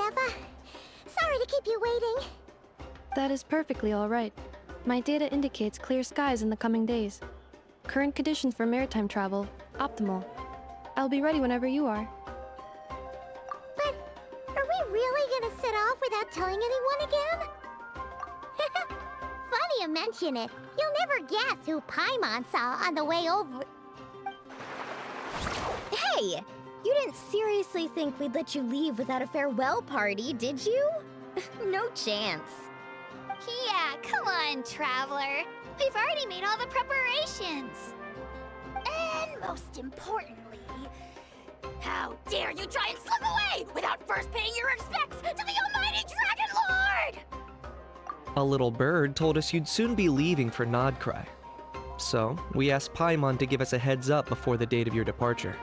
Neffa. Sorry to keep you waiting. That is perfectly all right. My data indicates clear skies in the coming days. Current conditions for maritime travel, optimal. I'll be ready whenever you are. But are we really gonna set off without telling anyone again? Funny you mention it. You'll never guess who Paimon saw on the way over. Hey! You didn't seriously think we'd let you leave without a farewell party, did you? No chance. Yeah, come on, Traveler. We've already made all the preparations. And most importantly, how dare you try and slip away without first paying your respects to the almighty Dragon Lord! A little bird told us you'd soon be leaving for Krai. So, we asked Paimon to give us a heads up before the date of your departure.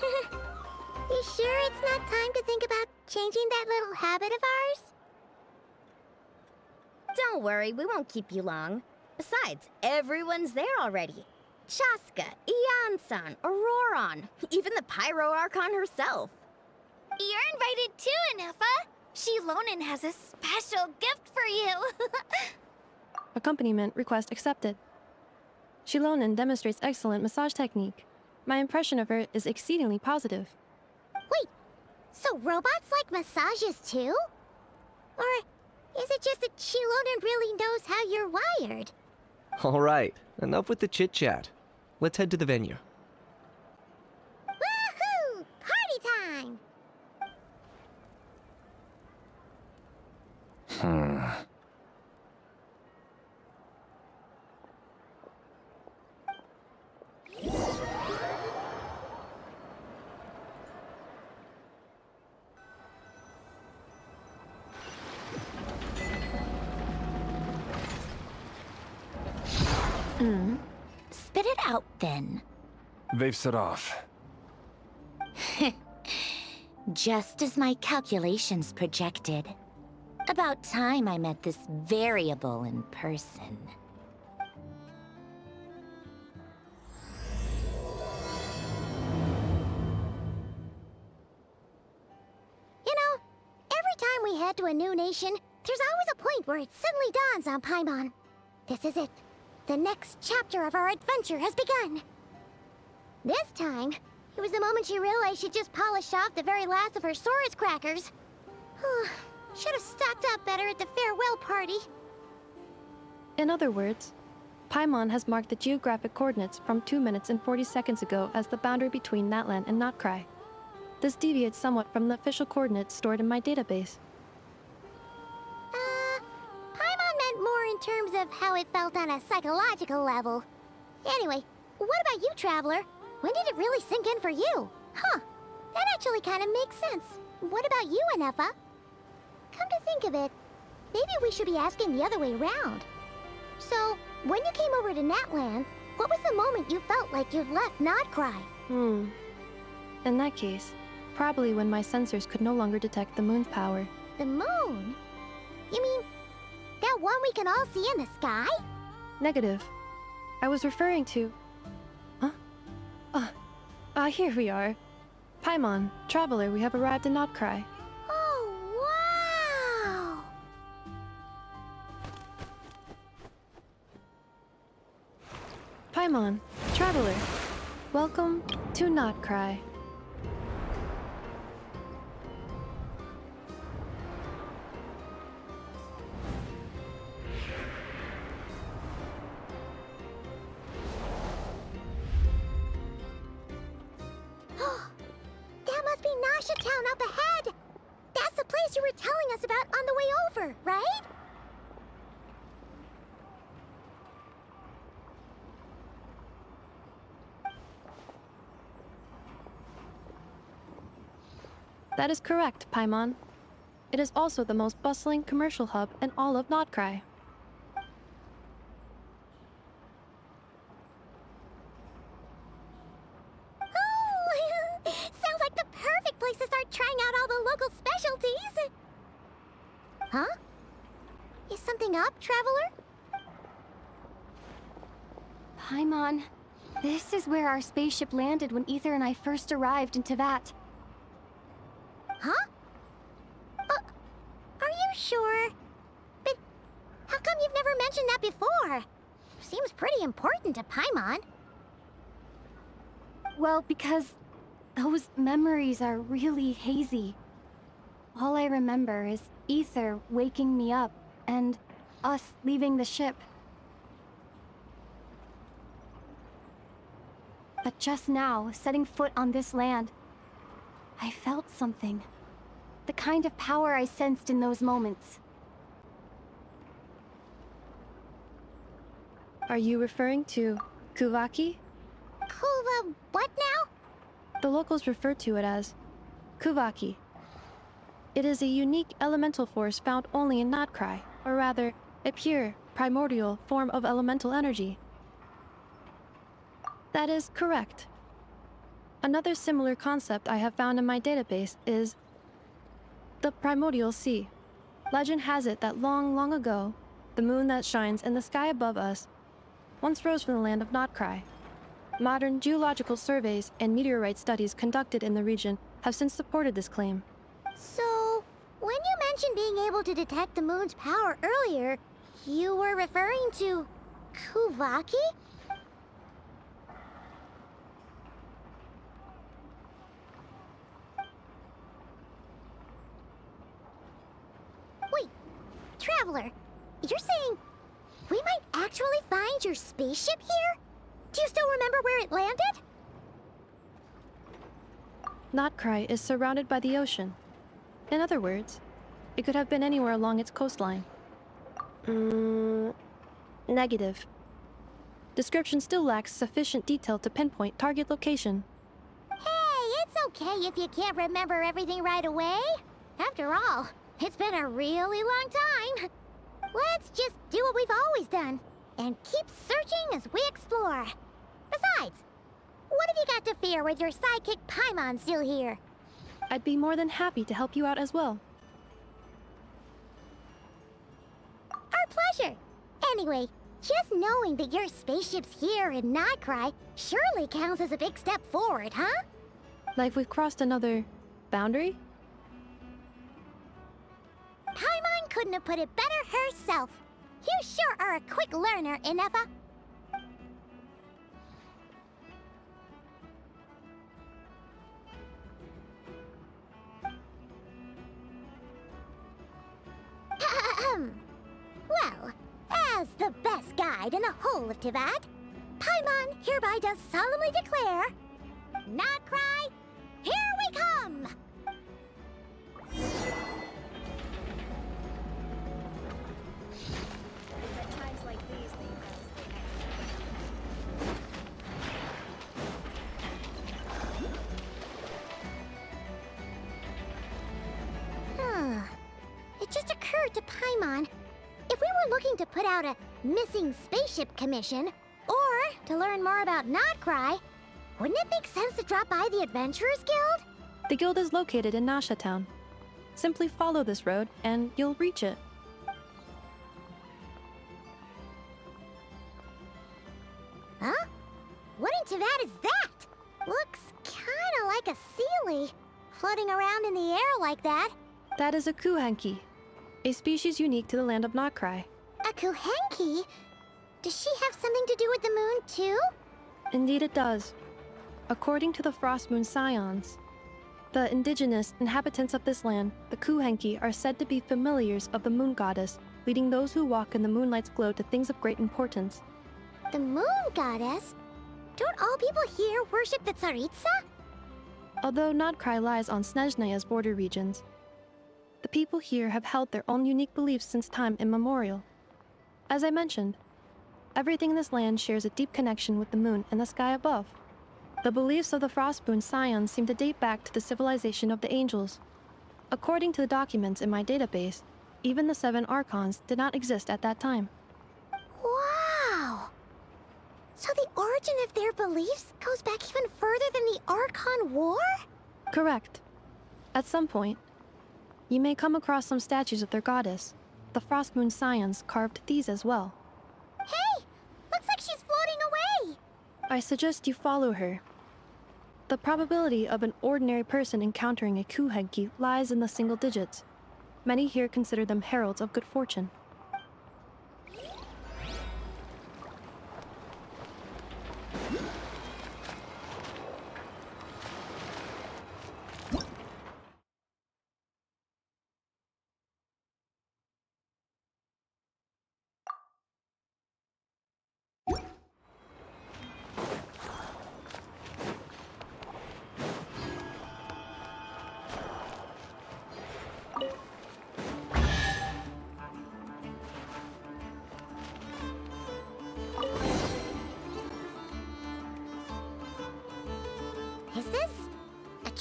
You sure it's not time to think about changing that little habit of ours? Don't worry, we won't keep you long. Besides, everyone's there already. Chaska, Ian-san, Auroron, even the Pyro Archon herself. You're invited too, Neffa. Shilonen has a special gift for you. Accompaniment request accepted. Shilonen demonstrates excellent massage technique. My impression of her is exceedingly positive. Wait, so robots like massages too? Or is it just that Shilonen really knows how you're wired? Alright, enough with the chit-chat. Let's head to the venue. Woohoo! Party time! Spit it out, then. They've set off. Just as my calculations projected. About time I met this variable in person. You know, every time we head to a new nation, there's always a point where it suddenly dawns on Paimon. This is it. The next chapter of our adventure has begun. This time, it was the moment she realized she'd just polished off the very last of her Saurus crackers. Should have stocked up better at the farewell party. In other words, Paimon has marked the geographic coordinates from 2 minutes and 40 seconds ago as the boundary between Natlan and Krai. This deviates somewhat from the official coordinates stored in my database. Paimon meant more in terms of how it felt on a psychological level. Anyway, what about you, Traveler? When did it really sink in for you? Huh, that actually kind of makes sense. What about you, Neffa? Come to think of it, maybe we should be asking the other way around. So, when you came over to Natlan, what was the moment you felt like you'd left Krai? In that case, probably when my sensors could no longer detect the moon's power. The moon? You mean that one we can all see in the sky? Negative. I was referring to... Here we are. Paimon, Traveler, we have arrived in Krai. Oh, wow! Paimon, Traveler, welcome to Krai. That must be Nasha Town up ahead! That's the place you were telling us about on the way over, right? That is correct, Paimon. It is also the most bustling commercial hub in all of Krai. Oh, sounds like the perfect place to start trying out all the local specialties. Huh? Is something up, Traveler? Paimon, this is where our spaceship landed when Ether and I first arrived in Teyvat. Huh? really important to Paimon? Well, because those memories are really hazy. All I remember is Ether waking me up and us leaving the ship. But just now, setting foot on this land, I felt something. The kind of power I sensed in those moments. Are you referring to Kuvaki? Kuva, what now? The locals refer to it as Kuvaki. It is a unique elemental force found only in Krai, or rather, a pure, primordial form of elemental energy. That is correct. Another similar concept I have found in my database is the primordial sea. Legend has it that long, long ago, the moon that shines in the sky above us once rose from the land of Krai. Modern geological surveys and meteorite studies conducted in the region have since supported this claim. So, when you mentioned being able to detect the moon's power earlier, you were referring to Kuvaki? Wait, Traveler, you're saying we might actually find your spaceship here? Do you still remember where it landed? Krai is surrounded by the ocean. In other words, it could have been anywhere along its coastline. Negative. Description still lacks sufficient detail to pinpoint target location. Hey, it's okay if you can't remember everything right away. After all, it's been a really long time. Let's just do what we've always done, and keep searching as we explore. Besides, what have you got to fear with your sidekick Paimon still here? I'd be more than happy to help you out as well. Our pleasure. Anyway, just knowing that your spaceship's here in Krai surely counts as a big step forward, huh? Like we've crossed another boundary? Paimon couldn't have put it better herself. You sure are a quick learner, Inefa. Well, as the best guide in the whole of Tivat, Paimon hereby does solemnly declare, Krai, here we come! At times like these, they It just occurred to Paimon, if we were looking to put out a missing spaceship commission, or to learn more about Krai, wouldn't it make sense to drop by the Adventurers Guild? The guild is located in Nasha Town. Simply follow this road and you'll reach it. Huh? What in Tivat is that? Looks kinda like a Sealy, floating around in the air like that. That is a Kuhanki, a species unique to the land of Krai. A Kuhenki? Does she have something to do with the moon, too? Indeed it does. According to the Frost Moon Scions, the indigenous inhabitants of this land, the Kuhenki, are said to be familiars of the moon goddess, leading those who walk in the moonlight's glow to things of great importance. The moon goddess? Don't all people here worship the Tsaritsa? Although Krai lies on Snezhnaya's border regions, the people here have held their own unique beliefs since time immemorial. As I mentioned, everything in this land shares a deep connection with the moon and the sky above. The beliefs of the Frostmoon Scions seem to date back to the civilization of the angels. According to the documents in my database, even the 7 Archons did not exist at that time. Wow! So the origin of their beliefs goes back even further than the Archon War? Correct. At some point, you may come across some statues of their goddess. The Frostmoon Scions carved these as well. Hey! Looks like she's floating away! I suggest you follow her. The probability of an ordinary person encountering a Kuhenki lies in the single digits. Many here consider them heralds of good fortune.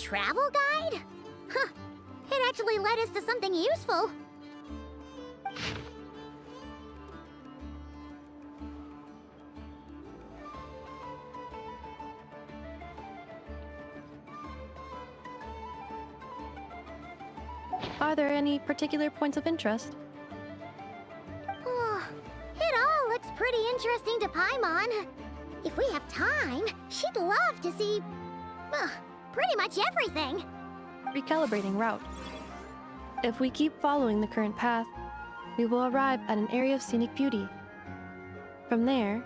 travel guide? Huh. It actually led us to something useful. Are there any particular points of interest? Oh, it all looks pretty interesting to Paimon. If we have time, she'd love to see, pretty much everything. Recalibrating route. If we keep following the current path, we will arrive at an area of scenic beauty. From there,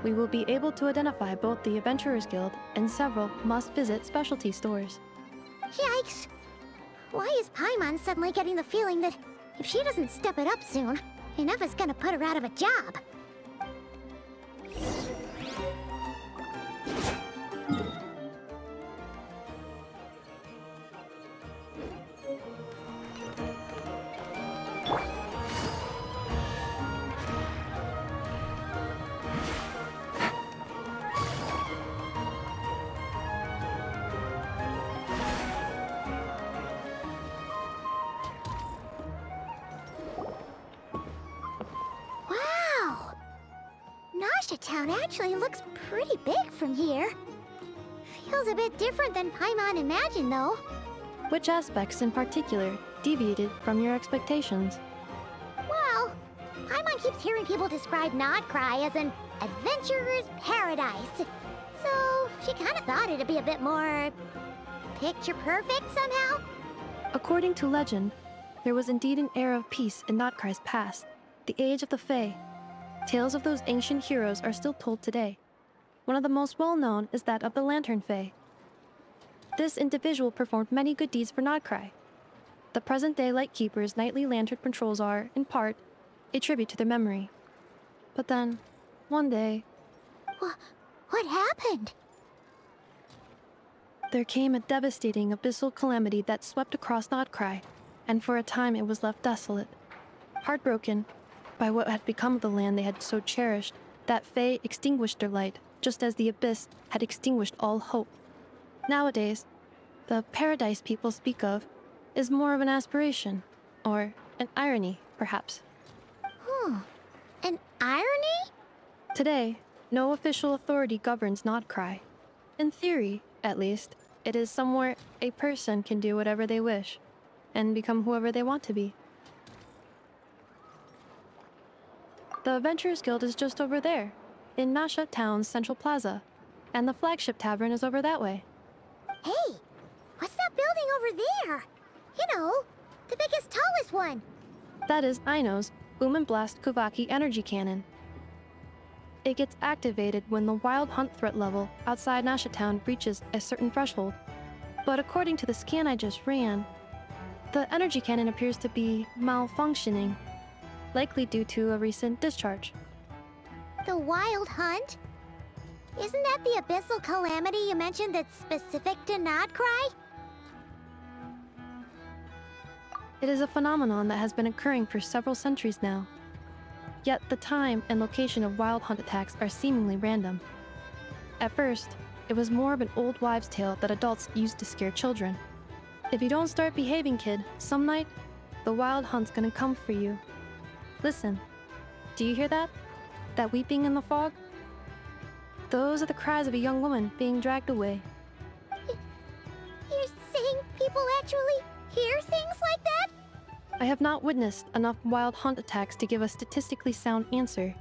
we will be able to identify both the Adventurers Guild and several must-visit specialty stores. Yikes! Why is Paimon suddenly getting the feeling that if she doesn't step it up soon, enough is gonna put her out of a job? Wow! Nasha Town actually looks pretty big from here. Feels a bit different than Paimon imagined, though. Which aspects in particular deviated from your expectations? Well, Paimon keeps hearing people describe Krai as an adventurer's paradise. So she kind of thought it'd be a bit more picture perfect somehow. According to legend, there was indeed an era of peace in Krai's past, the age of the Fae. Tales of those ancient heroes are still told today. One of the most well-known is that of the Lantern Fae. This individual performed many good deeds for Krai. The present-day Lightkeeper's nightly lantern patrols are, in part, a tribute to their memory. But then, one day, What happened? there came a devastating abyssal calamity that swept across Krai, and for a time it was left desolate. Heartbroken by what had become of the land they had so cherished, that Fae extinguished their light, just as the abyss had extinguished all hope. Nowadays, the paradise people speak of is more of an aspiration, or an irony, perhaps. An irony? Today, no official authority governs Krai. In theory, at least, it is somewhere a person can do whatever they wish, and become whoever they want to be. The Adventurers Guild is just over there, in Nasha Town's Central Plaza, and the flagship tavern is over that way. Hey, what's that building over there? You know, the biggest, tallest one. That is Aino's Boom and Blast Kuvaki energy cannon. It gets activated when the wild hunt threat level outside Nasha Town reaches a certain threshold. But according to the scan I just ran, the energy cannon appears to be malfunctioning, likely due to a recent discharge. The wild hunt? Isn't that the abyssal calamity you mentioned that's specific to Krai? It is a phenomenon that has been occurring for several centuries now. Yet the time and location of wild hunt attacks are seemingly random. At first, it was more of an old wives' tale that adults used to scare children. If you don't start behaving, kid, some night, the wild hunt's gonna come for you. Listen, do you hear that? That weeping in the fog? Those are the cries of a young woman being dragged away. You're saying people actually hear things like that? I have not witnessed enough wild hunt attacks to give a statistically sound answer.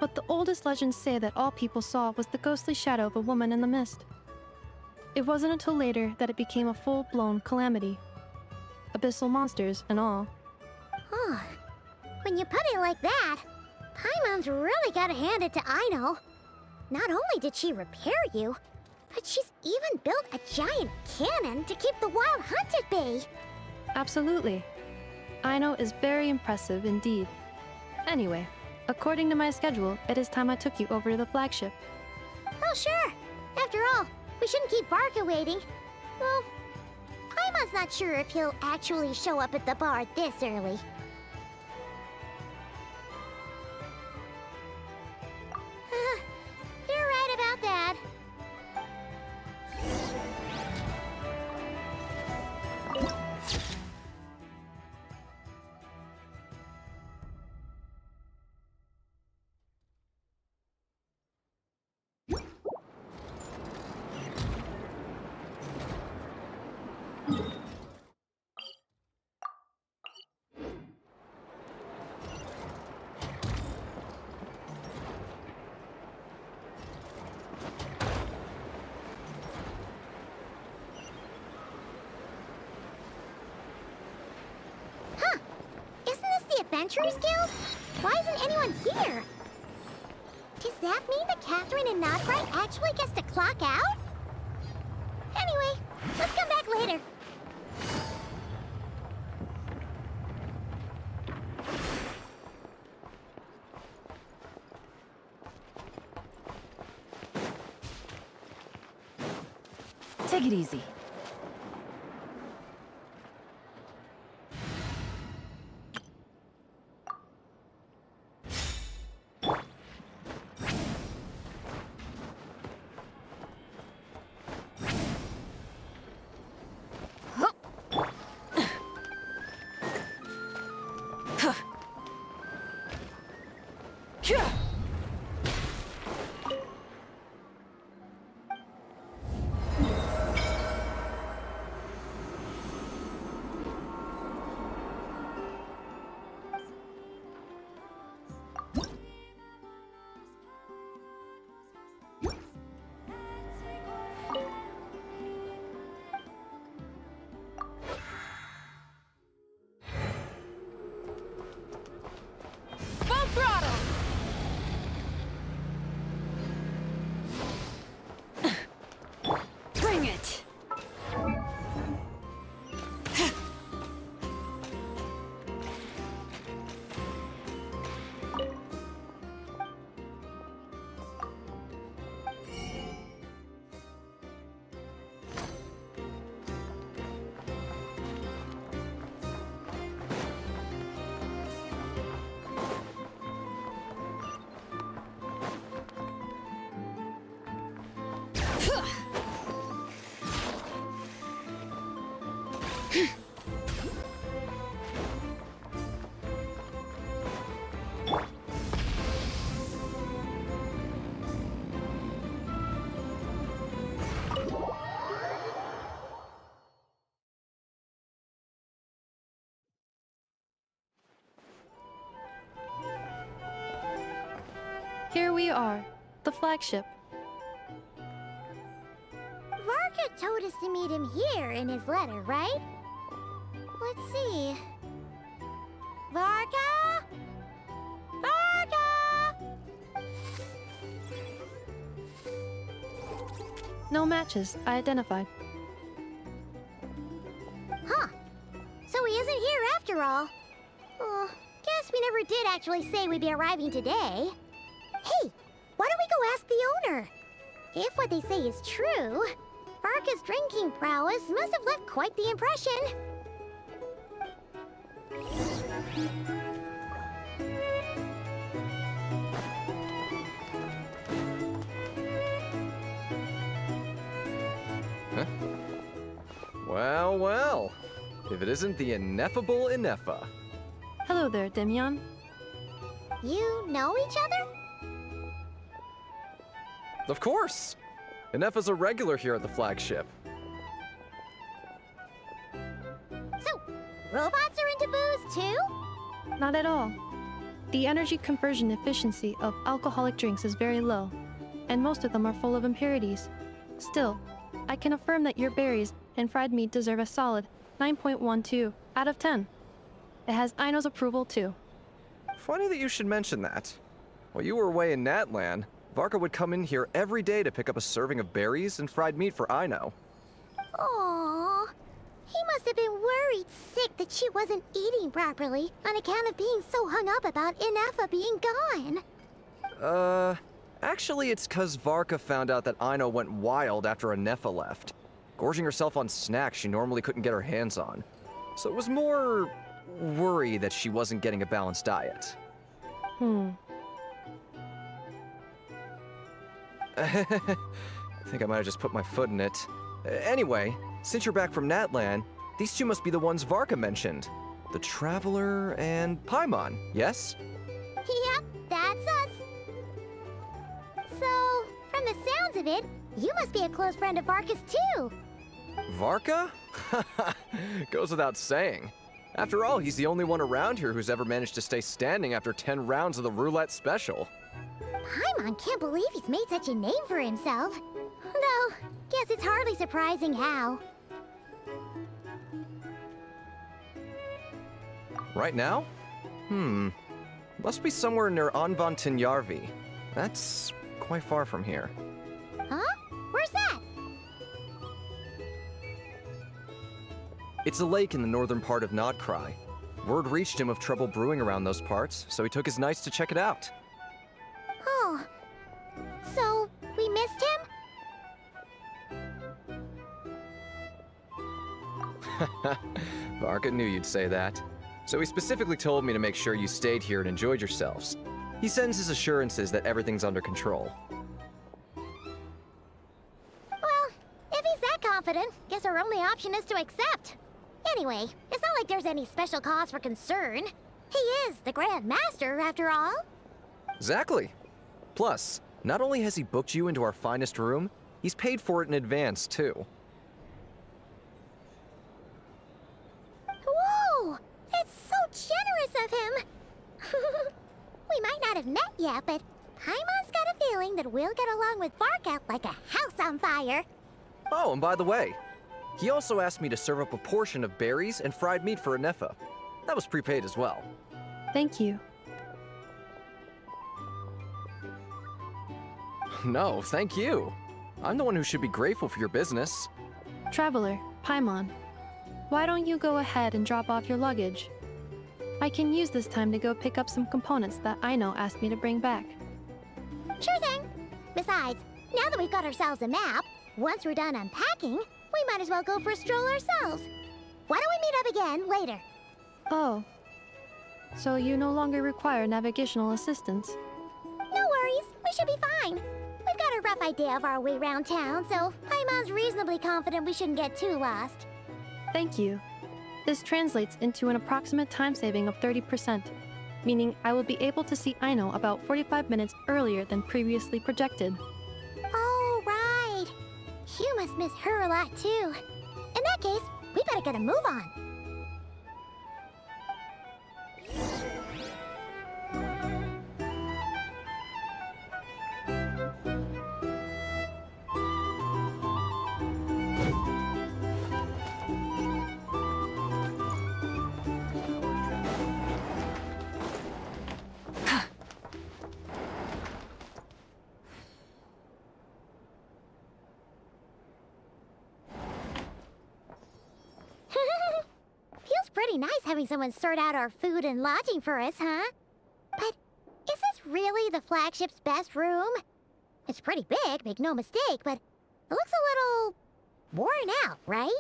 But the oldest legends say that all people saw was the ghostly shadow of a woman in the mist. It wasn't until later that it became a full-blown calamity. Abyssal monsters and all. Huh. When you put it like that, Paimon's really gotta hand it to Aino. Not only did she repair you, but she's even built a giant cannon to keep the wild hunt at bay. Absolutely. Aino is very impressive indeed. Anyway, according to my schedule, it is time I took you over to the flagship. Oh, sure. After all, we shouldn't keep Barca waiting. Well, Paimon's not sure if he'll actually show up at the bar this early. You're right about that. Adventurers Guild? Why isn't anyone here? Does that mean that Catherine and Krai actually gets to clock out? Anyway, let's come back later. Take it easy. Bring it! Here we are, the flagship. Varka told us to meet him here in his letter, right? Let's see. Varka? Varka! No matches, I identified. Huh. So he isn't here after all. Oh, guess we never did actually say we'd be arriving today. Hey, why don't we go ask the owner? If what they say is true, Varka's drinking prowess must have left quite the impression. Huh? Well, well. If it isn't the ineffable Ineffa. Hello there, Demyon. You know each other? Of course! Ineffa's a regular here at the flagship. So, robots are into booze too? Not at all. The energy conversion efficiency of alcoholic drinks is very low, and most of them are full of impurities. Still, I can affirm that your berries and fried meat deserve a solid 9.12 out of 10. It has Aino's approval too. Funny that you should mention that. While you were away in Natlan, Varka would come in here every day to pick up a serving of berries and fried meat for Aino. Aww. He must have been worried sick that she wasn't eating properly on account of being so hung up about Ineffa being gone. Actually it's 'cause Varka found out that Aino went wild after Ineffa left, gorging herself on snacks she normally couldn't get her hands on. So it was more worry that she wasn't getting a balanced diet. I think I might have just put my foot in it. Anyway, since you're back from Natlan, these two must be the ones Varka mentioned. The Traveler and Paimon, yes? Yep, that's us. So, from the sounds of it, you must be a close friend of Varka's too. Varka? Goes without saying. After all, he's the only one around here who's ever managed to stay standing after 10 rounds of the roulette special. Paimon can't believe he's made such a name for himself. Though, guess it's hardly surprising how. Right now? Must be somewhere near Anvantinjarvi. That's quite far from here. Huh? Where's that? It's a lake in the northern part of Krai. Word reached him of trouble brewing around those parts, so he took his knights to check it out. Oh. So, we missed him? Varka knew you'd say that. So he specifically told me to make sure you stayed here and enjoyed yourselves. He sends his assurances that everything's under control. Well, if he's that confident, guess our only option is to accept. Anyway, it's not like there's any special cause for concern. He is the Grand Master, after all. Exactly. Plus, not only has he booked you into our finest room, he's paid for it in advance, too. Whoa! That's so generous of him! We might not have met yet, but Paimon's got a feeling that we'll get along with Varka like a house on fire. Oh, and by the way, he also asked me to serve up a portion of berries and fried meat for Anefa. That was prepaid as well. Thank you. No, thank you. I'm the one who should be grateful for your business. Traveler, Paimon, why don't you go ahead and drop off your luggage? I can use this time to go pick up some components that Aino asked me to bring back. Sure thing. Besides, now that we've got ourselves a map, once we're done unpacking, we might as well go for a stroll ourselves. Why don't we meet up again later? Oh. So you no longer require navigational assistance? No worries, we should be fine. We've got a rough idea of our way around town, so Paimon's reasonably confident we shouldn't get too lost. Thank you. This translates into an approximate time saving of 30%, meaning I will be able to see Aino about 45 minutes earlier than previously projected. Oh, right. You must miss her a lot, too. In that case, we better get a move on. Feels pretty nice having someone sort out our food and lodging for us, huh? But is this really the flagship's best room? It's pretty big, make no mistake, but it looks a little worn out, right?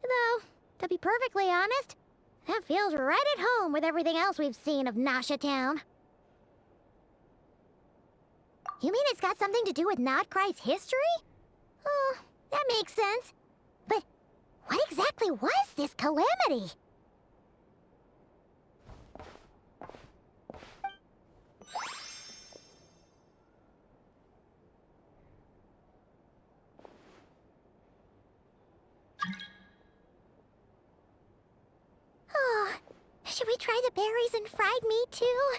Though, to be perfectly honest, that feels right at home with everything else we've seen of Nasha Town. You mean it's got something to do with Krai's history? Oh, that makes sense. But what exactly was this calamity? Oh, should we try the berries and fried meat too?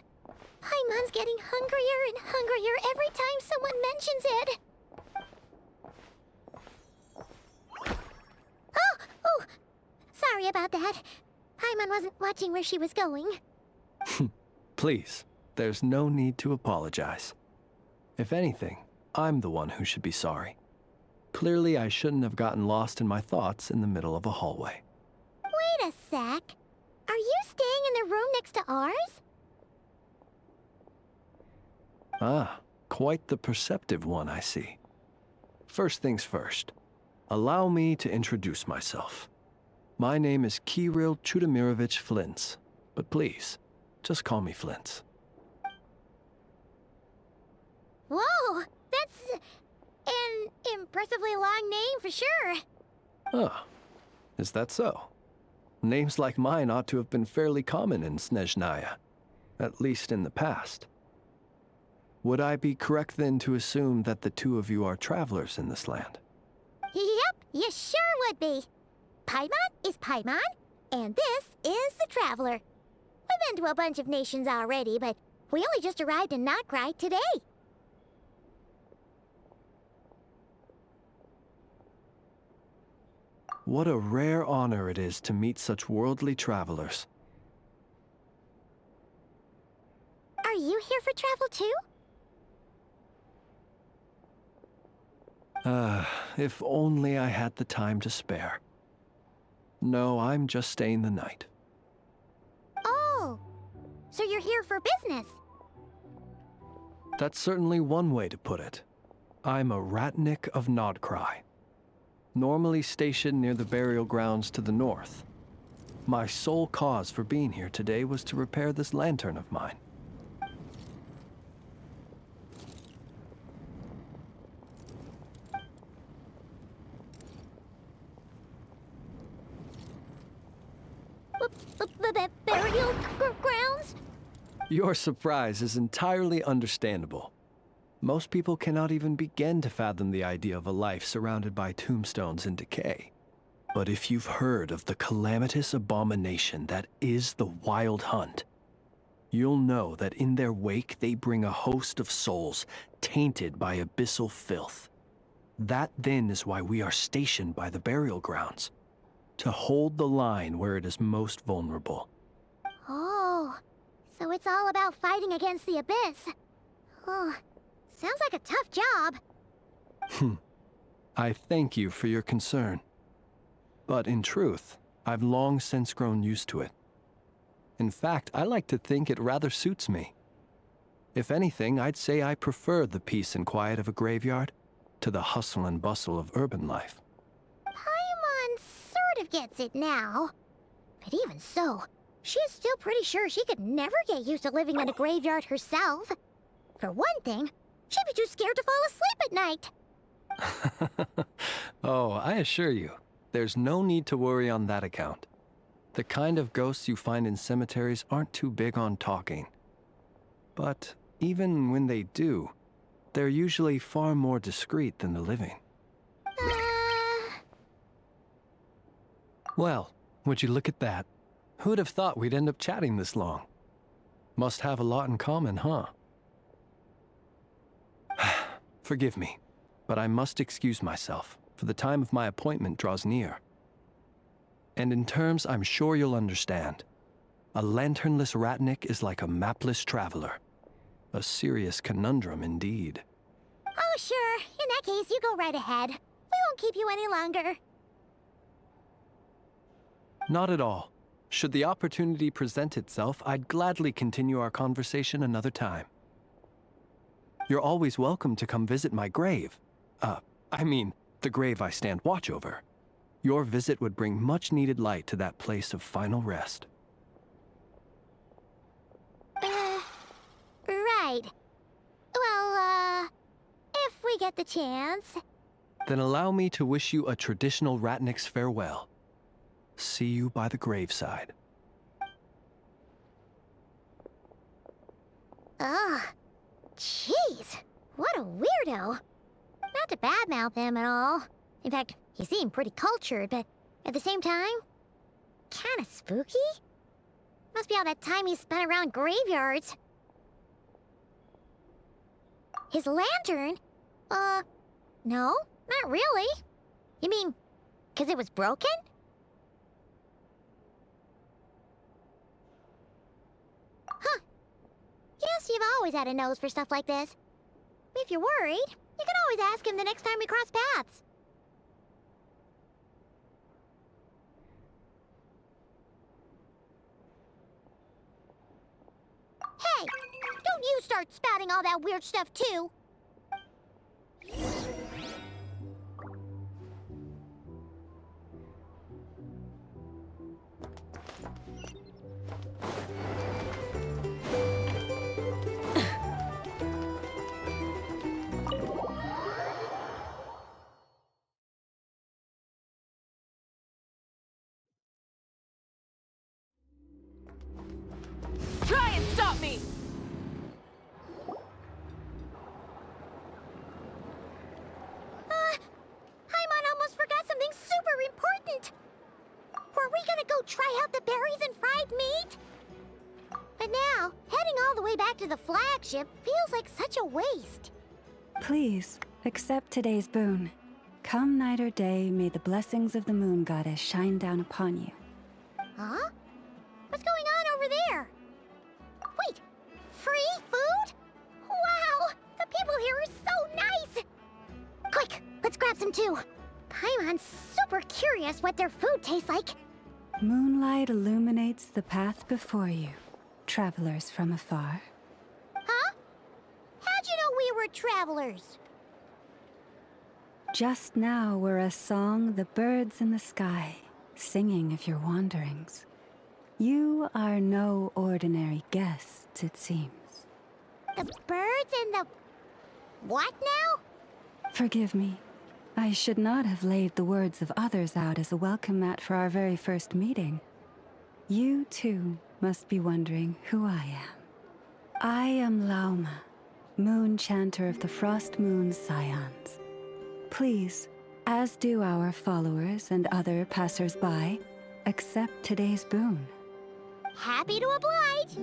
Paimon's getting hungrier and hungrier every time someone mentions it. Oh, sorry about that. Paimon wasn't watching where she was going. Please, there's no need to apologize. If anything, I'm the one who should be sorry. Clearly, I shouldn't have gotten lost in my thoughts in the middle of a hallway. Wait a sec. Are you staying in the room next to ours? Ah, quite the perceptive one, I see. First things first, allow me to introduce myself. My name is Kirill Chudamirovich Flintz, but please, just call me Flintz. Whoa, that's an impressively long name for sure. Ah, is that so? Names like mine ought to have been fairly common in Snezhnaya, at least in the past. Would I be correct then to assume that the two of you are travelers in this land? Yep, you sure would be. Paimon is Paimon, and this is the Traveler. We've been to a bunch of nations already, but we only just arrived in Krai today. What a rare honor it is to meet such worldly travelers. too? If only I had the time to spare. No, I'm just staying the night. Oh, so you're here for business? That's certainly one way to put it. I'm a Ratnik of Krai, normally stationed near the burial grounds to the north. My sole cause for being here today was to repair this lantern of mine. Burial grounds? Your surprise is entirely understandable. Most people cannot even begin to fathom the idea of a life surrounded by tombstones and decay. But if you've heard of the calamitous abomination that is the Wild Hunt, you'll know that in their wake they bring a host of souls tainted by abyssal filth. That then is why we are stationed by the burial grounds, to hold the line where it is most vulnerable. Oh, so it's all about fighting against the abyss. Oh, sounds like a tough job. I thank you for your concern. But in truth, I've long since grown used to it. In fact, I like to think it rather suits me. If anything, I'd say I prefer the peace and quiet of a graveyard to the hustle and bustle of urban life. Paimon sort of gets it now. But even so, she's still pretty sure she could never get used to living in a graveyard herself. For one thing, she'd be too scared to fall asleep at night. Oh, I assure you, there's no need to worry on that account. The kind of ghosts you find in cemeteries aren't too big on talking. But even when they do, they're usually far more discreet than the living. Well, would you look at that? Who'd have thought we'd end up chatting this long? Must have a lot in common, huh? Forgive me, but I must excuse myself, for the time of my appointment draws near. And in terms I'm sure you'll understand, a lanternless Ratnik is like a mapless traveler. A serious conundrum indeed. Oh, sure. In that case, you go right ahead. We won't keep you any longer. Not at all. Should the opportunity present itself, I'd gladly continue our conversation another time. You're always welcome to come visit my grave. I mean, the grave I stand watch over. Your visit would bring much-needed light to that place of final rest. Right. Well, if we get the chance. Then allow me to wish you a traditional Ratnik's farewell. See you by the graveside. Ugh. Jeez. What a weirdo. Not to badmouth him at all. In fact, he seemed pretty cultured, but at the same time, kinda spooky? Must be all that time he spent around graveyards. His lantern? No, not really. You mean, 'cause it was broken? Huh. Yes, you've always had a nose for stuff like this. If you're worried, you can always ask him the next time we cross paths. Hey, don't you start spouting all that weird stuff too. Try and stop me! Paimon almost forgot something super important. Were we gonna go try out the berries and fried meat? But now, heading all the way back to the flagship feels like such a waste. Please, accept today's boon. Come night or day, may the blessings of the moon goddess shine down upon you. Huh? What's going on over there? Wait, free food? want some too. Paimon's super curious what their food tastes like. Moonlight illuminates the path before you, travelers from afar. Huh? How'd you know we were travelers? Just now were a song the birds in the sky, singing of your wanderings. You are no ordinary guests, it seems. The birds and the... what now? Forgive me. I should not have laid the words of others out as a welcome mat for our very first meeting. You, too, must be wondering who I am. I am Lauma, moon chanter of the Frost Moon Scions. Please, as do our followers and other passers-by, accept today's boon. Happy to oblige.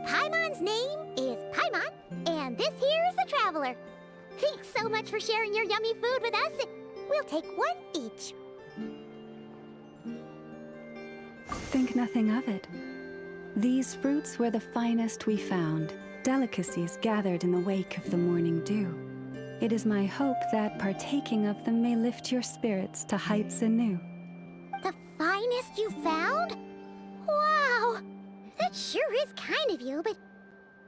Paimon's name is Paimon, and this here is the Traveler. Thanks so much for sharing your yummy food with us. We'll take one each. Think nothing of it. These fruits were the finest we found, delicacies gathered in the wake of the morning dew. It is my hope that partaking of them may lift your spirits to heights anew. The finest you found? Wow! That sure is kind of you, but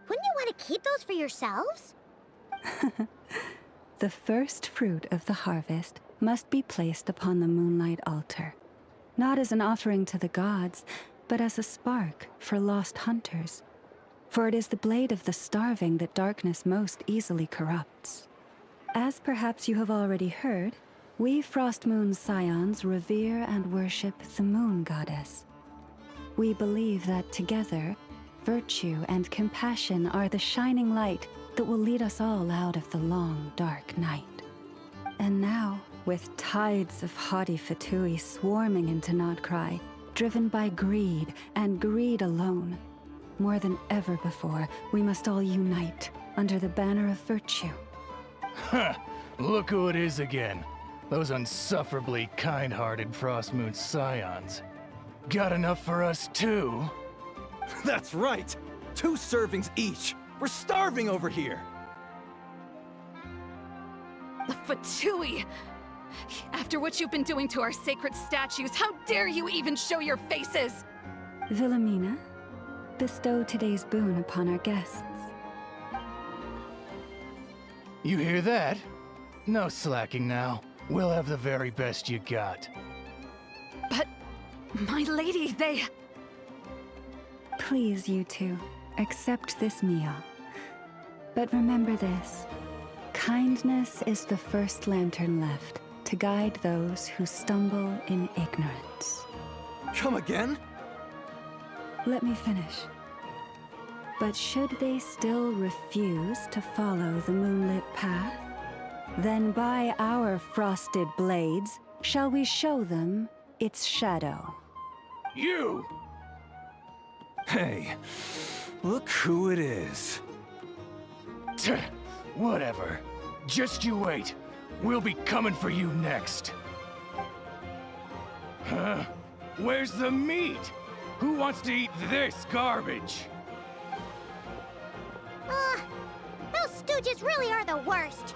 wouldn't you want to keep those for yourselves? The first fruit of the harvest must be placed upon the moonlight altar, not as an offering to the gods, but as a spark for lost hunters. For it is the blade of the starving that darkness most easily corrupts. As perhaps you have already heard, we Frost Moon Scions revere and worship the moon goddess. We believe that together, virtue and compassion are the shining light that will lead us all out of the long, dark night. And now, with tides of haughty Fatui swarming into Krai, driven by greed, and greed alone, more than ever before, we must all unite under the banner of virtue. Huh, look who it is again. Those unsufferably kind-hearted Frost Moon Scions. Got enough for us too? That's right! 2 servings each! We're starving over here! The Fatui! After what you've been doing to our sacred statues, how dare you even show your faces? Wilhelmina, bestow today's boon upon our guests. You hear that? No slacking now. We'll have the very best you got. But, my lady, they... Please, you two, accept this meal. But remember this. Kindness is the first lantern left to guide those who stumble in ignorance. Come again? Let me finish. But should they still refuse to follow the moonlit path, then by our frosted blades shall we show them its shadow. You! Hey, look who it is. Tch, whatever. Just you wait. We'll be coming for you next. Huh? Where's the meat? Who wants to eat this garbage? Those stooges really are the worst.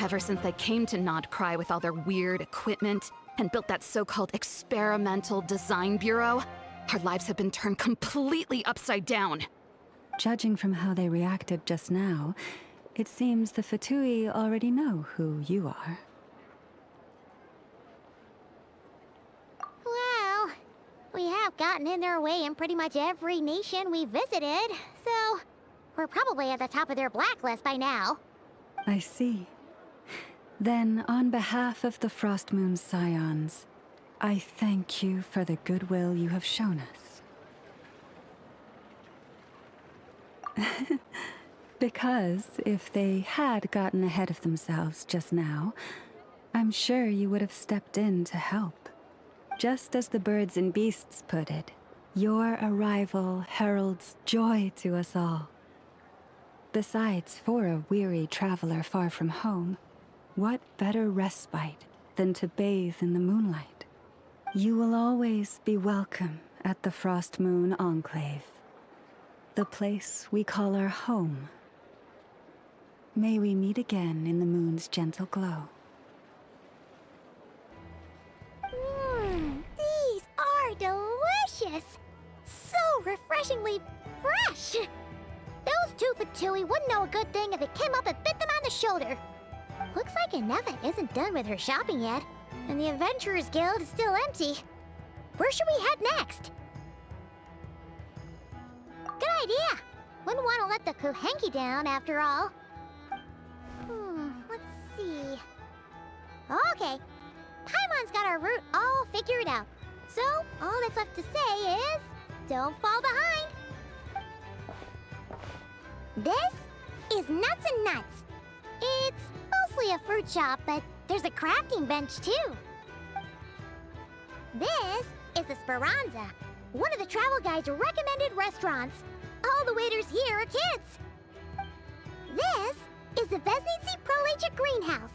Ever since they came to Krai with all their weird equipment and built that so-called experimental design bureau, our lives have been turned completely upside down. Judging from how they reacted just now, it seems the Fatui already know who you are. Well, we have gotten in their way in pretty much every nation we visited, so we're probably at the top of their blacklist by now. I see. Then, on behalf of the Frost Moon Scions, I thank you for the goodwill you have shown us. Because if they had gotten ahead of themselves just now, I'm sure you would have stepped in to help. Just as the birds and beasts put it, your arrival heralds joy to us all. Besides, for a weary traveler far from home, what better respite than to bathe in the moonlight? You will always be welcome at the Frost Moon Enclave, the place we call our home. May we meet again in the moon's gentle glow. These are delicious! So refreshingly fresh! Those two for Tui wouldn't know a good thing if it came up and bit them on the shoulder. Looks like Inefa isn't done with her shopping yet, and the Adventurers Guild is still empty. Where should we head next? Good idea! Wouldn't want to let the Kuhenki down, after all. Let's see... Okay, Paimon's got our route all figured out. So, all that's left to say is... don't fall behind! This is Nuts and Nuts. It's mostly a fruit shop, but there's a crafting bench, too. This is the Speranza, one of the travel guide's recommended restaurants. All the waiters here are kids. This is the Vesnitsi Prolejit greenhouse.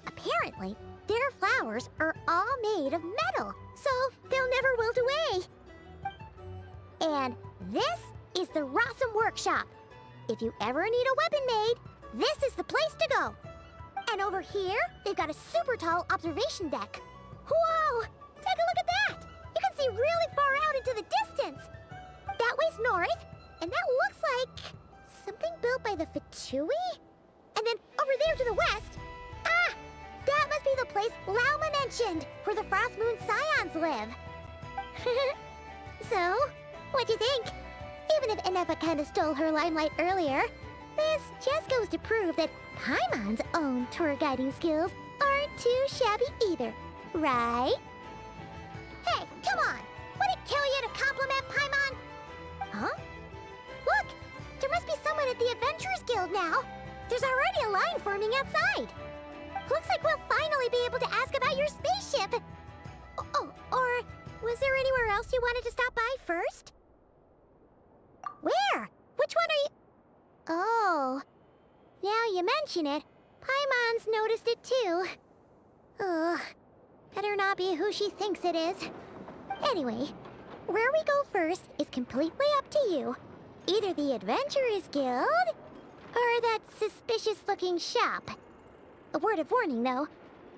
Apparently, their flowers are all made of metal, so they'll never wilt away. And this is the Rossum Workshop. If you ever need a weapon made, this is the place to go. And over here, they've got a super tall observation deck. Whoa! Take a look at that! You can see really far out into the distance. That way's north, and that looks like something built by the Fatui? And then over there to the west, that must be the place Lauma mentioned, where the Frost Moon Scions live. So, what'd you think? Even if Inefa kinda stole her limelight earlier, this just goes to prove that Paimon's own tour guiding skills aren't too shabby either, right? Hey, come on! Would it kill you to compliment Paimon? Huh? Look! There must be someone at the Adventurers Guild now! There's already a line forming outside! Looks like we'll finally be able to ask about your spaceship! Oh, or was there anywhere else you wanted to stop by first? Where? Which one are you... Oh. Now you mention it, Paimon's noticed it too. Ugh. Better not be who she thinks it is. Anyway, where we go first is completely up to you. Either the Adventurers Guild, or that suspicious-looking shop. A word of warning, though.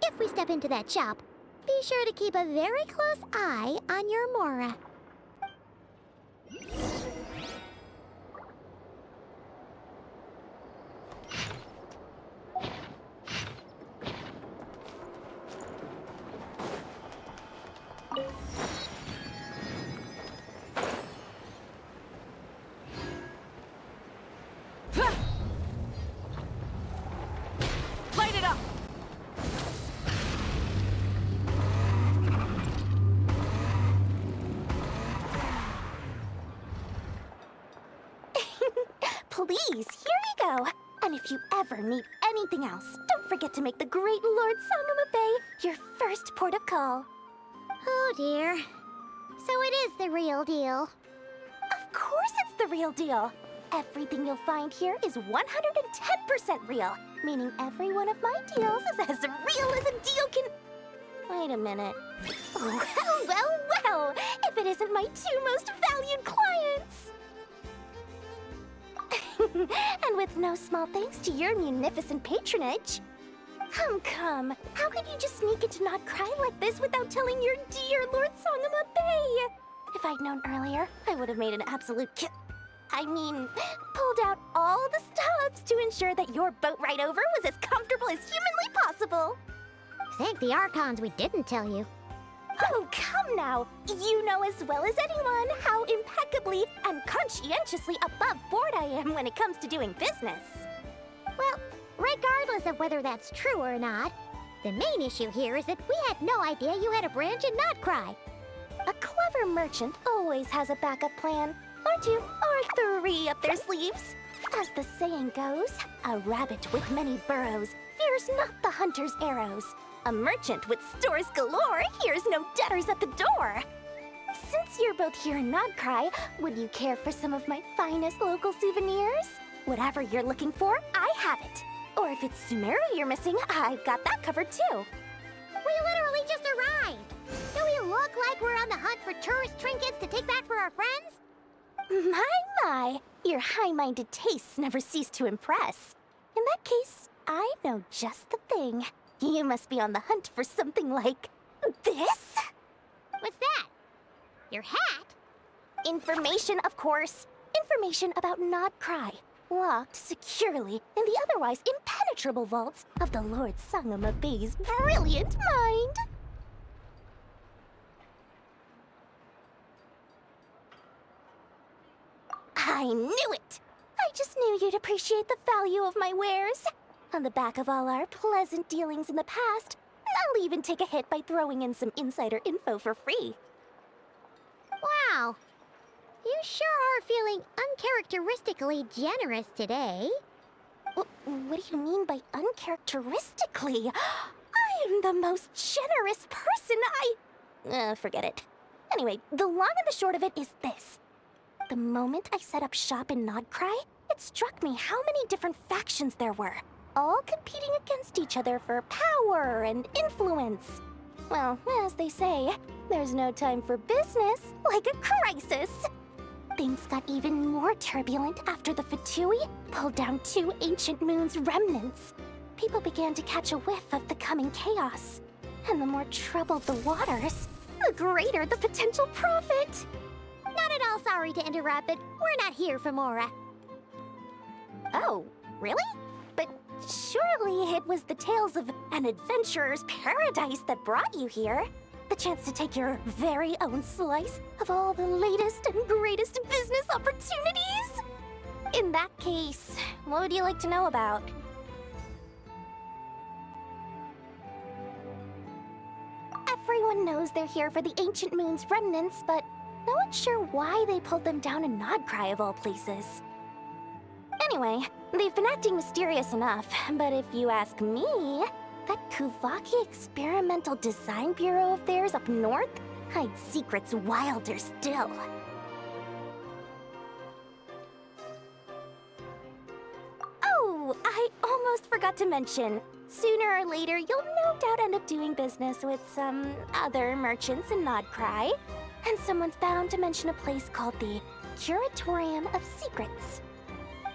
If we step into that shop, be sure to keep a very close eye on your Mora. Light it up! Please, here you go. And if you ever need anything else, don't forget to make the great Lord Sangama Bay your first port of call. Oh dear. So it is the real deal. Of course it's the real deal. Everything you'll find here is 110% real, meaning every one of my deals is as real as a deal can... Wait a minute. Well, if it isn't my two most valued clients! And with no small thanks to your munificent patronage. Come. How could you just sneak into Not Krai like this without telling your dear Lord Sangama Bay? If I'd known earlier, I would have made an absolute pulled out all the stops to ensure that your boat ride over was as comfortable as humanly possible. Thank the Archons we didn't tell you. Oh, come now. You know as well as anyone how impeccably and conscientiously above board I am when it comes to doing business. Well, regardless of whether that's true or not, the main issue here is that we had no idea you had a branch in Not Krai. A clever merchant always has a backup plan, or two, or three up their sleeves. As the saying goes, a rabbit with many burrows fears not the hunter's arrows. A merchant with stores galore hears no debtors at the door. Since you're both here in Not Krai, would you care for some of my finest local souvenirs? Whatever you're looking for, I have it. Or if it's Sumeru you're missing, I've got that covered too. We literally just arrived. Do we look like we're on the hunt for tourist trinkets to take back for our friends? My, your high-minded tastes never cease to impress. In that case, I know just the thing. You must be on the hunt for something like this? What's that? Your hat? Information, of course. Information about Krai, locked securely in the otherwise impenetrable vaults of the Lord Sangama Bey's brilliant mind. I knew it! I just knew you'd appreciate the value of my wares. On the back of all our pleasant dealings in the past, I'll even take a hit by throwing in some insider info for free. Wow. You sure are feeling uncharacteristically generous today. What do you mean by uncharacteristically? I am the most generous person forget it. Anyway, the long and the short of it is this. The moment I set up shop in Krai, it struck me how many different factions there were, all competing against each other for power and influence. Well, as they say, there's no time for business like a crisis. Things got even more turbulent after the Fatui pulled down 2 ancient moon's remnants. People began to catch a whiff of the coming chaos. And the more troubled the waters, the greater the potential profit. Not at all sorry to interrupt, but we're not here for Mora. Oh, really? But surely it was the tales of an adventurer's paradise that brought you here. The chance to take your very own slice of all the latest and greatest business opportunities? In that case, what would you like to know about? Everyone knows they're here for the Ancient Moon's remnants, but no one's sure why they pulled them down in Krai of all places. Anyway, they've been acting mysterious enough, but if you ask me, that Kuvaki Experimental Design Bureau of theirs up north hides secrets wilder still. Oh, I almost forgot to mention. Sooner or later, you'll no doubt end up doing business with some other merchants in Krai. And someone's bound to mention a place called the Curatorium of Secrets.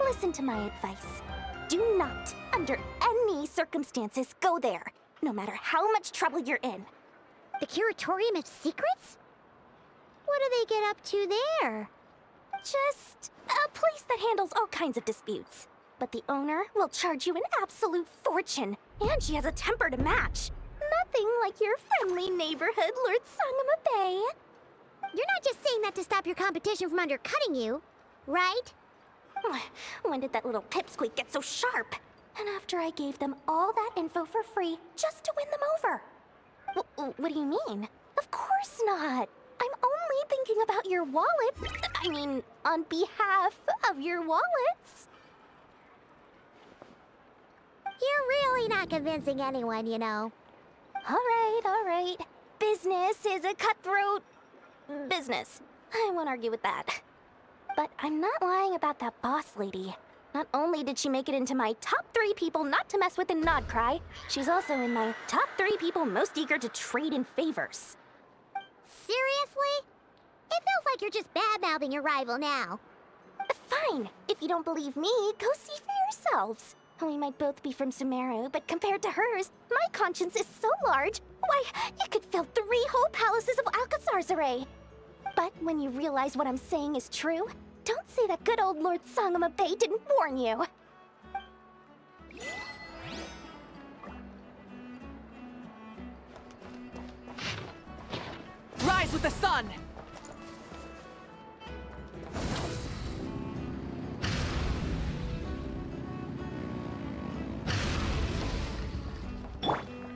Listen to my advice. Do not, under any circumstances, go there, no matter how much trouble you're in. The Curatorium of Secrets? What do they get up to there? Just a place that handles all kinds of disputes. But the owner will charge you an absolute fortune, and she has a temper to match. Nothing like your friendly neighborhood, Lord Sangama Bey. You're not just saying that to stop your competition from undercutting you, right? When did that little pipsqueak get so sharp? And after I gave them all that info for free just to win them over. What do you mean? Of course not. I'm only thinking about your wallets. I mean, on behalf of your wallets. You're really not convincing anyone, you know. All right. Business is a cutthroat business. I won't argue with that. But I'm not lying about that boss lady. Not only did she make it into my top 3 people not to mess with in Krai, she's also in my top 3 people most eager to trade in favors. Seriously? It feels like you're just bad-mouthing your rival now. Fine. If you don't believe me, go see for yourselves. We might both be from Sumeru, but compared to hers, my conscience is so large, why, you could fill 3 whole palaces of Alcazar's array. But when you realize what I'm saying is true, don't say that good old Lord Sangama Bey didn't warn you. Rise with the sun!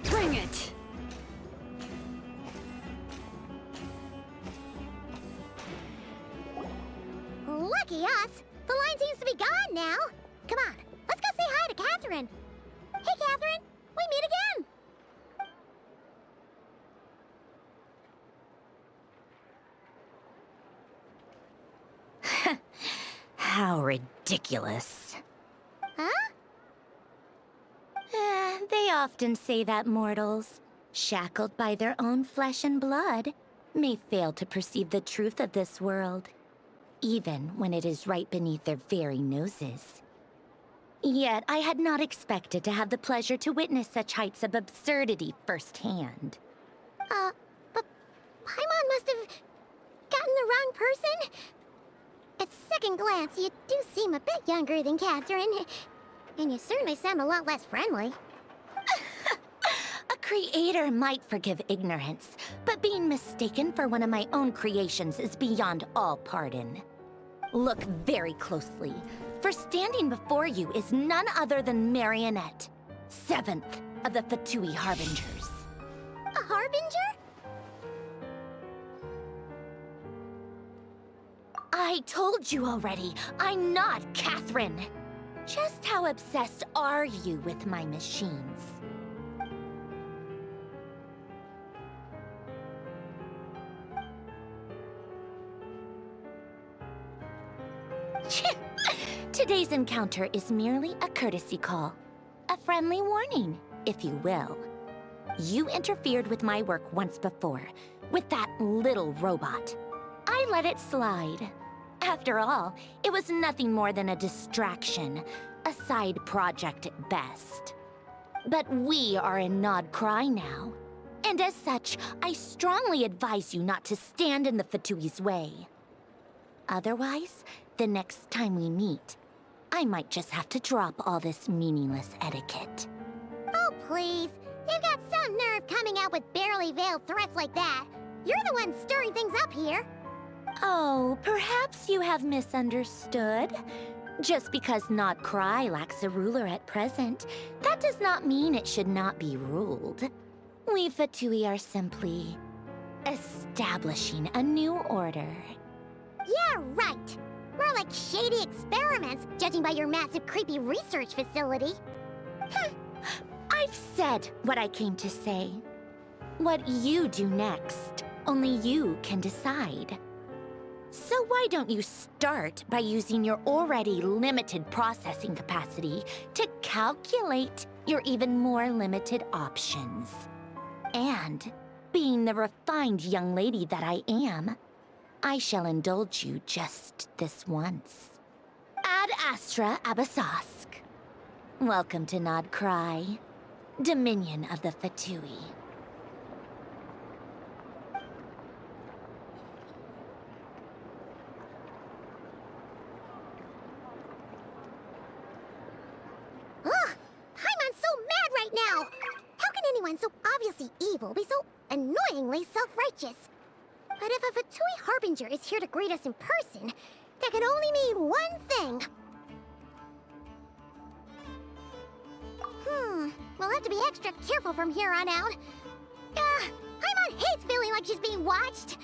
Bring it! Lucky us! The line seems to be gone now. Come on, let's go say hi to Catherine. Hey, Catherine, we meet again. How ridiculous. Huh? They often say that mortals, shackled by their own flesh and blood, may fail to perceive the truth of this world, even when it is right beneath their very noses. Yet I had not expected to have the pleasure to witness such heights of absurdity firsthand. But Paimon must have gotten the wrong person? At second glance, you do seem a bit younger than Catherine. And you certainly sound a lot less friendly. A creator might forgive ignorance, but being mistaken for one of my own creations is beyond all pardon. Look very closely, for standing before you is none other than Marionette, 7th of the Fatui Harbingers. A harbinger? I told you already, I'm not Catherine. Just how obsessed are you with my machines? Today's encounter is merely a courtesy call. A friendly warning, if you will. You interfered with my work once before, with that little robot. I let it slide. After all, it was nothing more than a distraction, a side project at best. But we are in Nod Krai now, and as such, I strongly advise you not to stand in the Fatui's way. Otherwise, the next time we meet, I might just have to drop all this meaningless etiquette. Oh, please. You've got some nerve coming out with barely veiled threats like that. You're the one stirring things up here. Oh, perhaps you have misunderstood. Just because Nod Krai lacks a ruler at present, that does not mean it should not be ruled. We Fatui are simply establishing a new order. Yeah, right. More like shady experiments, judging by your massive creepy research facility. I've said what I came to say. What you do next, only you can decide. So why don't you start by using your already limited processing capacity to calculate your even more limited options? And, being the refined young lady that I am, I shall indulge you just this once. Ad Astra Abasask. Welcome to Nod Krai, Dominion of the Fatui. Ugh! Paimon's so mad right now! How can anyone so obviously evil be so annoyingly self-righteous? But if a Fatui Harbinger is here to greet us in person, that can only mean one thing. We'll have to be extra careful from here on out. Paimon hates feeling like she's being watched.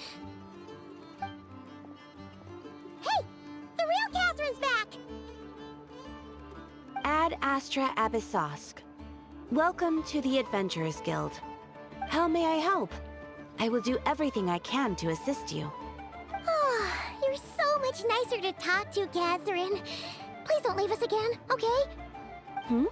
Hey! The real Catherine's back! Ad Astra Abyssosque. Welcome to the Adventurers Guild. How may I help? I will do everything I can to assist you. You're so much nicer to talk to, Catherine. Please don't leave us again, okay? Hmm?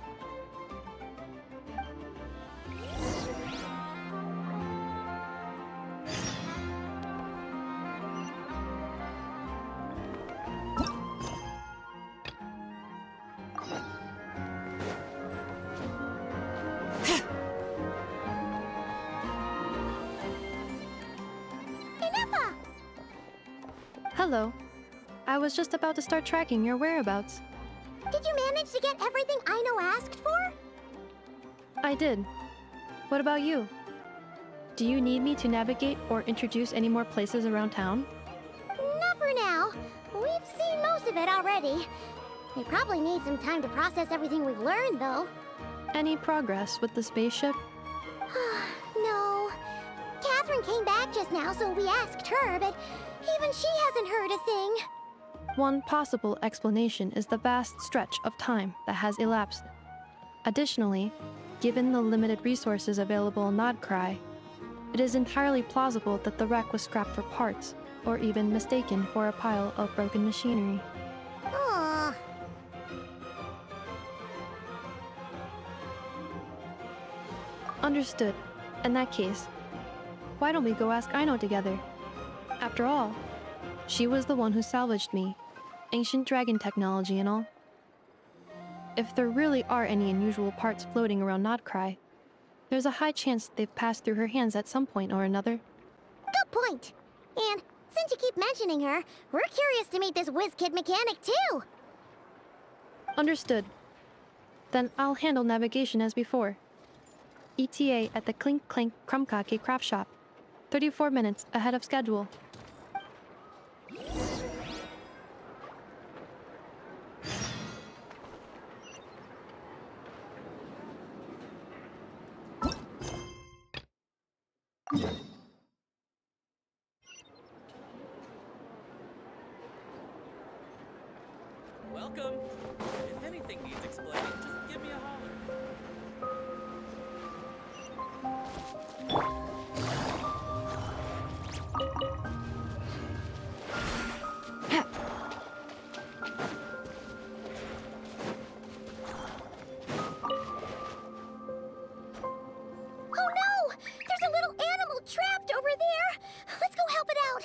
Hello. I was just about to start tracking your whereabouts. Did you manage to get everything Aino asked for? I did. What about you? Do you need me to navigate or introduce any more places around town? Not for now. We've seen most of it already. We probably need some time to process everything we've learned, though. Any progress with the spaceship? No. Catherine came back just now, so we asked her, but even she hasn't heard a thing. One possible explanation is the vast stretch of time that has elapsed. Additionally, given the limited resources available in Nod Krai, it is entirely plausible that the wreck was scrapped for parts, or even mistaken for a pile of broken machinery. Aww. Understood. In that case, why don't we go ask Aino together? After all, she was the one who salvaged me. Ancient dragon technology and all. if there really are any unusual parts floating around Krai, there's a high chance they've passed through her hands at some point or another. Good point. And since you keep mentioning her, we're curious to meet this whiz-kid mechanic too. Understood. Then I'll handle navigation as before. ETA at the Clink Clank Krumkake craft shop. 34 minutes ahead of schedule. Welcome. If anything needs explaining, just give me a holler. Oh no! There's a little animal trapped over there! Let's go help it out!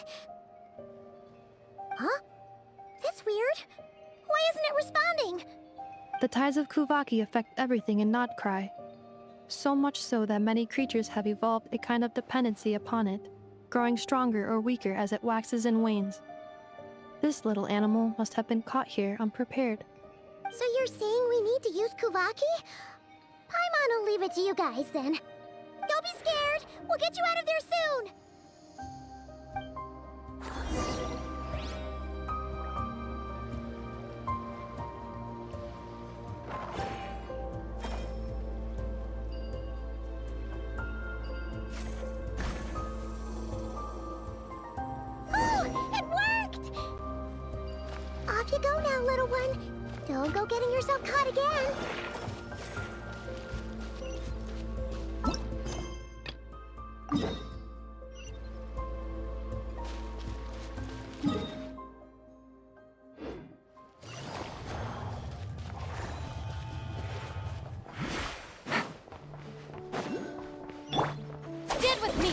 Huh? That's weird. Why isn't it responding? The tides of Kuvaki affect everything in Krai. So much so that many creatures have evolved a kind of dependency upon it, growing stronger or weaker as it waxes and wanes. This little animal must have been caught here unprepared. So you're saying we need to use Kuvaki? Paimon will leave it to you guys then. Don't be scared! We'll get you out of there soon! Oh, it worked! Off you go now, little one. Don't go getting yourself caught again. Stand with me!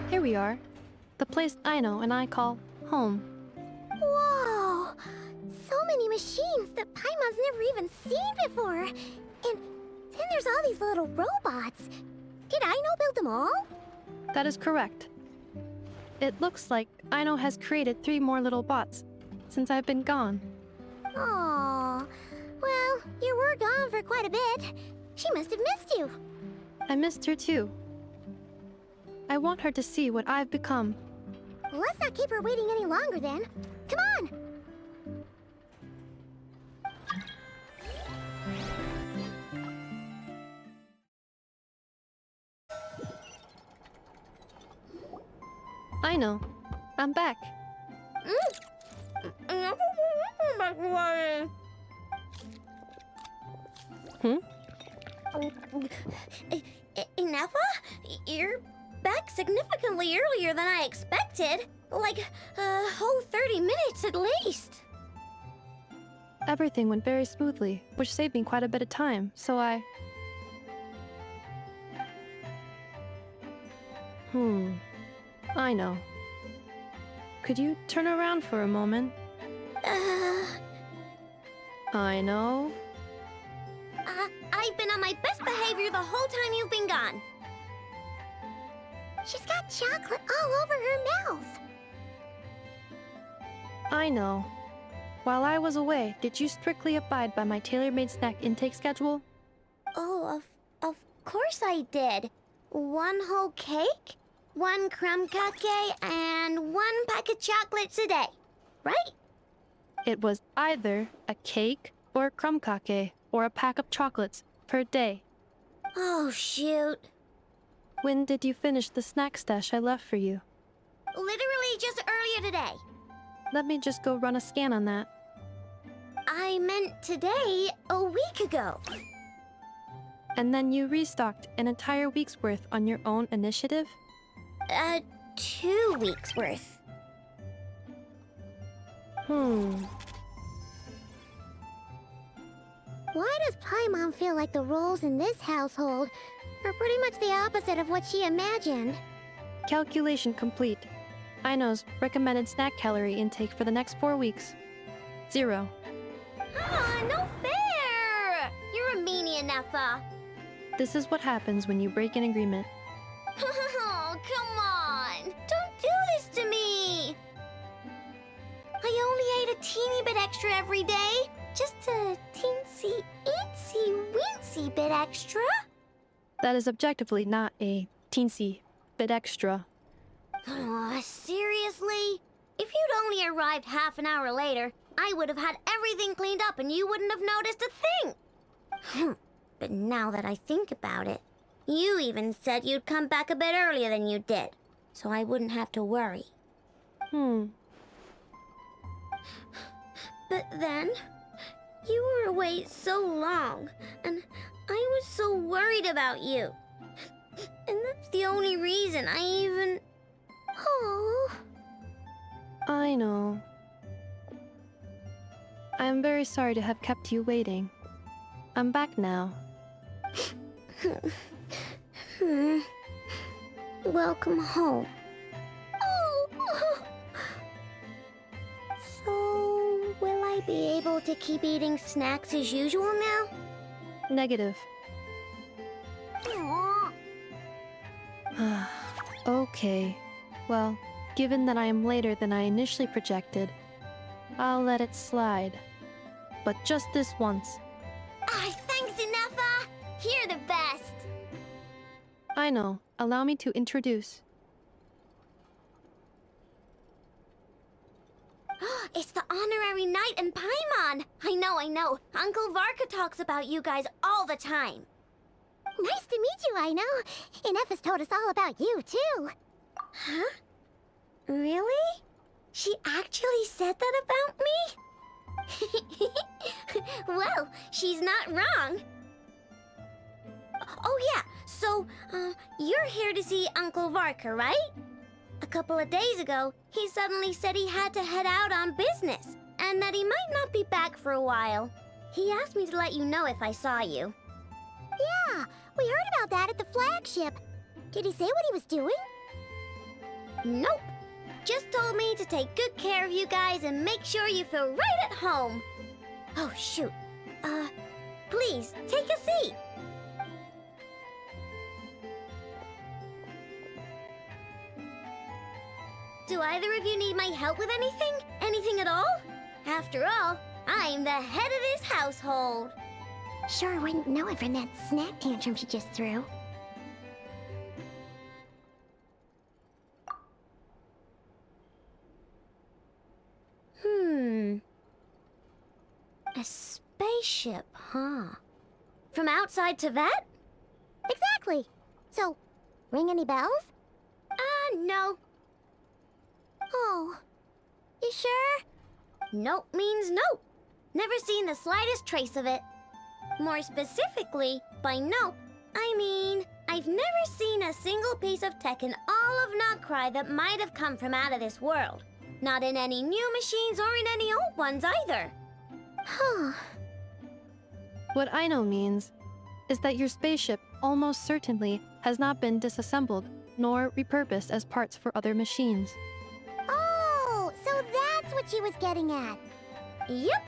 Here we are. The place Aino and I call home. Whoa! So many machines that Paimon's never even seen before. And then there's all these little robots. Did Aino build them all? That is correct. It looks like Aino has created 3 more little bots since I've been gone. Aww. Well, you were gone for quite a bit. She must have missed you. I missed her too. I want her to see what I've become. Let's not keep her waiting any longer then. Come on! Aino, I'm back. Nappa? You're back significantly earlier than I expected. Like, a whole 30 minutes at least. Everything went very smoothly, which saved me quite a bit of time, so I... Aino. Could you turn around for a moment? Aino? I've been on my best behavior the whole time you've been gone. She's got chocolate all over her mouth. Aino. While I was away, did you strictly abide by my tailor-made snack intake schedule? Oh, of course I did. 1 whole cake, 1 crumb cake, and 1 pack of chocolates a day. Right? It was either a cake or a crumb cake or a pack of chocolates per day. Oh, shoot. When did you finish the snack stash I left for you? Literally just earlier today. Let me just go run a scan on that. I meant today, a week ago. And then you restocked an entire week's worth on your own initiative? 2 weeks worth. Why does Paimon feel like the roles in this household are pretty much the opposite of what she imagined? Calculation complete. Aino's recommended snack calorie intake for the next 4 weeks. 0. Ah, no fair! You're a meanie, Nefa. This is what happens when you break an agreement. Oh, come on! Don't do this to me! I only ate a teeny bit extra every day. Just a teensy, eensy, weensy bit extra. That is objectively not a teensy bit extra. Oh, seriously? If you'd only arrived half an hour later, I would have had everything cleaned up and you wouldn't have noticed a thing. But now that I think about it, you even said you'd come back a bit earlier than you did, so I wouldn't have to worry. But then, you were away so long, and I was so worried about you. And that's the only reason I even... Oh. I know. I am very sorry to have kept you waiting. I'm back now. Welcome home. So, will I be able to keep eating snacks as usual now? Negative. Aw. Okay. Well, given that I am later than I initially projected, I'll let it slide. But just this once. Thanks, Nefa! You're the best! I know. Allow me to introduce. It's the honorary knight and Paimon! I know. Uncle Varka talks about you guys all the time. Nice to meet you, I know. And Nefa's told us all about you, too. Huh? Really? She actually said that about me? Well, she's not wrong. Oh yeah, so, you're here to see Uncle Varka, right? A couple of days ago, he suddenly said he had to head out on business, and that he might not be back for a while. He asked me to let you know if I saw you. Yeah, we heard about that at the flagship. Did he say what he was doing? Nope. Just told me to take good care of you guys and make sure you feel right at home. Oh, shoot. Please, take a seat. Do either of you need my help with anything? Anything at all? After all, I'm the head of this household. Sure wouldn't know it from that snack tantrum she just threw. A spaceship, huh? From outside to that? Exactly. So, ring any bells? No. Oh. You sure? Nope means nope. Never seen the slightest trace of it. More specifically, by nope, I mean, I've never seen a single piece of tech in all of Krai that might have come from out of this world. Not in any new machines or in any old ones either. Huh. What Aino means is that your spaceship almost certainly has not been disassembled nor repurposed as parts for other machines. Oh, so that's what she was getting at. Yep.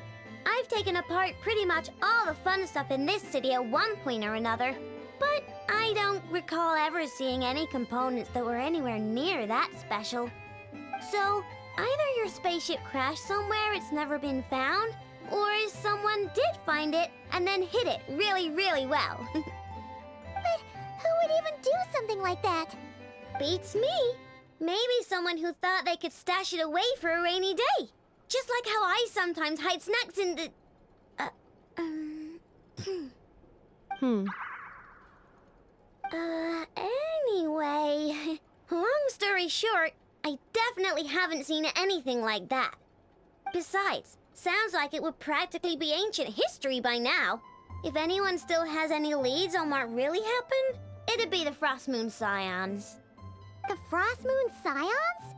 I've taken apart pretty much all the fun stuff in this city at one point or another, but I don't recall ever seeing any components that were anywhere near that special. So, either your spaceship crashed somewhere it's never been found, or someone did find it and then hid it really, really well. But Who would even do something like that? Beats me. Maybe someone who thought they could stash it away for a rainy day. Just like how I sometimes hide snacks in the... Anyway, long story short, I definitely haven't seen anything like that. Besides, sounds like it would practically be ancient history by now. If anyone still has any leads on what really happened, it'd be the Frost Moon Scions. The Frost Moon Scions?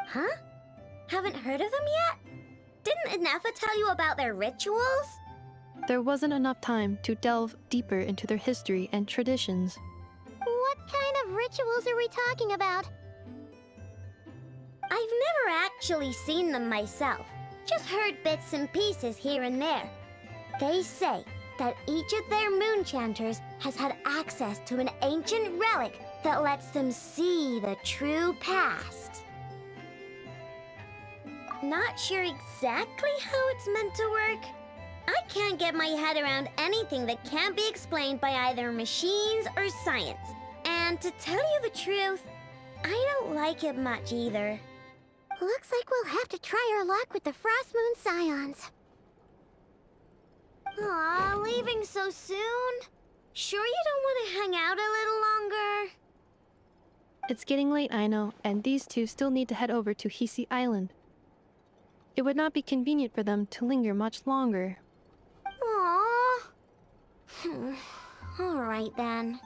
Huh? Haven't heard of them yet? Didn't Inefa tell you about their rituals? There wasn't enough time to delve deeper into their history and traditions. What kind of rituals are we talking about? I've never actually seen them myself, just heard bits and pieces here and there. They say that each of their moon chanters has had access to an ancient relic that lets them see the true past. Not sure exactly how it's meant to work. I can't get my head around anything that can't be explained by either machines or science. And to tell you the truth, I don't like it much either. Looks like we'll have to try our luck with the Frost Moon Scions. Aw, leaving so soon? Sure you don't want to hang out a little longer? It's getting late, I know, and these two still need to head over to Hisi Island. It would not be convenient for them to linger much longer. Aww. All right then.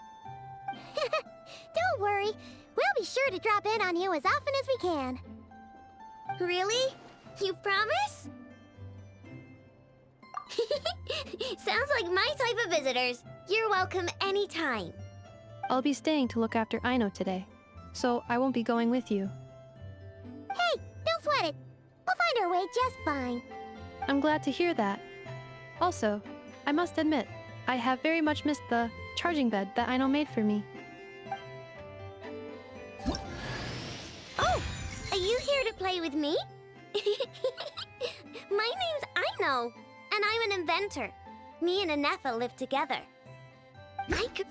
Don't worry. We'll be sure to drop in on you as often as we can. Really? You promise? Sounds like my type of visitors. You're welcome anytime. I'll be staying to look after Aino today, so I won't be going with you. Hey, don't sweat it. We'll find our way just fine. I'm glad to hear that. Also, I must admit, I have very much missed the charging bed that Aino made for me. Oh, are you here to play with me? My name's Aino, and I'm an inventor. Me and Inefa live together. I could...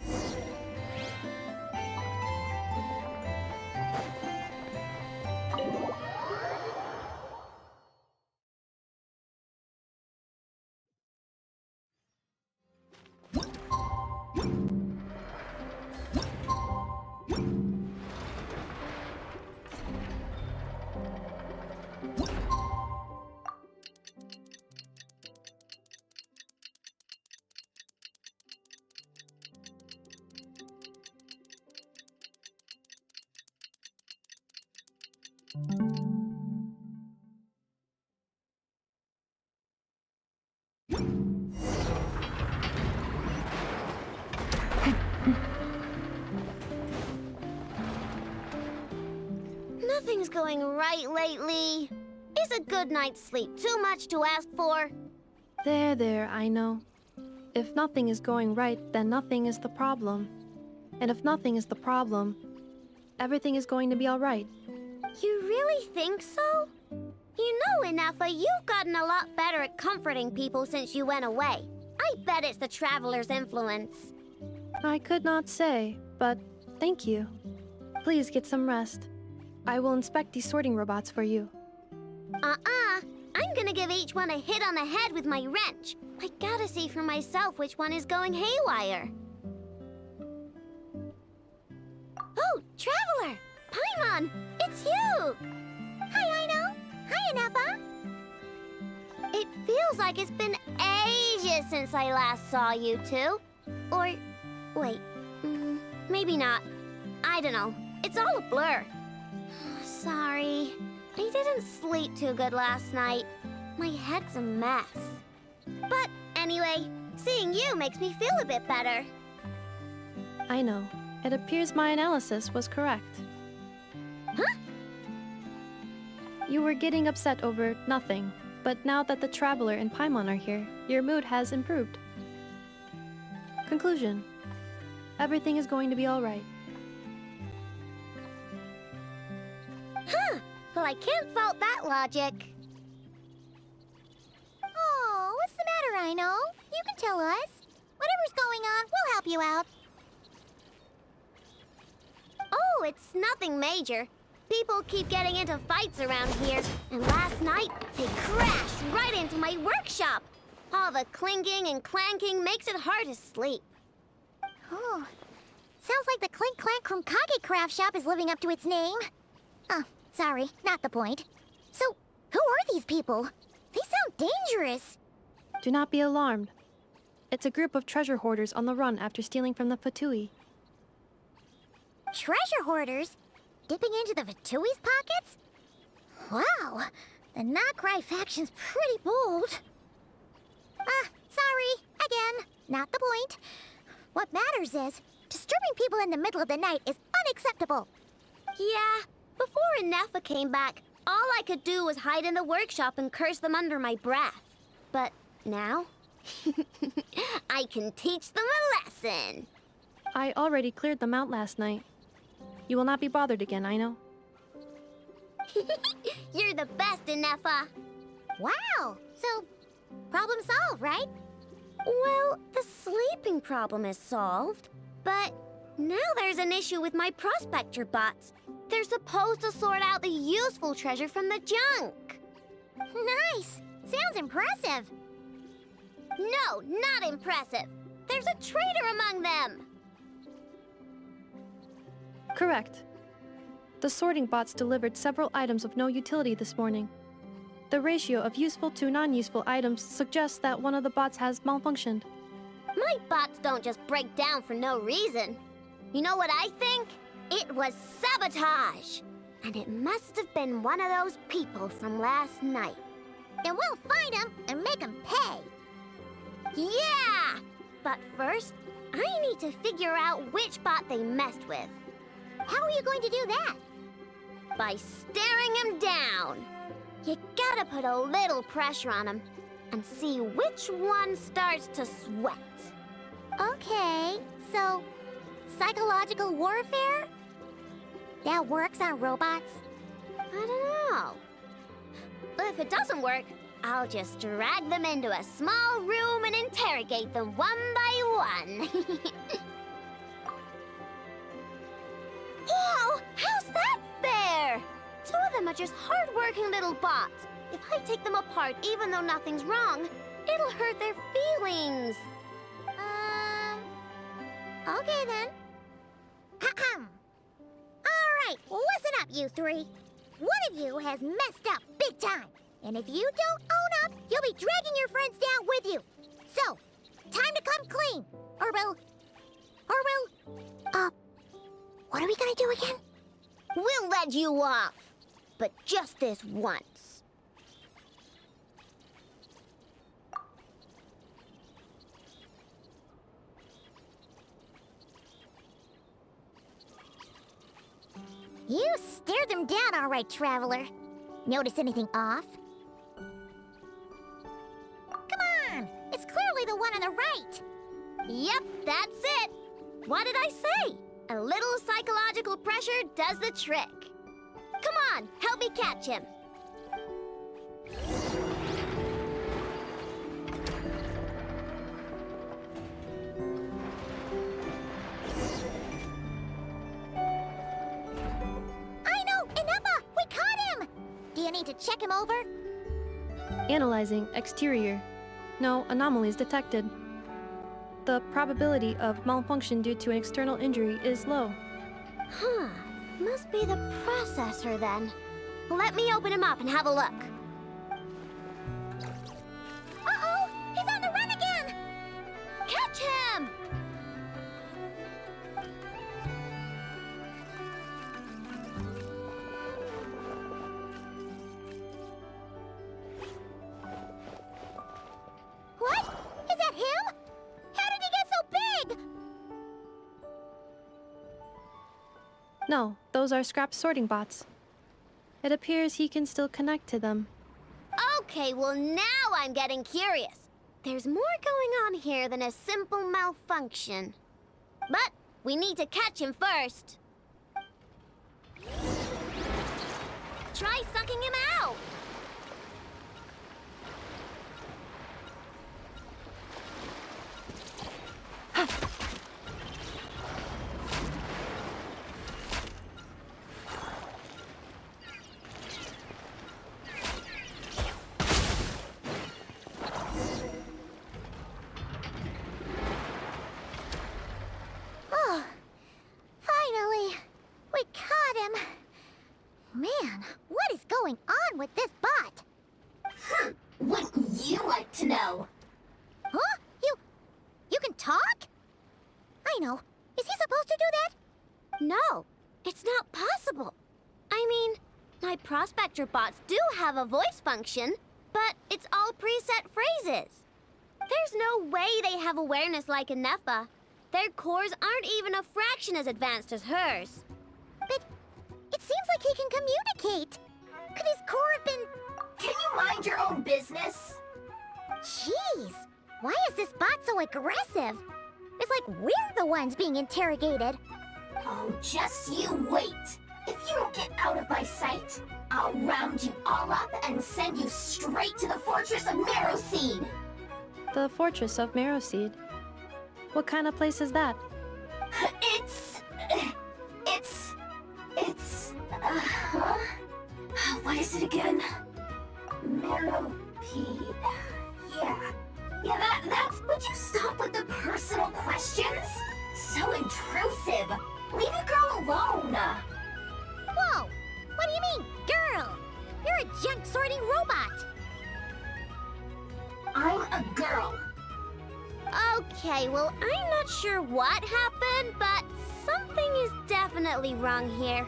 Nothing's going right lately. Is a good night's sleep too much to ask for? There, Aino. If nothing is going right, then nothing is the problem. And if nothing is the problem, everything is going to be alright. You really think so? You know, Inefa, you've gotten a lot better at comforting people since you went away. I bet it's the Traveler's influence. I could not say, but thank you. Please get some rest. I will inspect these sorting robots for you. I'm gonna give each one a hit on the head with my wrench. I gotta see for myself which one is going haywire. Oh, Traveler! Paimon! It's you! Hi, Aino. Hi, Inefa. It feels like it's been ages since I last saw you two. Or, wait, maybe not. I don't know. It's all a blur. Sorry. I didn't sleep too good last night. My head's a mess. But anyway, seeing you makes me feel a bit better. I know. It appears my analysis was correct. Huh? You were getting upset over nothing, but now that the Traveler and Paimon are here, your mood has improved. Conclusion. Everything is going to be alright. Huh. Well, I can't fault that logic. Oh, what's the matter, Aino? You can tell us. Whatever's going on, we'll help you out. Oh, it's nothing major. People keep getting into fights around here, and last night they crashed right into my workshop. All the clinking and clanking makes it hard to sleep. Oh, sounds like the Clink Clank from Kage Craft Shop is living up to its name. Oh, sorry, not the point. So, who are these people? They sound dangerous. Do not be alarmed. It's a group of treasure hoarders on the run after stealing from the Fatui. Treasure hoarders? Dipping into the Vatui's pockets? Wow, the Krai faction's pretty bold. Sorry, again, not the point. What matters is, disturbing people in the middle of the night is unacceptable. Yeah, before Nefa came back, all I could do was hide in the workshop and curse them under my breath. But now, I can teach them a lesson. I already cleared them out last night. You will not be bothered again, I know. You're the best, Nefa. Wow, so problem solved, right? Well, the sleeping problem is solved, but now there's an issue with my prospector bots. They're supposed to sort out the useful treasure from the junk. Nice! Sounds impressive. No, not impressive. There's a traitor among them. Correct. The sorting bots delivered several items of no utility this morning. The ratio of useful to non-useful items suggests that one of the bots has malfunctioned. My bots don't just break down for no reason. You know what I think? It was sabotage. And it must have been one of those people from last night. Then we'll find them and make them pay. Yeah! But first, I need to figure out which bot they messed with. How are you going to do that? By staring him down. You gotta put a little pressure on him and see which one starts to sweat. Okay, so psychological warfare? That works on robots? I don't know. If it doesn't work, I'll just drag them into a small room and interrogate them one by one. Whoa! How's that fair? Two of them are just hard-working little bots. If I take them apart even though nothing's wrong, it'll hurt their feelings. Okay then. Alright, listen up, you three. One of you has messed up big time. And if you don't own up, you'll be dragging your friends down with you. So, time to come clean. Or we'll... what are we gonna do again? We'll let you off. But just this once. You stared them down all right, Traveler. Notice anything off? Come on! It's clearly the one on the right! Yep, that's it. What did I say? A little psychological pressure does the trick. Come on, help me catch him. Do you need to check him over? Analyzing exterior. No anomalies detected. The probability of malfunction due to an external injury is low. Huh. Must be the processor then. Let me open him up and have a look. Uh-oh! He's on the run again! Catch him! What? Is that him? How did he get so big? No, those are scrap sorting bots. It appears he can still connect to them. Okay, well now I'm getting curious. There's more going on here than a simple malfunction. But we need to catch him first. Try sucking him out. Man, what is going on with this bot? Wouldn't you like to know? Huh? You can talk? I know. Is he supposed to do that? No, it's not possible. I mean, my prospector bots do have a voice function, but it's all preset phrases. There's no way they have awareness like a Nepha. Their cores aren't even a fraction as advanced as hers. But it seems like he can communicate. Could his core have been... Can you mind your own business? Jeez, why is this bot so aggressive? It's like we're the ones being interrogated. Oh, just you wait. If you don't get out of my sight, I'll round you all up and send you straight to the Fortress of Marrowseed. The Fortress of Marrowseed? What kind of place is that? What is it again? Marrowpeed. Yeah, that's... Would you stop with the personal questions? So intrusive. Leave a girl alone. Whoa! What do you mean, girl? You're a junk-sorting robot. I'm a girl. Okay, well, I'm not sure what happened, but something is definitely wrong here.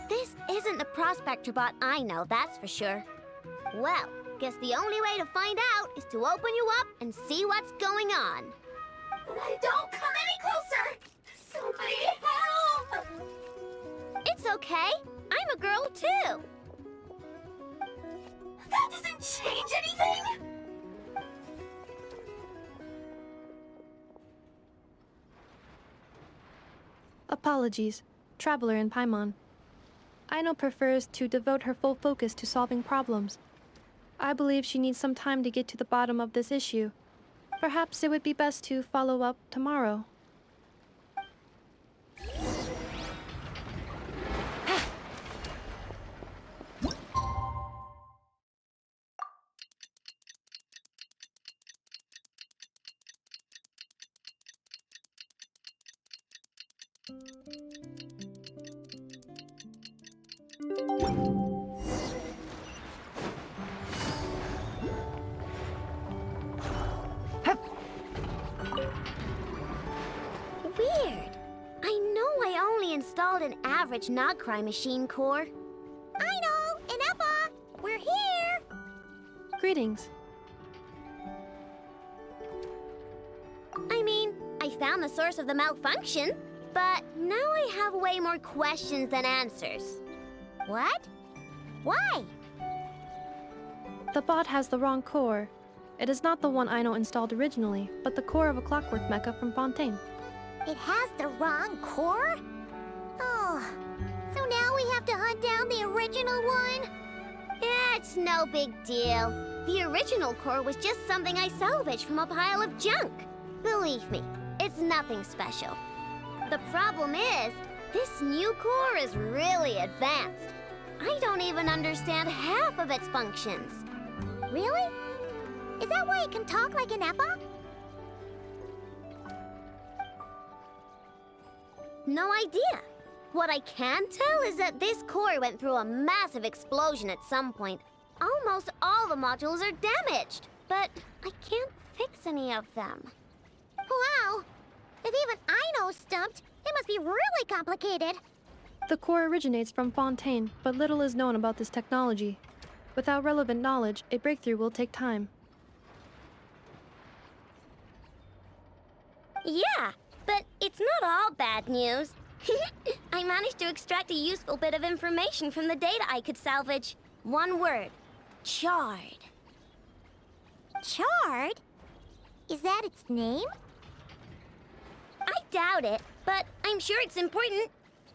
This isn't the prospector bot I know, that's for sure. Well, guess the only way to find out is to open you up and see what's going on. Don't come any closer! Somebody help! It's okay. I'm a girl too. That doesn't change anything! Apologies, Traveler in Paimon. Aino prefers to devote her full focus to solving problems. I believe she needs some time to get to the bottom of this issue. Perhaps it would be best to follow up tomorrow. Weird. I know I only installed an average Krai machine core. I know! Inepa! We're here! Greetings. I mean, I found the source of the malfunction, but now I have way more questions than answers. What? Why? The bot has the wrong core. It is not the one Aino installed originally, but the core of a clockwork mecha from Fontaine. It has the wrong core? Oh, so now we have to hunt down the original one? Yeah, it's no big deal. The original core was just something I salvaged from a pile of junk. Believe me, it's nothing special. The problem is, this new core is really advanced. I don't even understand half of its functions. Really? Is that why it can talk like an Inepa? No idea. What I can tell is that this core went through a massive explosion at some point. Almost all the modules are damaged, but I can't fix any of them. Wow! If even I know stumped, it must be really complicated. The core originates from Fontaine, but little is known about this technology. Without relevant knowledge, a breakthrough will take time. Yeah, but it's not all bad news. I managed to extract a useful bit of information from the data I could salvage. One word. Charred. Charred? Is that its name? I doubt it, but I'm sure it's important.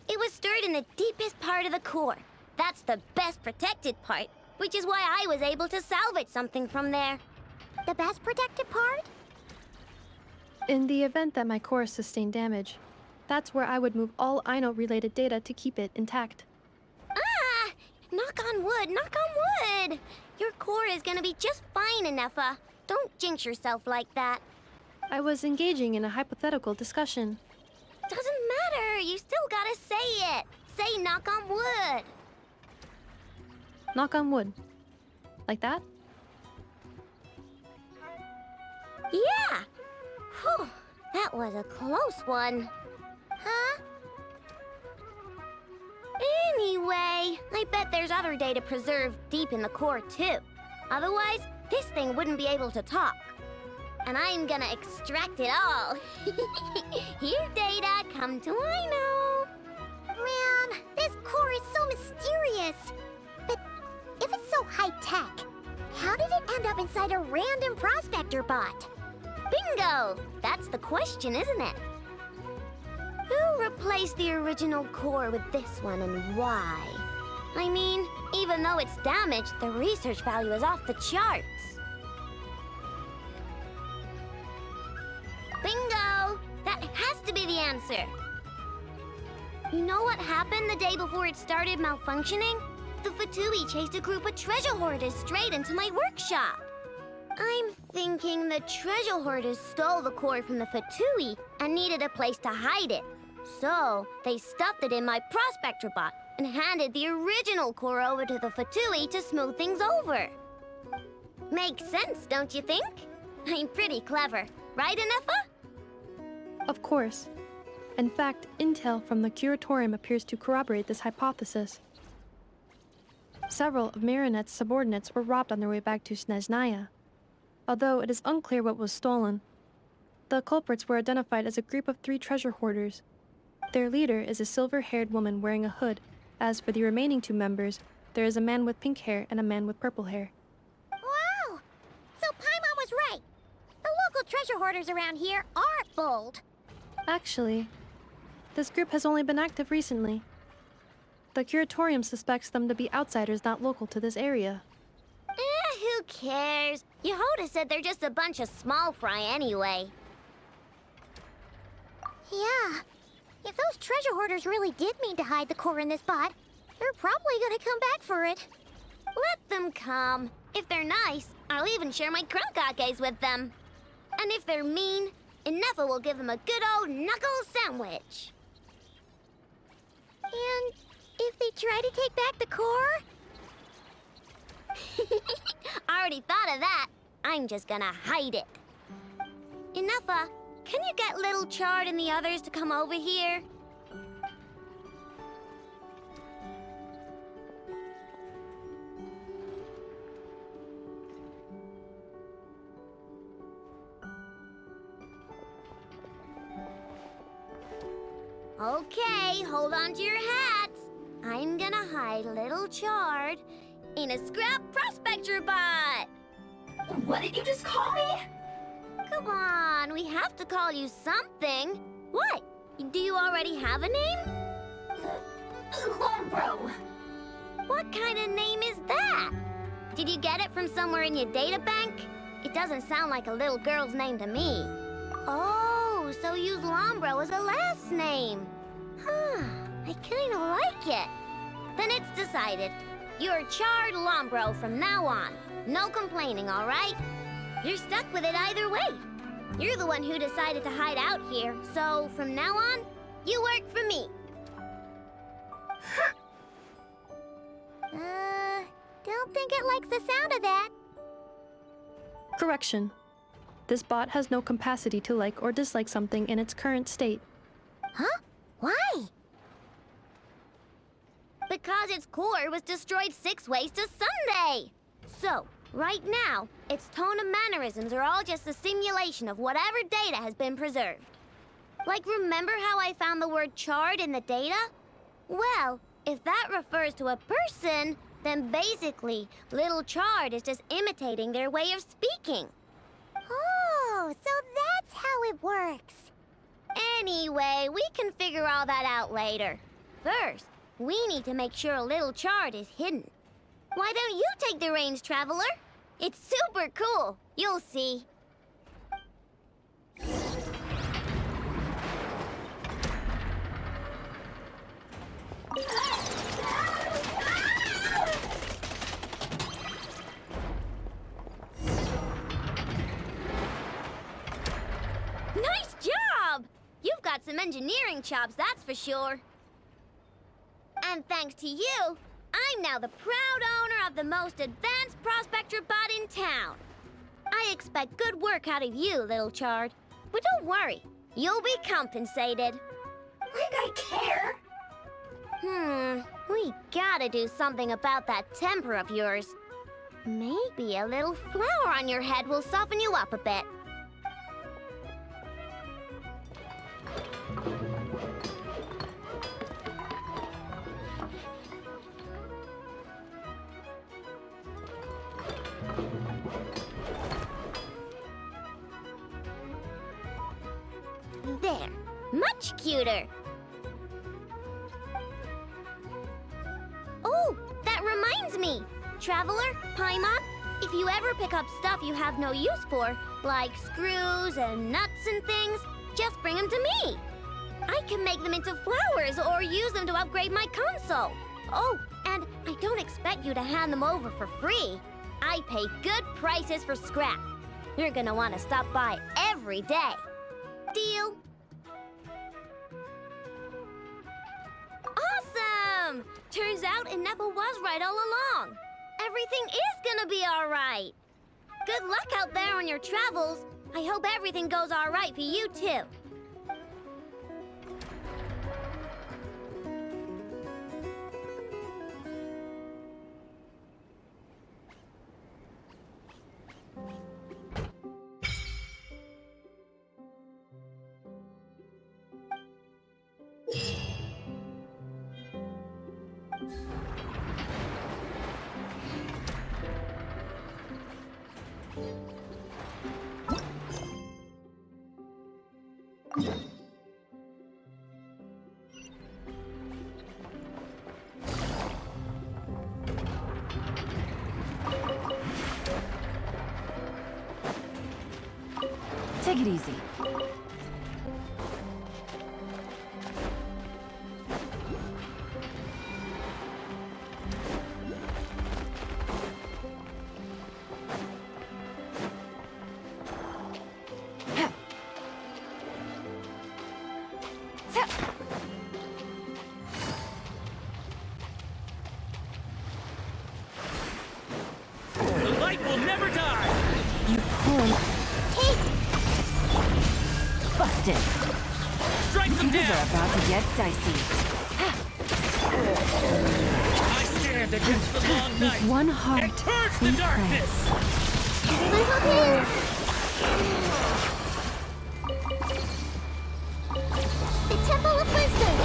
It was stored in the deepest part of the core. That's the best protected part, which is why I was able to salvage something from there. The best protected part? In the event that my core sustained damage, that's where I would move all Aino-related data to keep it intact. Ah! Knock on wood, knock on wood! Your core is gonna be just fine, Inepa. Don't jinx yourself like that. I was engaging in a hypothetical discussion. Doesn't matter, you still gotta say it. Say knock on wood. Knock on wood. Like that? Yeah! Whew, that was a close one. Huh? Anyway, I bet there's other data preserved deep in the core too. Otherwise, this thing wouldn't be able to talk. And I'm gonna extract it all. Here, data, come to Ino. Man, this core is so mysterious. But if it's so high-tech, how did it end up inside a random prospector bot? Bingo! That's the question, isn't it? Who replaced the original core with this one and why? I mean, even though it's damaged, the research value is off the charts. Bingo! That has to be the answer. You know what happened the day before it started malfunctioning? The Fatui chased a group of treasure hoarders straight into my workshop. I'm thinking the treasure hoarders stole the core from the Fatui and needed a place to hide it. So, they stuffed it in my prospector bot and handed the original core over to the Fatui to smooth things over. Makes sense, don't you think? I'm pretty clever, right, Anefa? Of course. In fact, intel from the Curatorium appears to corroborate this hypothesis. Several of Marinette's subordinates were robbed on their way back to Snezhnaya. Although it is unclear what was stolen, the culprits were identified as a group of 3 treasure hoarders. Their leader is a silver-haired woman wearing a hood. As for the remaining 2 members, there is a man with pink hair and a man with purple hair. Wow! So Paimon was right. The local treasure hoarders around here aren't bold. Actually, this group has only been active recently. The Curatorium suspects them to be outsiders not local to this area. Who cares? Yehoda said they're just a bunch of small fry anyway. Yeah. If those treasure hoarders really did mean to hide the core in this bot, they're probably gonna come back for it. Let them come. If they're nice, I'll even share my crankakes with them. And if they're mean, Inefa will give them a good old knuckle sandwich. And if they try to take back the core? I already thought of that. I'm just gonna hide it. Inefa, can you get Little Chard and the others to come over here? Okay, hold on to your hats. I'm gonna hide Little Chard in a scrap prospector bot. What did you just call me? Come on, we have to call you something. What? Do you already have a name? Lombro. What kind of name is that? Did you get it from somewhere in your data bank? It doesn't sound like a little girl's name to me. Oh, so use Lombro as a last name. Huh, I kinda like it. Then it's decided. You're Chard Lombro from now on. No complaining, all right? You're stuck with it either way. You're the one who decided to hide out here, so from now on, you work for me. Don't think it likes the sound of that. Correction. This bot has no capacity to like or dislike something in its current state. Huh? Why? Because its core was destroyed 6 ways to Sunday. So, right now, its tone and mannerisms are all just a simulation of whatever data has been preserved. Like, remember how I found the word chard in the data? Well, if that refers to a person, then basically, Little Chard is just imitating their way of speaking. Oh, so that's how it works. Anyway, we can figure all that out later. First, we need to make sure Little Chard is hidden. Why don't you take the reins, Traveler? It's super cool. You'll see. Nice job! You've got some engineering chops, that's for sure. And thanks to you, I'm now the proud owner of the most advanced prospector bot in town. I expect good work out of you, little Chard. But don't worry, you'll be compensated. Like I care. We gotta do something about that temper of yours. Maybe a little flour on your head will soften you up a bit. There, much cuter. Oh, that reminds me. Traveler, Paimon, if you ever pick up stuff you have no use for, like screws and nuts and things, just bring them to me. I can make them into flowers or use them to upgrade my console. Oh, and I don't expect you to hand them over for free. I pay good prices for scrap. You're gonna want to stop by every day. Deal? Awesome! Turns out Ineffa was right all along. Everything is gonna be all right. Good luck out there on your travels. I hope everything goes all right for you too. Take it easy. The light will never die! You pulled. Busted. Strike them Things down! are about to get dicey. I stand against the long night With one heart, and purge the we darkness! The Temple of Wisdom!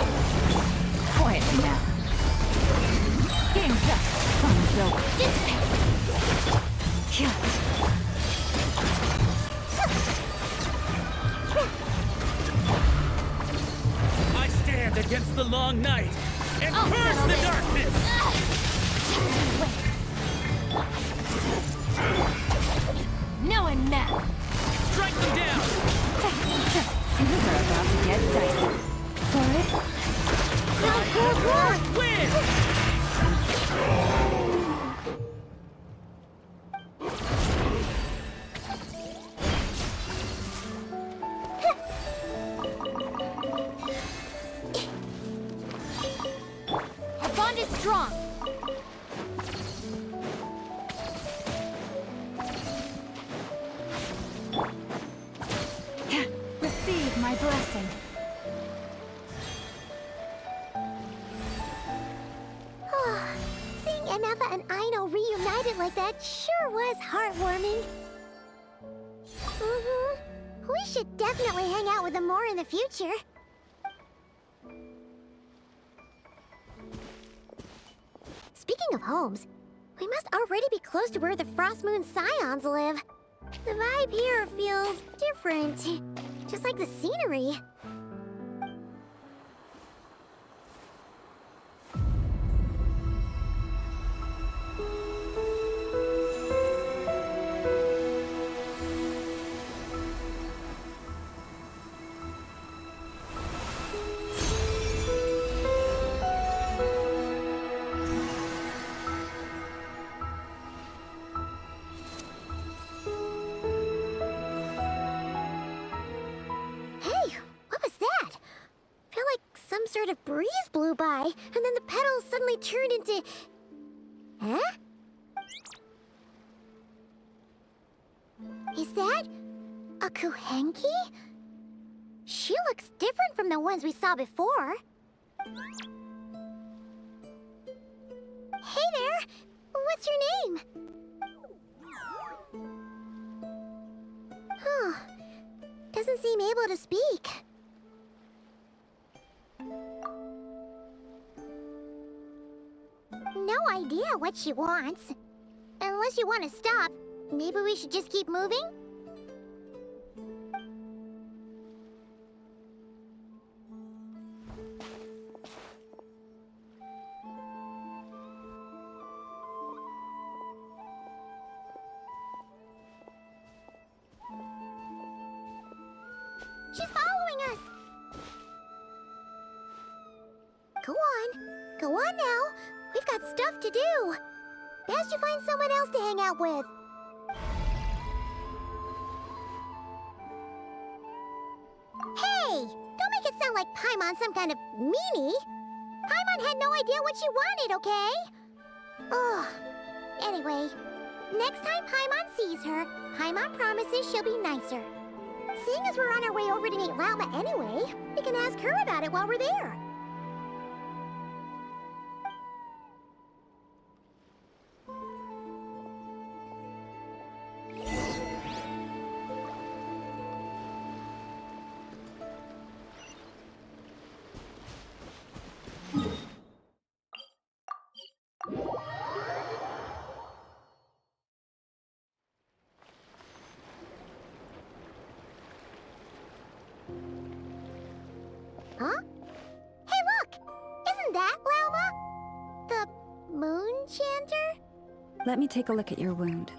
Quietly now. Game's up. Fun's over. Dissipate! I stand against the long night and purge the darkness! No and now. Strike them down! Things are about to get dicey. Forest, Win! Our bond is strong! Receive my blessing. Seeing Ineffa and Aino reunited like that sure was heartwarming. We should definitely hang out with them more in the future. Speaking of homes, we must already be close to where the Frost Moon Scions live. The vibe here feels different, just like the scenery. Some sort of breeze blew by, and then the petals suddenly turned into What's that? A Kuhenki? She looks different from the ones we saw before. Hey there! What's your name? Huh. Doesn't seem able to speak. No idea what she wants. Unless you want to stop, maybe we should just keep moving? She's following us! Go on. Go on now. We've got stuff to do. Best you find someone else to hang out with. Hey! Don't make it sound like Paimon's some kind of meanie. Paimon had no idea what she wanted, okay? Ugh. Anyway, next time Paimon sees her, Paimon promises she'll be nicer. Seeing as we're on our way over to meet Lauma anyway, we can ask her about it while we're there. Huh? Hey, look! Isn't that Lauma? The moon chanter? Let me take a look at your wound.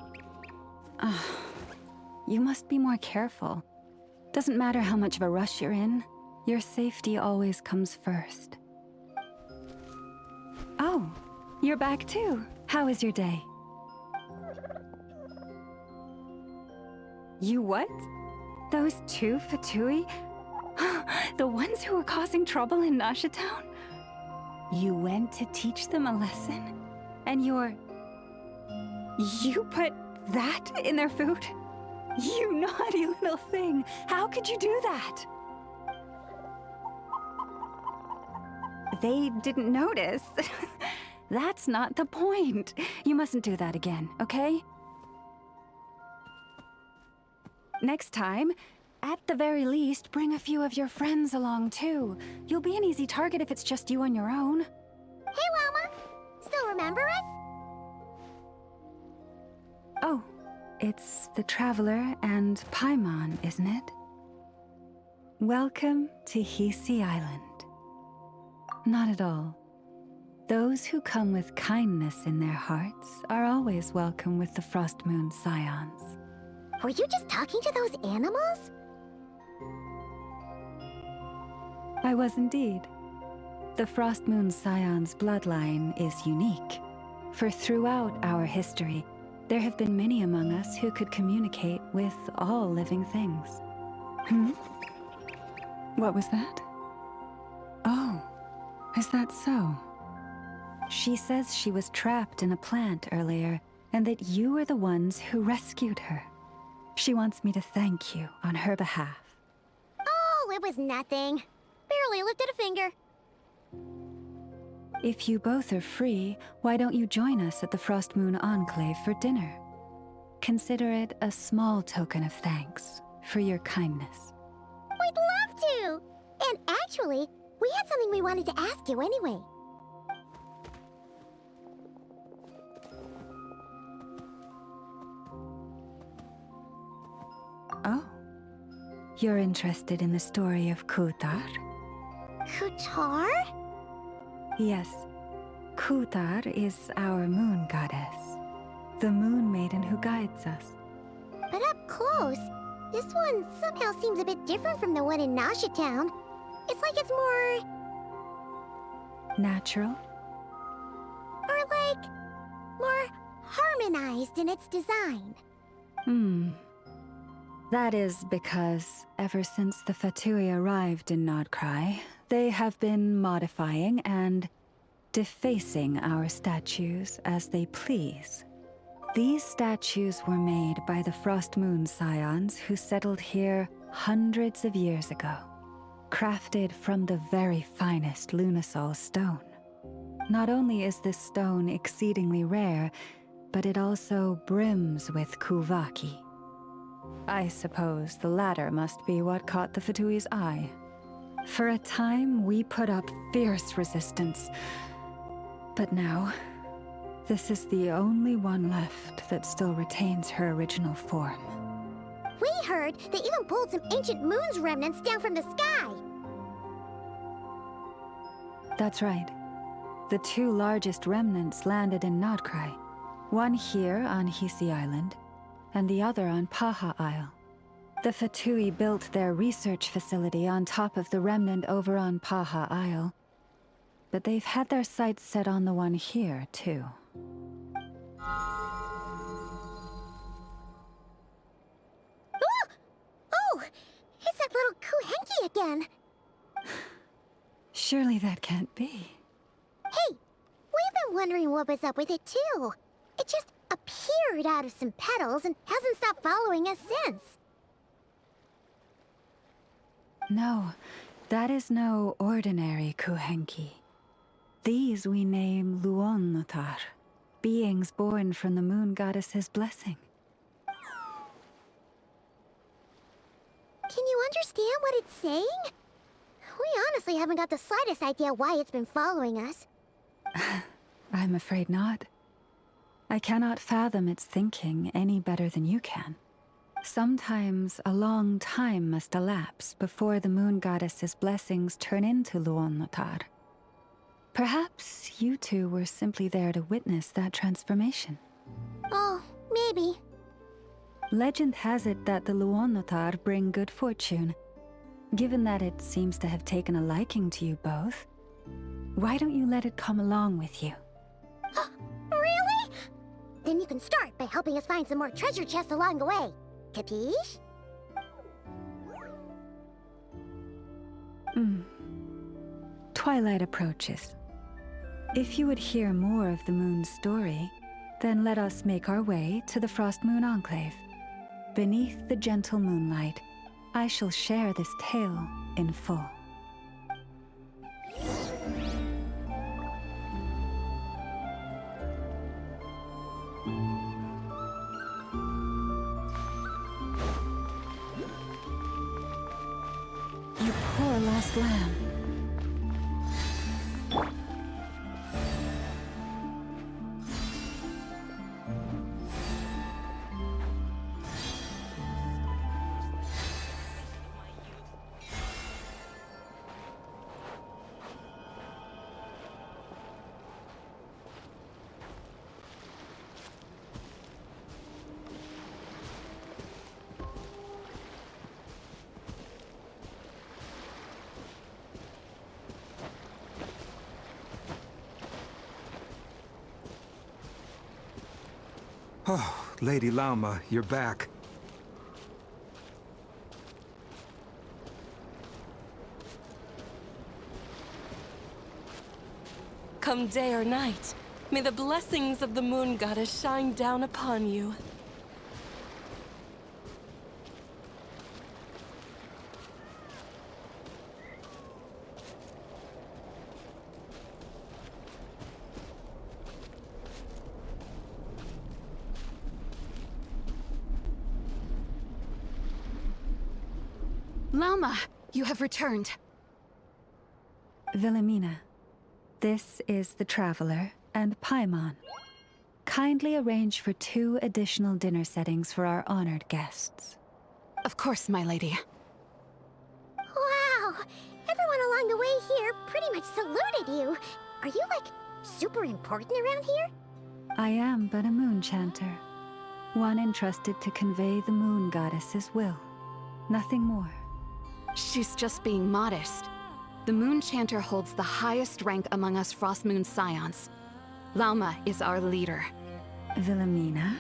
You must be more careful. Doesn't matter how much of a rush you're in, your safety always comes first. Oh, you're back too. How was your day? You what? Those two Fatui? The ones who were causing trouble in Nasha Town? You went to teach them a lesson? And you put that in their food? You naughty little thing! How could you do that? They didn't notice. That's not the point. You mustn't do that again, okay? Next time, at the very least, bring a few of your friends along too. You'll be an easy target if it's just you on your own. Hey, Lauma! Still remember us? Oh, it's the Traveler and Paimon, isn't it? Welcome to Hisi Island. Not at all. Those who come with kindness in their hearts are always welcome with the Frost Moon Scions. Were you just talking to those animals? I was indeed. The Frost Moon Scion's bloodline is unique, for throughout our history, there have been many among us who could communicate with all living things. What was that? Oh, is that so? She says she was trapped in a plant earlier, and that you were the ones who rescued her. She wants me to thank you on her behalf. Oh, it was nothing. Barely lifted a finger. If you both are free, why don't you join us at the Frost Moon Enclave for dinner? Consider it a small token of thanks for your kindness. We'd love to! And actually, we had something we wanted to ask you anyway. Oh. You're interested in the story of Kutar? Kutar? Yes. Kutar is our moon goddess. The moon maiden who guides us. But up close, this one somehow seems a bit different from the one in Nasha Town. It's like it's more... natural? Or like... more harmonized in its design. That is because, ever since the Fatui arrived in Krai, they have been modifying and defacing our statues as they please. These statues were made by the Frost Moon Scions who settled here hundreds of years ago, crafted from the very finest Lunasol stone. Not only is this stone exceedingly rare, but it also brims with Kuvaki. I suppose the latter must be what caught the Fatui's eye. For a time, we put up fierce resistance, but now, this is the only one left that still retains her original form. We heard they even pulled some ancient moon's remnants down from the sky. That's right. The two largest remnants landed in Krai. One here on Hisi Island, and the other on Paha Isle. The Fatui built their research facility on top of the remnant over on Paha Isle, but they've had their sights set on the one here, too. Oh! It's that little Kuhenki again! Surely that can't be. Hey! We've been wondering what was up with it, too. It just appeared out of some petals and hasn't stopped following us since. No, that is no ordinary Kuhenki. These we name Luonnotar, beings born from the moon goddess's blessing. Can you understand what it's saying? We honestly haven't got the slightest idea why it's been following us. I'm afraid not. I cannot fathom its thinking any better than you can. Sometimes a long time must elapse before the moon goddess's blessings turn into Luonnotar. Perhaps you two were simply there to witness that transformation. Oh, maybe. Legend has it that the Luonnotar bring good fortune. Given that it seems to have taken a liking to you both, why don't you let it come along with you? Really? Then you can start by helping us find some more treasure chests along the way. Capiche? Twilight approaches. If you would hear more of the moon's story, then let us make our way to the Frost Moon Enclave. Beneath the gentle moonlight, I shall share this tale in full. You poor lost lamb. Oh, Lady Lauma, you're back. Come day or night, may the blessings of the moon goddess shine down upon you. Lauma, you have returned. Wilhelmina, this is the Traveler and Paimon. Kindly arrange for 2 additional dinner settings for our honored guests. Of course, my lady. Wow! Everyone along the way here pretty much saluted you. Are you, like, super important around here? I am but a moon chanter, one entrusted to convey the moon goddess's will. Nothing more. She's just being modest. The Moon Chanter holds the highest rank among us Frost Moon Scions. Lauma is our leader. Wilhelmina?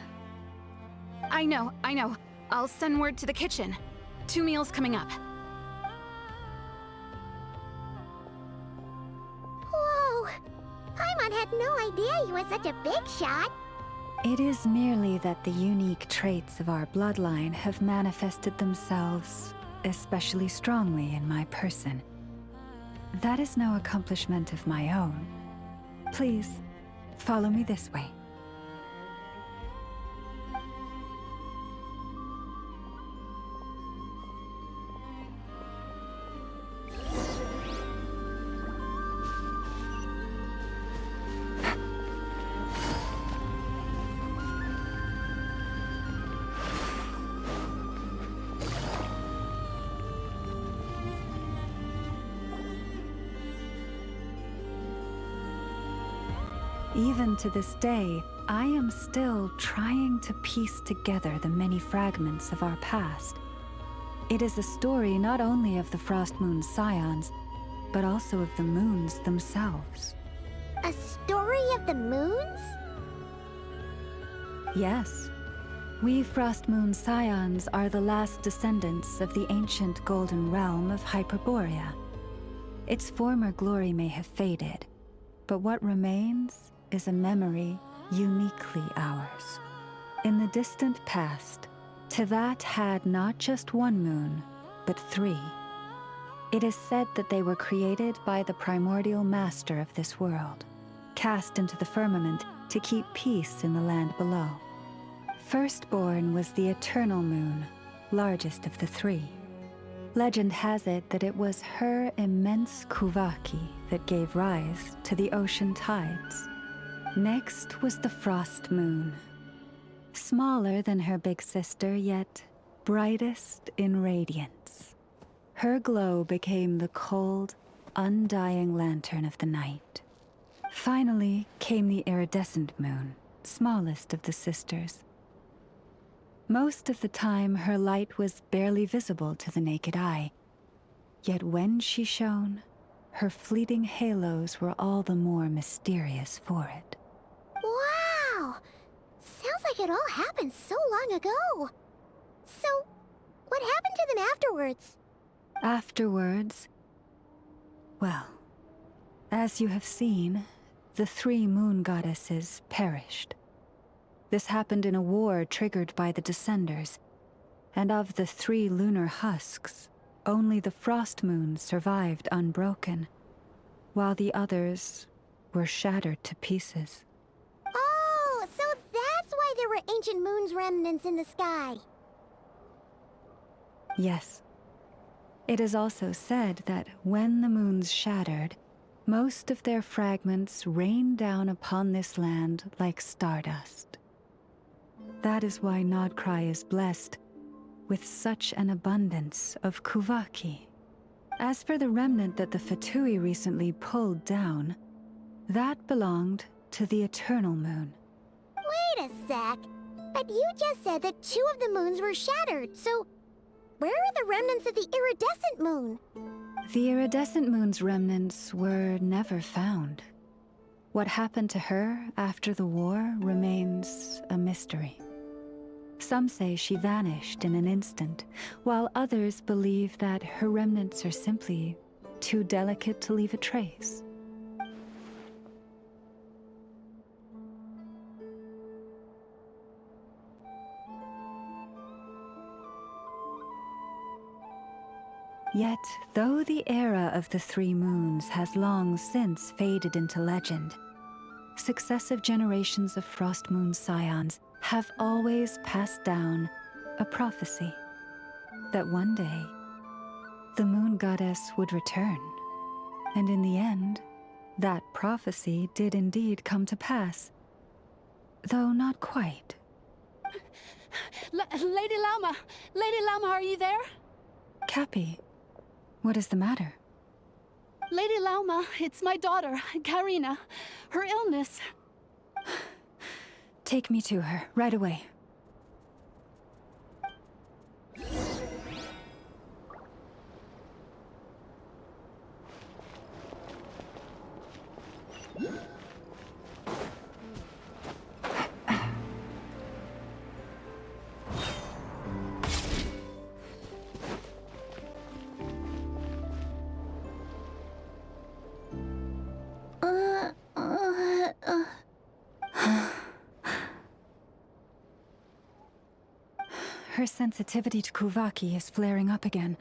I know. I'll send word to the kitchen. 2 meals coming up. Whoa! Paimon had no idea you were such a big shot. It is merely that the unique traits of our bloodline have manifested themselves especially strongly in my person. That is no accomplishment of my own. Please, follow me this way. Even to this day, I am still trying to piece together the many fragments of our past. It is a story not only of the Frost Moon Scions, but also of the moons themselves. A story of the moons? Yes. We Frost Moon Scions are the last descendants of the ancient golden realm of Hyperborea. Its former glory may have faded, but what remains is a memory uniquely ours. In the distant past, Teyvat had not just one moon, but 3. It is said that they were created by the primordial master of this world, cast into the firmament to keep peace in the land below. Firstborn was the eternal moon, largest of the 3. Legend has it that it was her immense Kuvaki that gave rise to the ocean tides. Next was the Frost Moon. Smaller than her big sister, yet brightest in radiance. Her glow became the cold, undying lantern of the night. Finally came the iridescent moon, smallest of the sisters. Most of the time, her light was barely visible to the naked eye. Yet when she shone, her fleeting halos were all the more mysterious for it. Wow! Sounds like it all happened so long ago. So, what happened to them afterwards? Afterwards, well, as you have seen, the 3 moon goddesses perished. This happened in a war triggered by the Descenders, and of the 3 lunar husks, only the Frost Moon survived unbroken, while the others were shattered to pieces. Oh, so that's why there were ancient moon's remnants in the sky. Yes. It is also said that when the moons shattered, most of their fragments rained down upon this land like stardust. That is why Krai is blessed with such an abundance of Kuvaki. As for the remnant that the Fatui recently pulled down, that belonged to the Eternal Moon. Wait a sec. But you just said that 2 of the moons were shattered, so where are the remnants of the iridescent moon? The iridescent moon's remnants were never found. What happened to her after the war remains a mystery. Some say she vanished in an instant, while others believe that her remnants are simply too delicate to leave a trace. Yet, though the era of the 3 moons has long since faded into legend, successive generations of Frost Moon Scions have always passed down a prophecy that one day the moon goddess would return. And in the end, that prophecy did indeed come to pass, though not quite. Lady Lauma! Lady Lauma, are you there? Cappy, what is the matter? Lady Lauma, it's my daughter, Karina. Her illness. Take me to her, right away. her sensitivity to Kuvaki is flaring up again.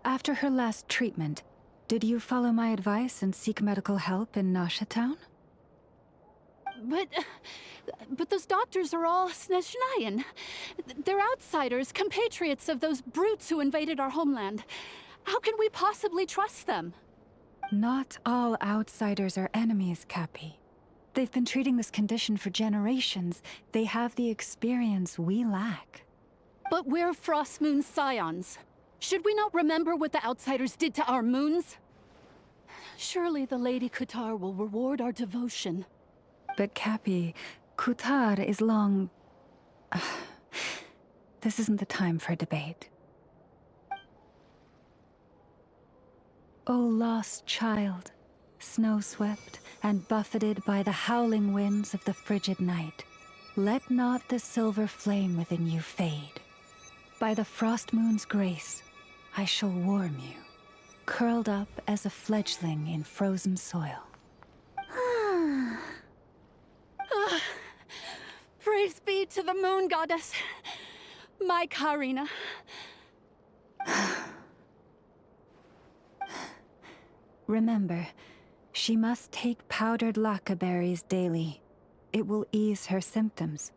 After her last treatment, did you follow my advice and seek medical help in Nasha Town? But those doctors are all Snezhnayan. They're outsiders, compatriots of those brutes who invaded our homeland. How can we possibly trust them? Not all outsiders are enemies, Cappy. They've been treating this condition for generations. They have the experience we lack. But we're Frostmoon scions. Should we not remember what the outsiders did to our moons? Surely the Lady Kutar will reward our devotion. But Cappy, Kutar is long... This isn't the time for a debate. O lost child, snow-swept and buffeted by the howling winds of the frigid night, let not the silver flame within you fade. By the frost moon's grace, I shall warm you, curled up as a fledgling in frozen soil. Praise be to the moon goddess, my Karina. Remember, she must take powdered laka berries daily. It will ease her symptoms.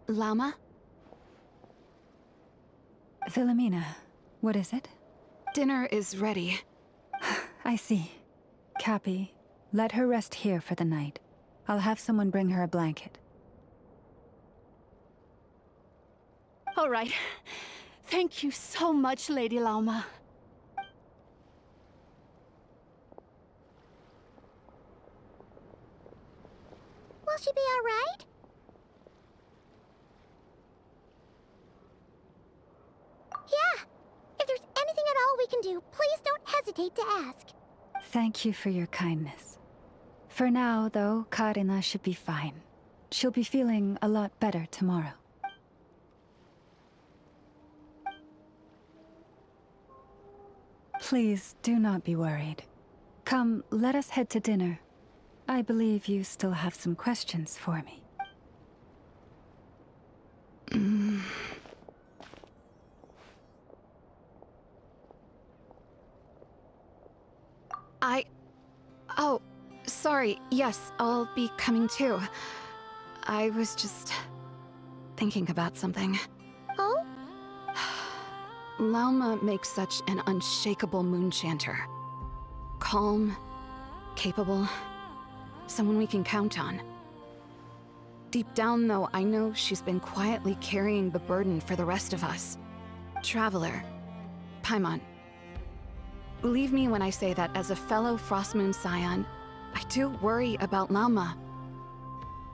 Llama? Philomena, what is it? Dinner is ready. I see. Cappy, let her rest here for the night. I'll have someone bring her a blanket. All right. Thank you so much, Lady Llama. Will she be all right? Yeah. If there's anything at all we can do, please don't hesitate to ask. Thank you for your kindness. For now, though, Karina should be fine. She'll be feeling a lot better tomorrow. Please, do not be worried. Come, let us head to dinner. I believe you still have some questions for me. Oh, sorry. Yes, I'll be coming too. I was just thinking about something. Oh? Lauma makes such an unshakable moon chanter. Calm, capable, someone we can count on. Deep down, though, I know she's been quietly carrying the burden for the rest of us. Traveler, Paimon, believe me when I say that as a fellow Frostmoon scion, I do worry about Lauma.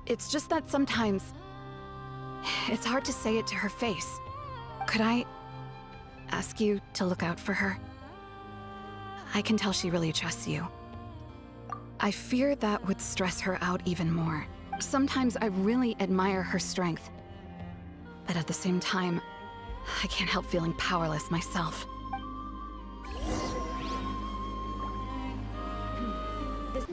It's just that sometimes it's hard to say it to her face. Could I ask you to look out for her? I can tell she really trusts you. I fear that would stress her out even more. Sometimes I really admire her strength, but at the same time, I can't help feeling powerless myself. Phew.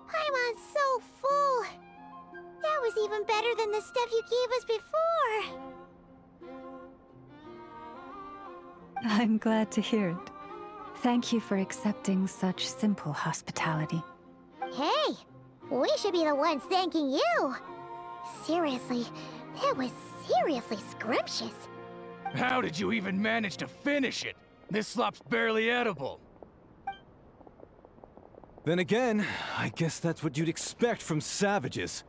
Paimon's so full. That was even better than the stuff you gave us before. I'm glad to hear it. Thank you for accepting such simple hospitality. Hey, we should be the ones thanking you. Seriously, that was seriously scrumptious. How did you even manage to finish it? This slop's barely edible. Then again, I guess that's what you'd expect from savages.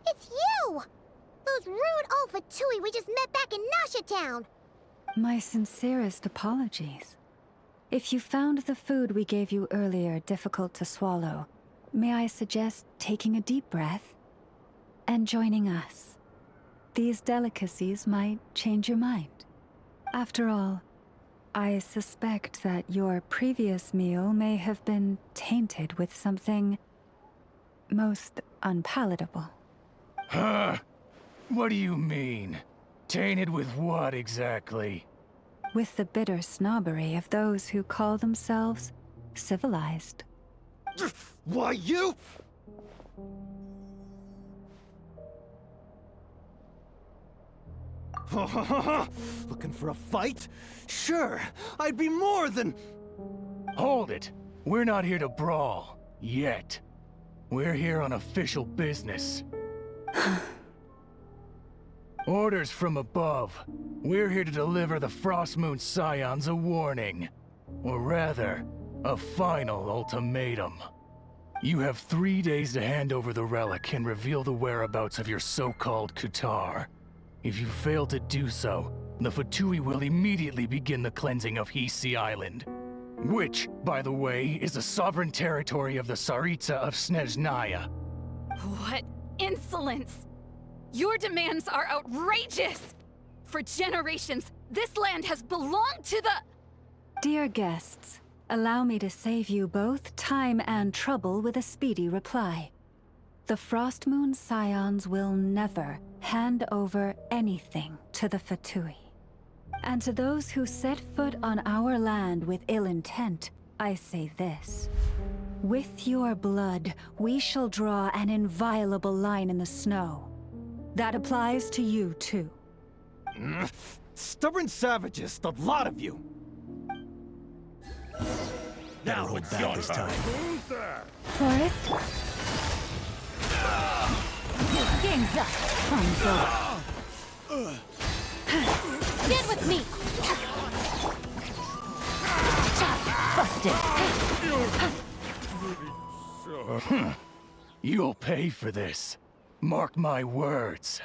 It's you! Those rude Alpha Tui we just met back in Nasha Town. My sincerest apologies. If you found the food we gave you earlier difficult to swallow, may I suggest taking a deep breath and joining us? These delicacies might change your mind. After all, I suspect that your previous meal may have been tainted with something most unpalatable. Huh? What do you mean? Tainted with what exactly? With the bitter snobbery of those who call themselves civilized. Why, you? Looking for a fight? Sure, I'd be more than... Hold it! We're not here to brawl. Yet. We're here on official business. Orders from above. We're here to deliver the Frostmoon Scions a warning. Or rather, a final ultimatum. You have 3 days to hand over the relic and reveal the whereabouts of your so-called Kutar. If you fail to do so, the Fatui will immediately begin the cleansing of Hisi Island. Which, by the way, is the sovereign territory of the Tsaritsa of Snezhnaya. What insolence! Your demands are outrageous! For generations, this land has belonged to the... Dear guests, allow me to save you both time and trouble with a speedy reply. The Frostmoon Scions will never hand over anything to the Fatui. And to those who set foot on our land with ill intent, I say this. With your blood, we shall draw an inviolable line in the snow. That applies to you, too. Stubborn savages, the lot of you. Now hold back this time. Forest? Game's up. Fun's over. Get with me! Busted. You'll pay for this. Mark my words.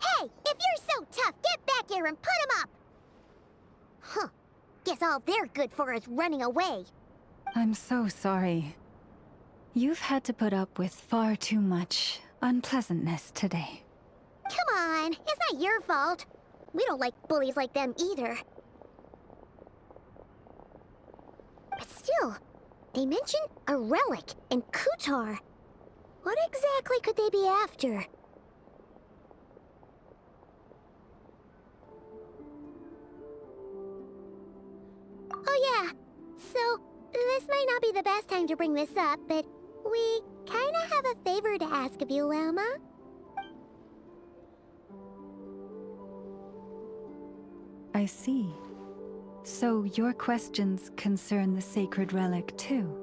Hey, if you're so tough, get back here and put him up! Huh. Guess all they're good for is running away. I'm so sorry. You've had to put up with far too much unpleasantness today. Come on, it's not your fault. We don't like bullies like them either. But still, they mentioned a relic and Kutar. What exactly could they be after? Oh yeah, so this might not be the best time to bring this up, but we kinda have a favor to ask of you, Lama. I see. So your questions concern the sacred relic too.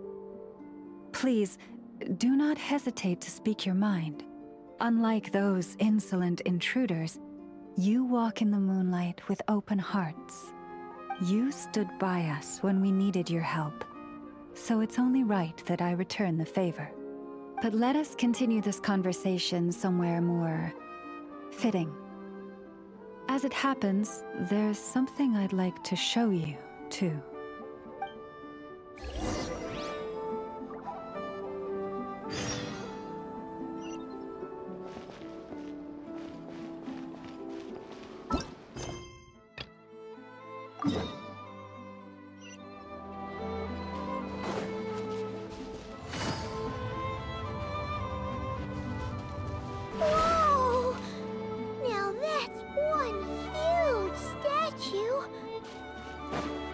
Please, do not hesitate to speak your mind. Unlike those insolent intruders, you walk in the moonlight with open hearts. You stood by us when we needed your help, so it's only right that I return the favor. But let us continue this conversation somewhere more fitting. As it happens, there's something I'd like to show you, too. Whoa! Now that's one huge statue.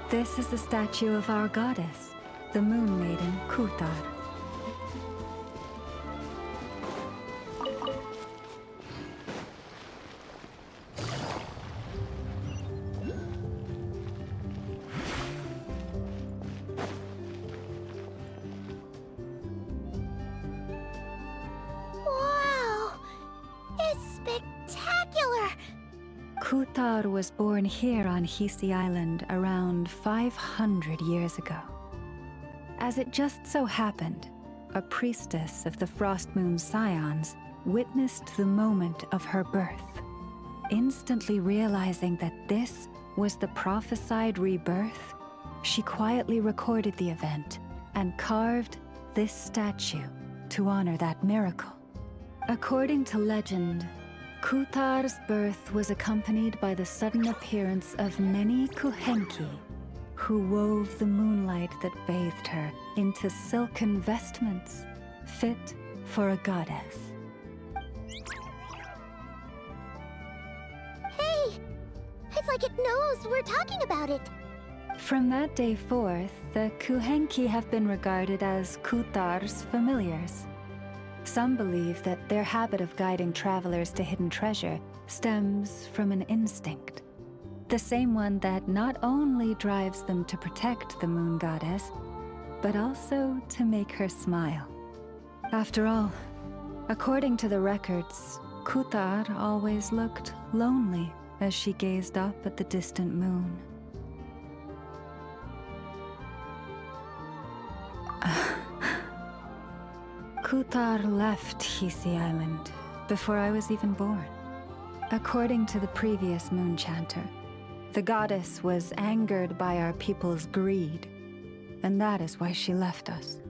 This is the statue of our goddess, the Moon Maiden Kutar. Wow! It's spectacular! Kutar was born here on Hisi Island around 500 years ago. As it just so happened, a priestess of the Frostmoon Scions witnessed the moment of her birth. Instantly realizing that this was the prophesied rebirth, she quietly recorded the event and carved this statue to honor that miracle. According to legend, Kutar's birth was accompanied by the sudden appearance of many Kuhenki, who wove the moonlight that bathed her into silken vestments fit for a goddess. Hey! It's like it knows we're talking about it. From that day forth, the Kuhenki have been regarded as Kutar's familiars. Some believe that their habit of guiding travelers to hidden treasure stems from an instinct. The same one that not only drives them to protect the moon goddess, but also to make her smile. After all, according to the records, Kutar always looked lonely as she gazed up at the distant moon. Kutar left Hisi Island before I was even born. According to the previous moon chanter, the goddess was angered by our people's greed, and that is why she left us.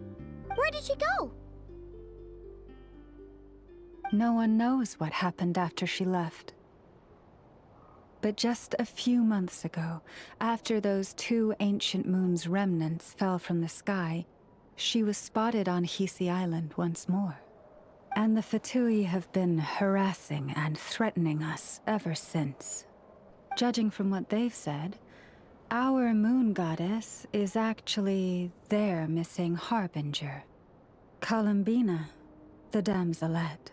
Where did she go? No one knows what happened after she left. But just a few months ago, after those 2 ancient moon's remnants fell from the sky, she was spotted on Hisi Island once more. And the Fatui have been harassing and threatening us ever since. Judging from what they've said, our moon goddess is actually their missing harbinger, Columbina, the damselette.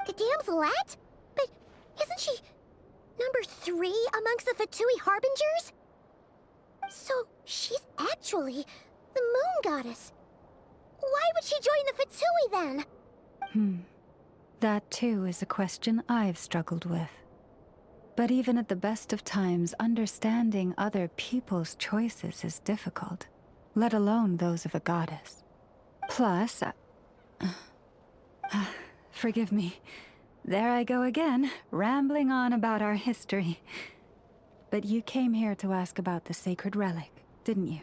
The damselette? But isn't she number 3 amongst the Fatui harbingers? So she's actually the moon goddess. Why would she join the Fatui then? That too is a question I've struggled with. But even at the best of times, understanding other people's choices is difficult, let alone those of a goddess. Plus, forgive me, there I go again, rambling on about our history. But you came here to ask about the sacred relic, didn't you?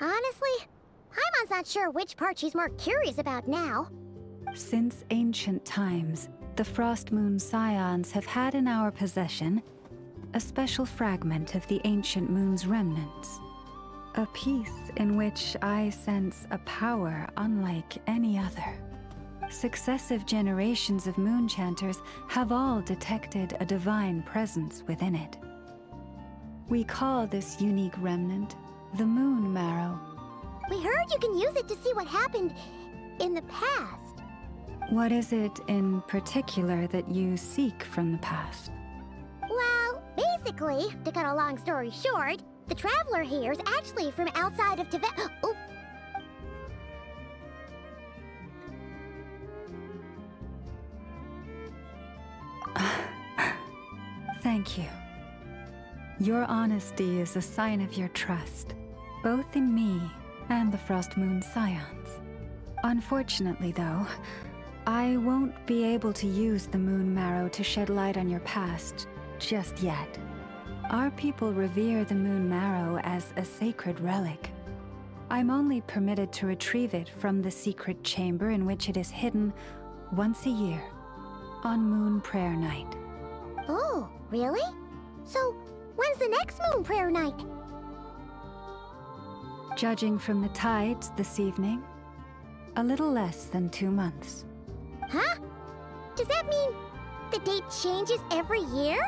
Honestly, Paimon's not sure which part she's more curious about now. Since ancient times, the Frost Moon Scions have had in our possession a special fragment of the ancient moon's remnants. A piece in which I sense a power unlike any other. Successive generations of moon chanters have all detected a divine presence within it. We call this unique remnant the Moon Marrow. We heard you can use it to see what happened in the past. What is it in particular that you seek from the past? Well, basically, to cut a long story short, the traveler here is actually from outside of Tibet. Oh. Thank you. Your honesty is a sign of your trust, both in me and the Frost Moon Scions. Unfortunately, though, I won't be able to use the Moon Marrow to shed light on your past just yet. Our people revere the Moon Marrow as a sacred relic. I'm only permitted to retrieve it from the secret chamber in which it is hidden once a year, on Moon Prayer Night. Oh, really? So, when's the next Moon Prayer Night? Judging from the tides this evening, a little less than 2 months. Huh? Does that mean the date changes every year?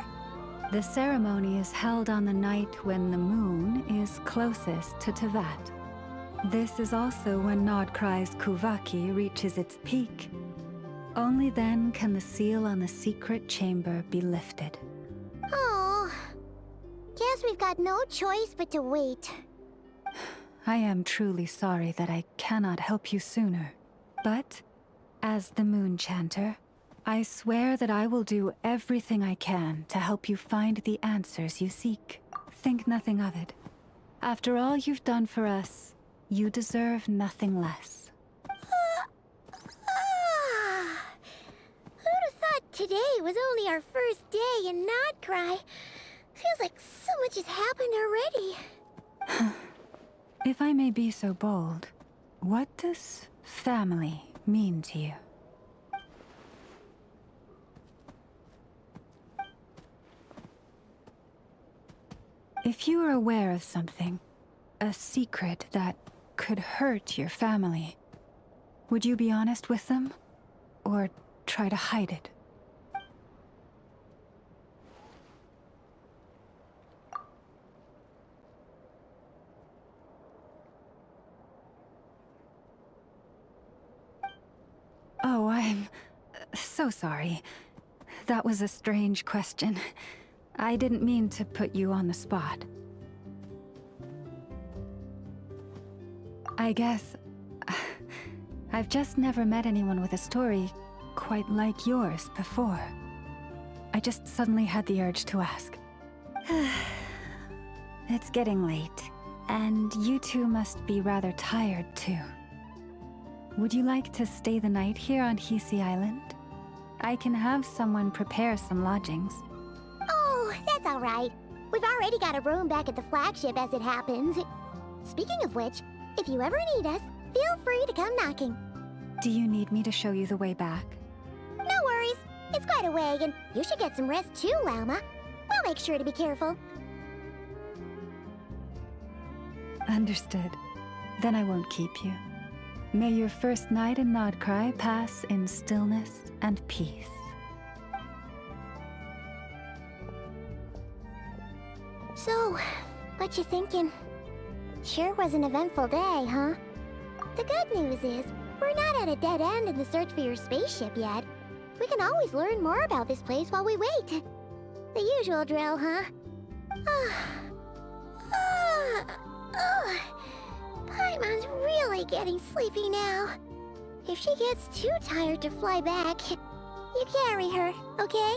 The ceremony is held on the night when the moon is closest to Tevat. This is also when Krai's Kuvaki reaches its peak. Only then can the seal on the secret chamber be lifted. Oh, guess we've got no choice but to wait. I am truly sorry that I cannot help you sooner. But, as the Moon Chanter, I swear that I will do everything I can to help you find the answers you seek. Think nothing of it. After all you've done for us, you deserve nothing less. Who'd have thought today was only our first day in Krai? Feels like so much has happened already. If I may be so bold, what does family mean to you? If you are aware of something, a secret that could hurt your family, would you be honest with them? Or try to hide it? Oh, I'm so sorry. That was a strange question. I didn't mean to put you on the spot. I guess I've just never met anyone with a story quite like yours before. I just suddenly had the urge to ask. It's getting late, and you two must be rather tired too. Would you like to stay the night here on Hisi Island? I can have someone prepare some lodgings. Oh, that's all right. We've already got a room back at the flagship as it happens. Speaking of which, if you ever need us, feel free to come knocking. Do you need me to show you the way back? No worries. It's quite a way, and you should get some rest too, Lauma. We'll make sure to be careful. Understood. Then I won't keep you. May your first night in Krai pass in stillness and peace. So, what you thinking? Sure was an eventful day, huh? The good news is, we're not at a dead end in the search for your spaceship yet. We can always learn more about this place while we wait. The usual drill, huh? Paimon's really getting sleepy now. If she gets too tired to fly back, you carry her, okay?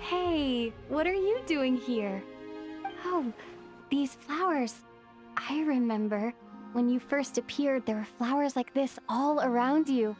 Hey, what are you doing here? Oh, these flowers. I remember. When you first appeared, there were flowers like this all around you.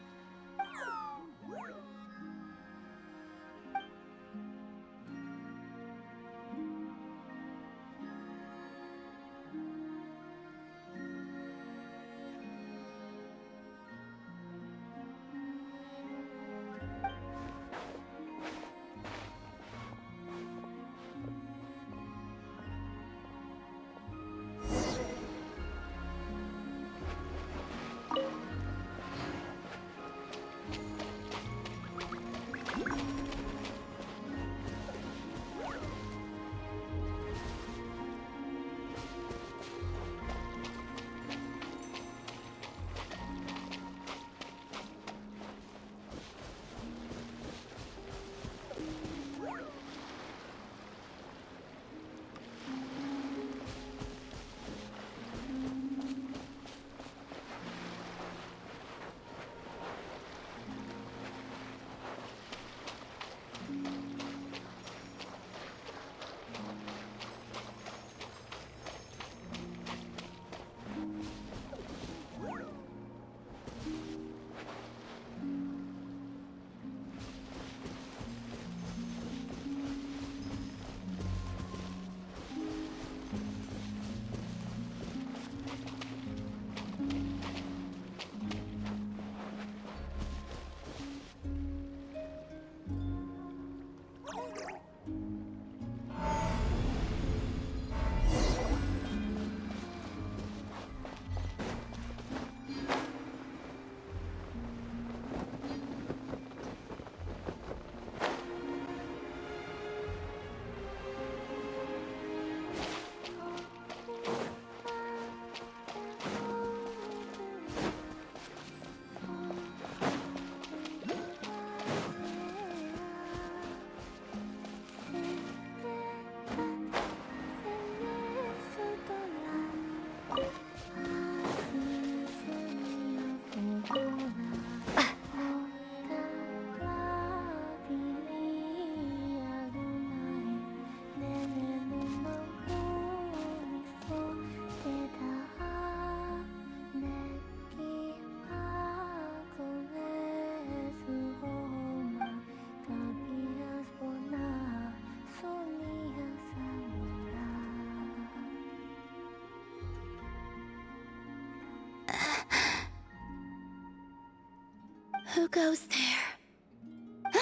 Who goes there?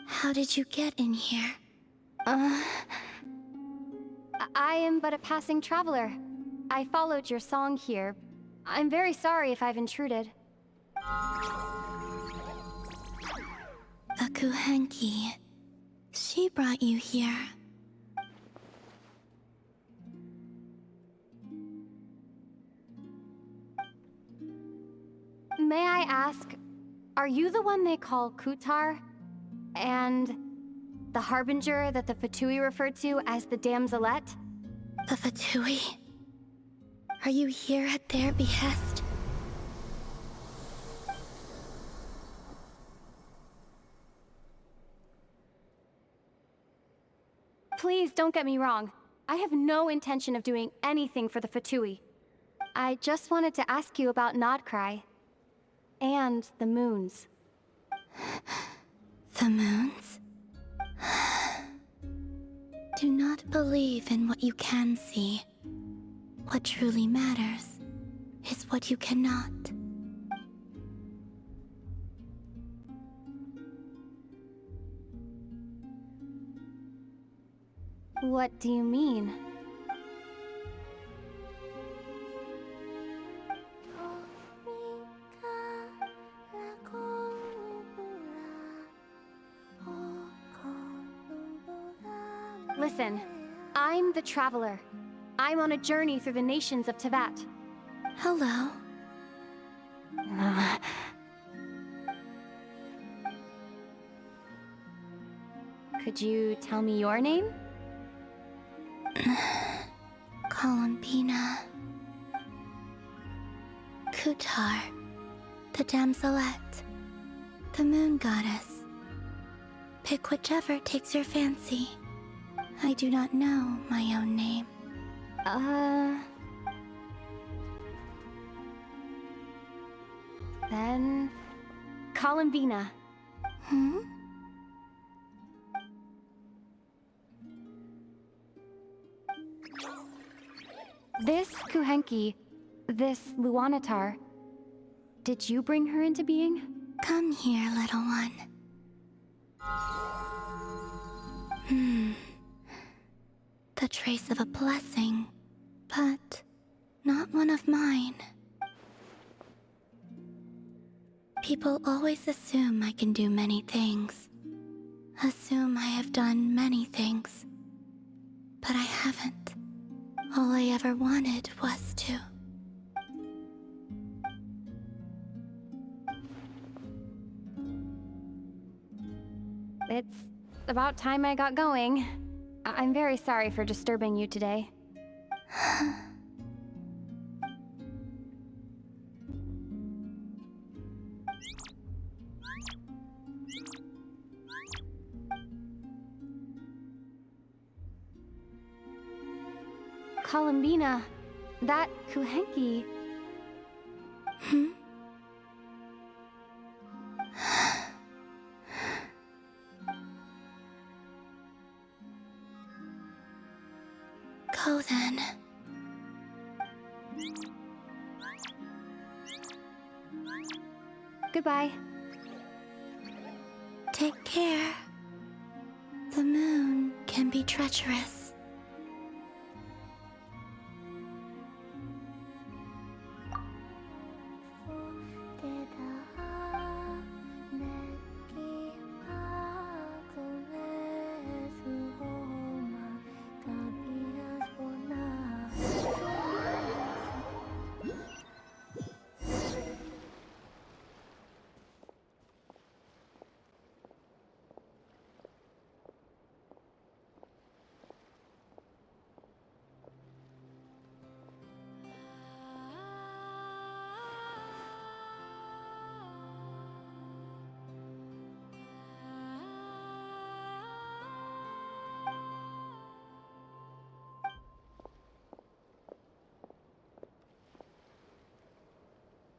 How did you get in here? I am but a passing traveler. I followed your song here. I'm very sorry if I've intruded. Akuhenki. She brought you here. May I ask, are you the one they call Kutar? And the harbinger that the Fatui referred to as the Damselette? The Fatui? Are you here at their behest? Please don't get me wrong. I have no intention of doing anything for the Fatui. I just wanted to ask you about Krai. And the moons. The moons? Do not believe in what you can see. What truly matters is what you cannot. What do you mean? Listen, I'm the Traveler. I'm on a journey through the nations of Teyvat. Hello. Could you tell me your name? Columbina. Kutar. The Damselette. The moon goddess. Pick whichever takes your fancy. I do not know my own name. Then... Columbina. Hmm? This Kuhenki, this Luanatar, did you bring her into being? Come here, little one. The trace of a blessing, but not one of mine. People always assume I can do many things. Assume I have done many things. But I haven't. All I ever wanted was to. It's about time I got going. I'm very sorry for disturbing you today. Columbina, that Kuhenki... Go then. Goodbye. Take care. The moon can be treacherous.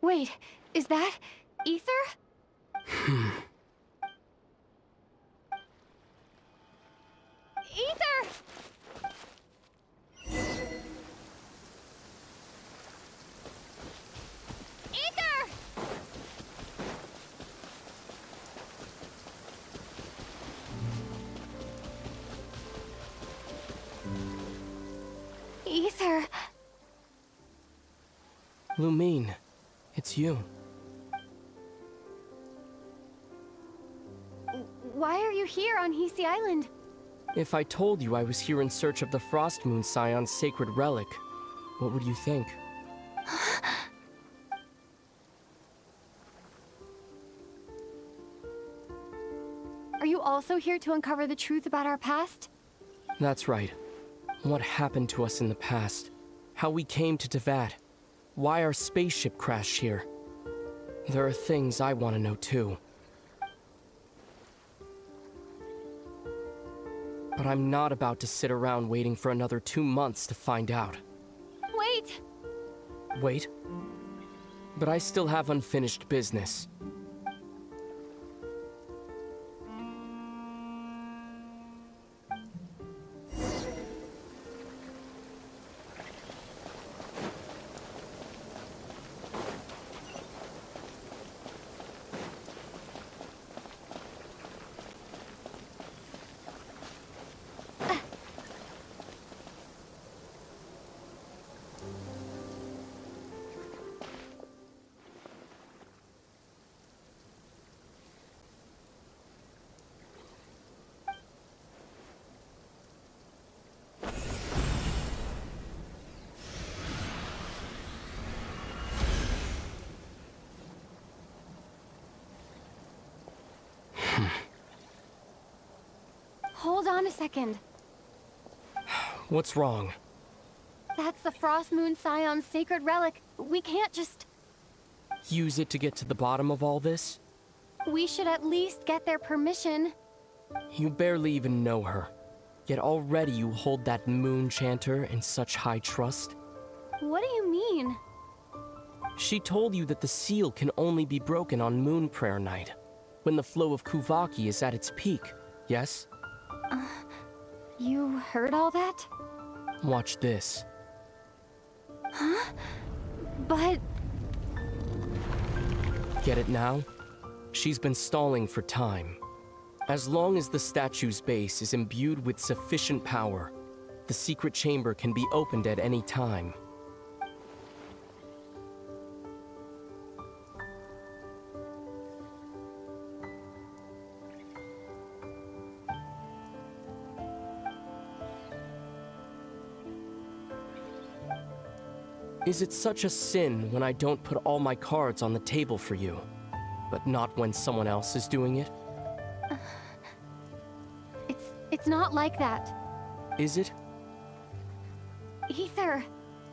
Wait, is that Ether? Ether! Ether! Ether! Lumine, it's you. Why are you here on Hisi Island? If I told you I was here in search of the Frost Moon Scion's sacred relic, what would you think? Are you also here to uncover the truth about our past? That's right. What happened to us in the past? How we came to Tevat? Why our spaceship crashed here? There are things I want to know too. But I'm not about to sit around waiting for another 2 months to find out. Wait! Wait? But I still have unfinished business. Hold on a second. What's wrong? That's the Frost Moon Scion's sacred relic. We can't just... Use it to get to the bottom of all this? We should at least get their permission. You barely even know her, yet already you hold that moon chanter in such high trust. What do you mean? She told you that the seal can only be broken on Moon Prayer Night, when the flow of Kuvaki is at its peak, yes? You heard all that? Watch this. Huh? But... Get it now? She's been stalling for time. As long as the statue's base is imbued with sufficient power, the secret chamber can be opened at any time. Is it such a sin when I don't put all my cards on the table for you, but not when someone else is doing it? It's not like that. Is it? Ether,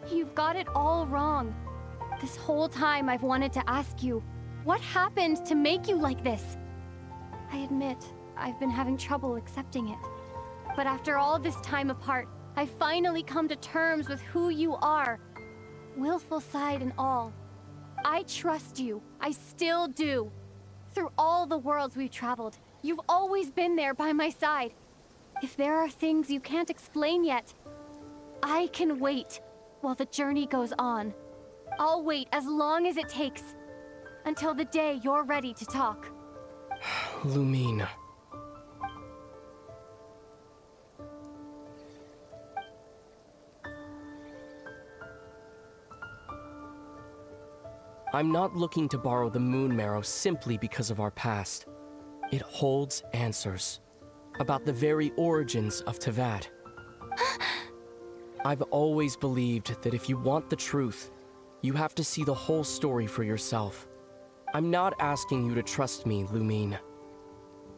you've got it all wrong. This whole time I've wanted to ask you, what happened to make you like this? I admit, I've been having trouble accepting it. But after all this time apart, I've finally come to terms with who you are. Willful side and all. I trust you. I still do. Through all the worlds we've traveled, you've always been there by my side. If there are things you can't explain yet, I can wait while the journey goes on. I'll wait as long as it takes, until the day you're ready to talk. Lumine. I'm not looking to borrow the Moon Marrow simply because of our past. It holds answers about the very origins of Teyvat. I've always believed that if you want the truth, you have to see the whole story for yourself. I'm not asking you to trust me, Lumine.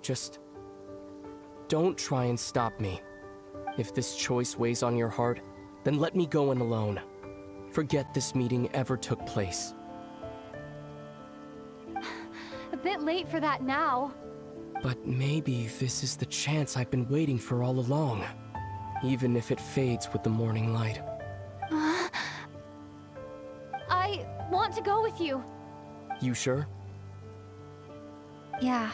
Just don't try and stop me. If this choice weighs on your heart, then let me go in alone. Forget this meeting ever took place. A bit late for that now. But maybe this is the chance I've been waiting for all along. Even if it fades with the morning light. I want to go with you. You sure? Yeah.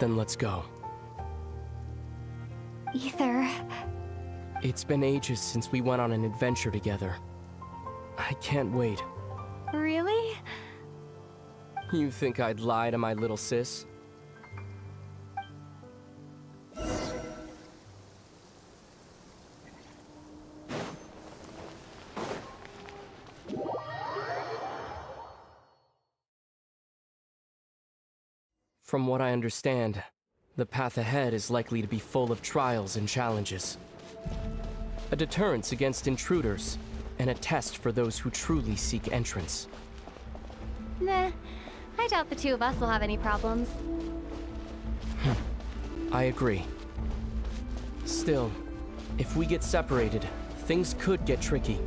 Then let's go. Ether. It's been ages since we went on an adventure together. I can't wait. Really? You think I'd lie to my little sis? From what I understand, the path ahead is likely to be full of trials and challenges. A deterrence against intruders, and a test for those who truly seek entrance. Nah, I doubt the two of us will have any problems. I agree. Still, if we get separated, things could get tricky.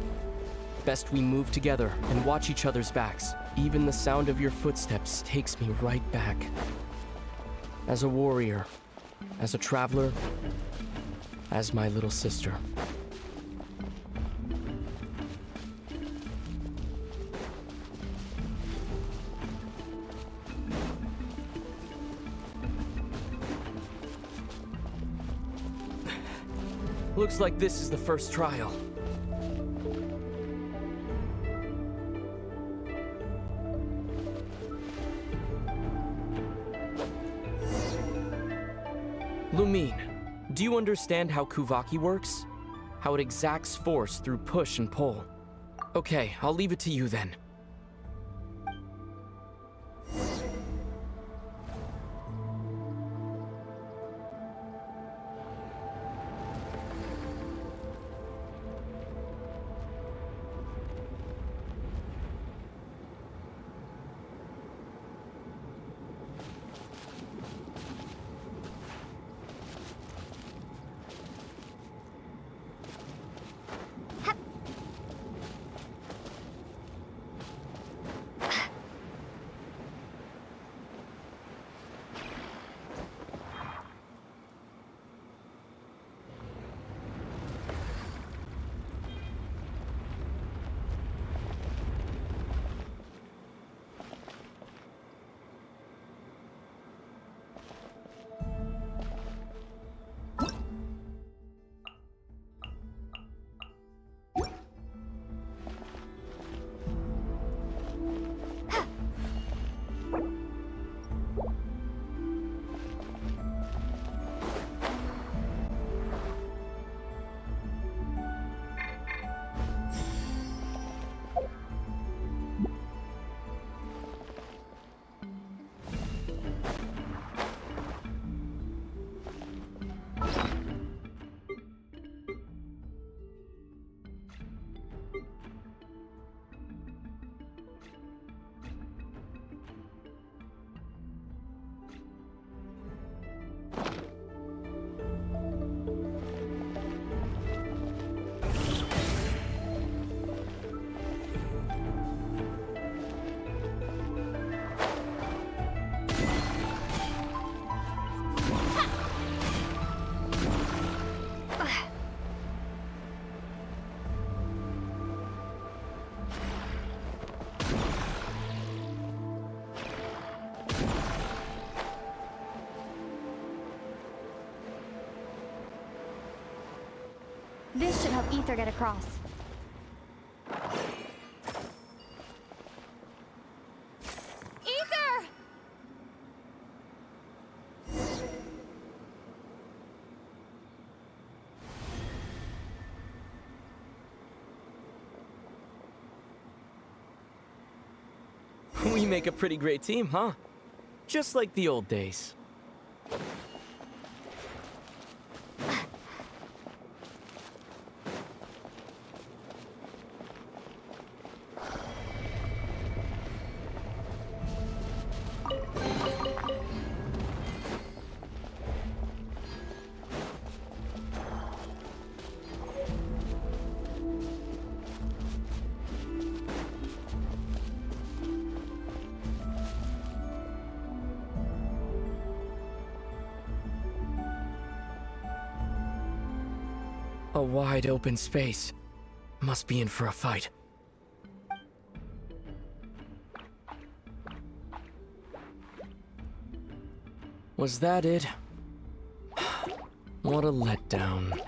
Best we move together and watch each other's backs. Even the sound of your footsteps takes me right back. As a warrior, as a traveler, as my little sister. Looks like this is the first trial. Lumine, do you understand how Kuvaki works? How it exacts force through push and pull? Okay, I'll leave it to you then. This should help Ether get across. Ether! We make a pretty great team, huh? Just like the old days. A wide open space. Must be in for a fight. Was that it? What a letdown.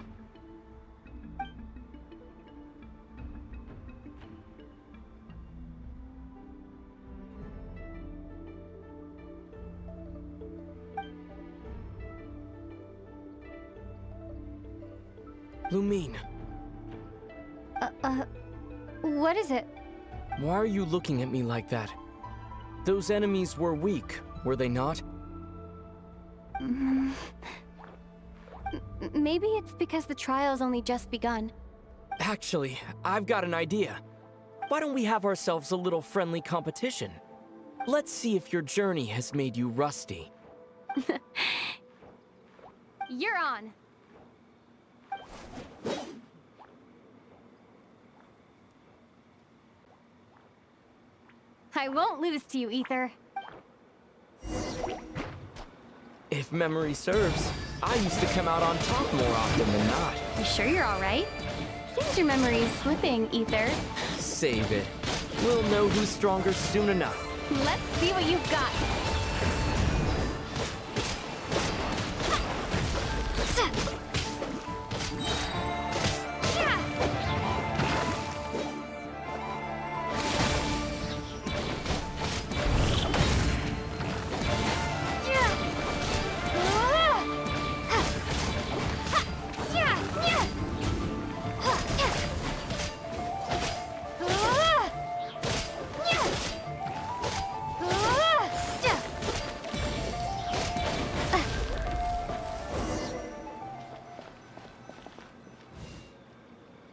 Lumine, What is it? why are you looking at me like that? Those enemies were weak, were they not? Maybe it's because the trial's only just begun. Actually, I've got an idea. Why don't we have ourselves a little friendly competition? Let's see if your journey has made you rusty. You're on. I won't lose to you, Ether. If memory serves, I used to come out on top more often than not. You sure you're all right? Seems your memory is slipping, Ether. Save it. We'll know who's stronger soon enough. Let's see what you've got.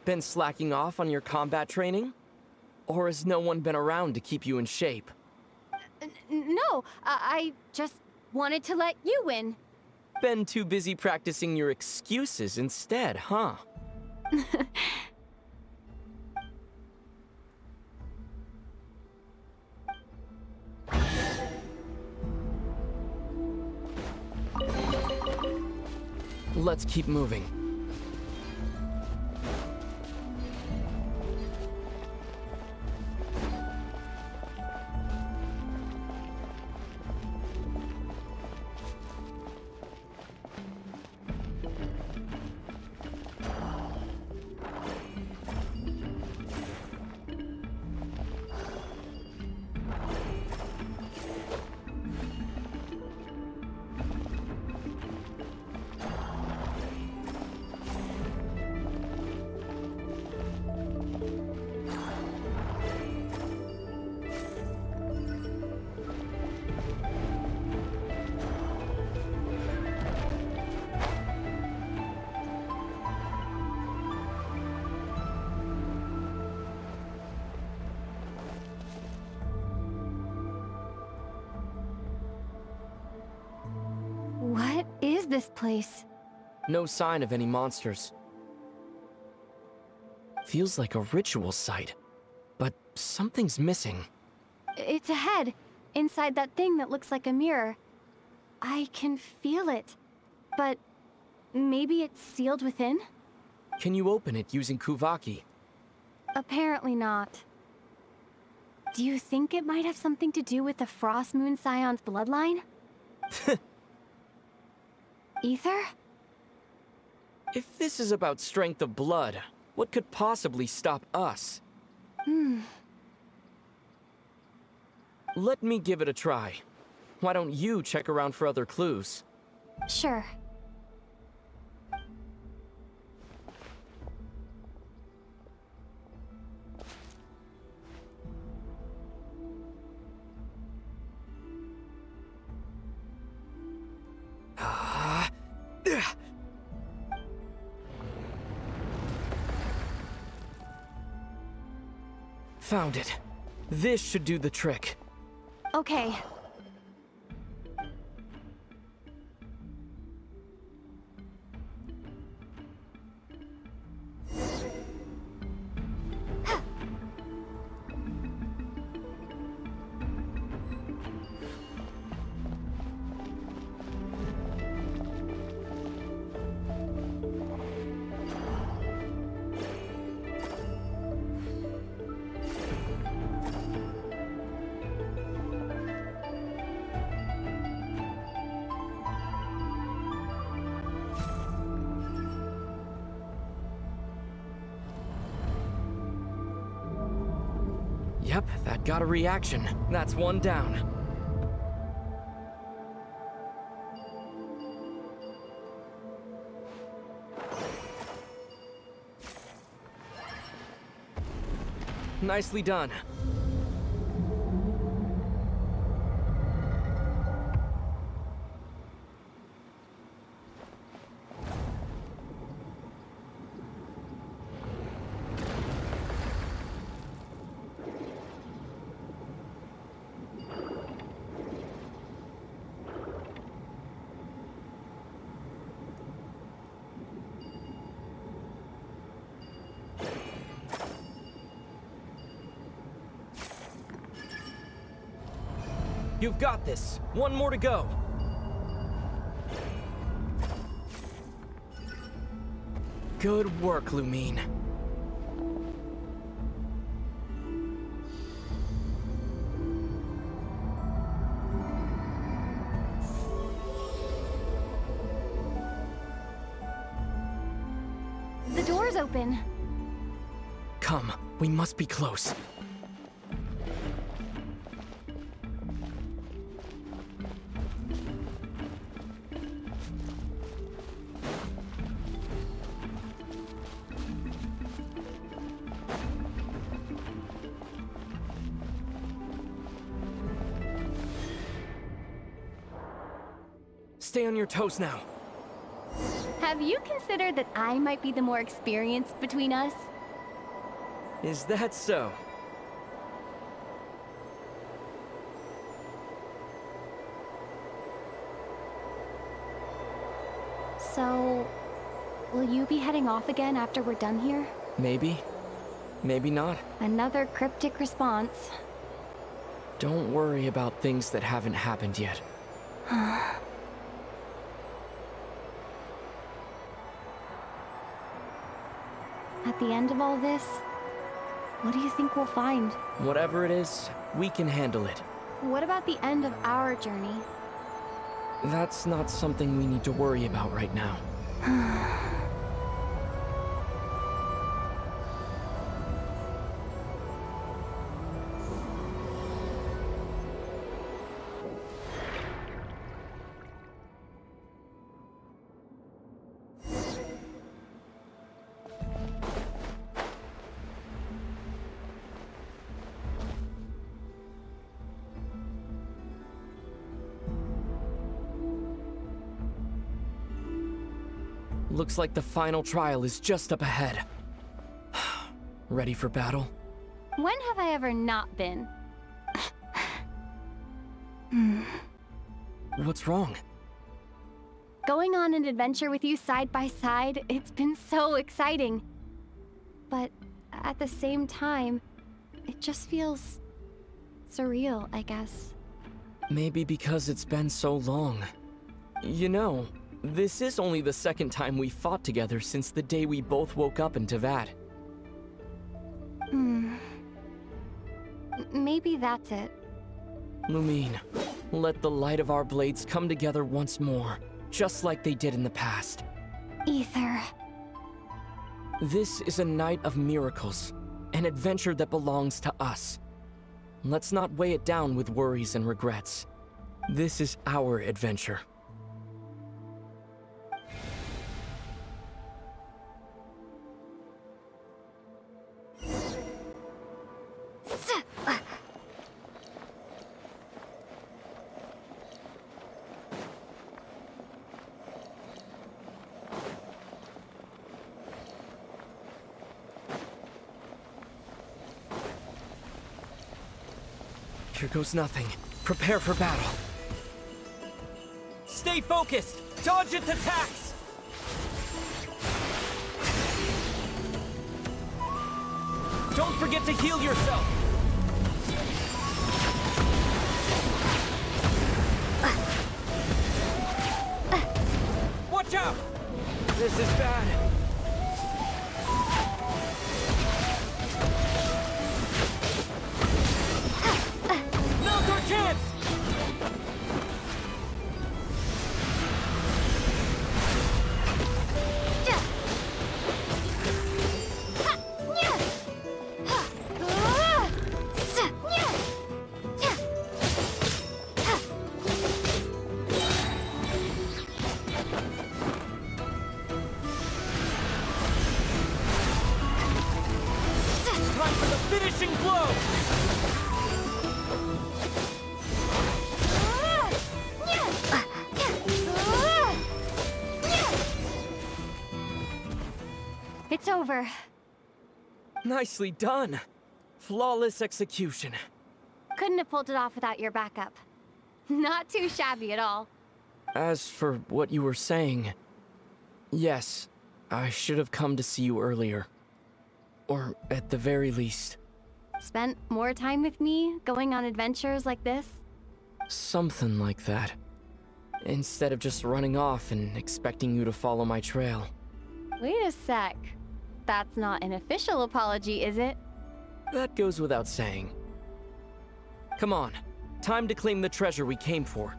Been slacking off on your combat training? Or has no one been around to keep you in shape? No, I just wanted to let you win. Been too busy practicing your excuses instead, huh? Let's keep moving. What is this place? No sign of any monsters. Feels like a ritual site, but something's missing. It's ahead, inside that thing that looks like a mirror. I can feel it, but maybe it's sealed within? Can you open it using Kuvaki? Apparently not. Do you think it might have something to do with the Frost Moon Scion's bloodline? Ether? If this is about strength of blood, what could possibly stop us? Let me give it a try. Why don't you check around for other clues? Sure. Found it. This should do the trick. Okay. Yep, that got a reaction. That's one down. Nicely done. You've got this. One more to go. Good work, Lumine. The door's open. Come, we must be close. Stay on your toes now. Have you considered that I might be the more experienced between us? Is that so? So, will you be heading off again after we're done here? Maybe. Maybe not. Another cryptic response. Don't worry about things that haven't happened yet. At the end of all this, what do you think we'll find? Whatever it is, we can handle it. What about the end of our journey? That's not something we need to worry about right now. Looks like the final trial is just up ahead. Ready for battle? When have I ever not been? What's wrong? Going on an adventure with you side by side, it's been so exciting. But at the same time, it just feels surreal, I guess. Maybe because it's been so long. You know, this is only the second time we fought together since the day we both woke up in Teyvat. Maybe that's it. Lumine, let the light of our blades come together once more, just like they did in the past. Ether. This is a night of miracles, an adventure that belongs to us. Let's not weigh it down with worries and regrets. This is our adventure. Here goes nothing. Prepare for battle. Stay focused! Dodge its attacks! Don't forget to heal yourself! Watch out! This is bad. Now's our chance! Time for the finishing blow! It's over. Nicely done. Flawless execution. Couldn't have pulled it off without your backup. Not too shabby at all. As for what you were saying, yes, I should have come to see you earlier. Or at the very least, Spent more time with me, going on adventures like this? something like that. Instead of just running off and expecting you to follow my trail. Wait a sec. That's not an official apology, is it? That goes without saying. Come on, time to claim the treasure we came for.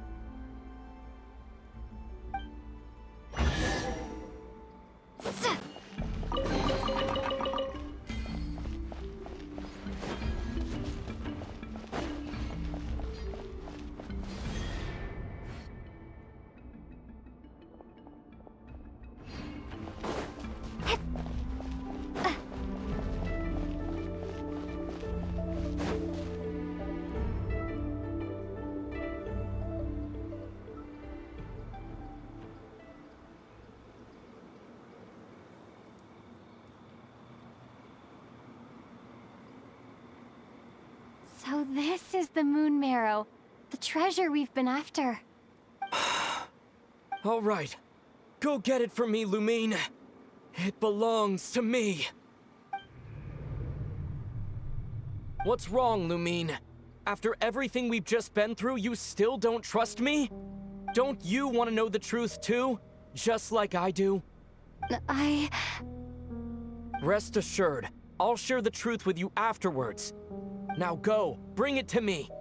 So this is the Moon Marrow, the treasure we've been after. All right, go get it for me, Lumine. It belongs to me. What's wrong, Lumine? After everything we've just been through, you still don't trust me? Don't you want to know the truth too? Just like I do? Rest assured, I'll share the truth with you afterwards. Now go, bring it to me.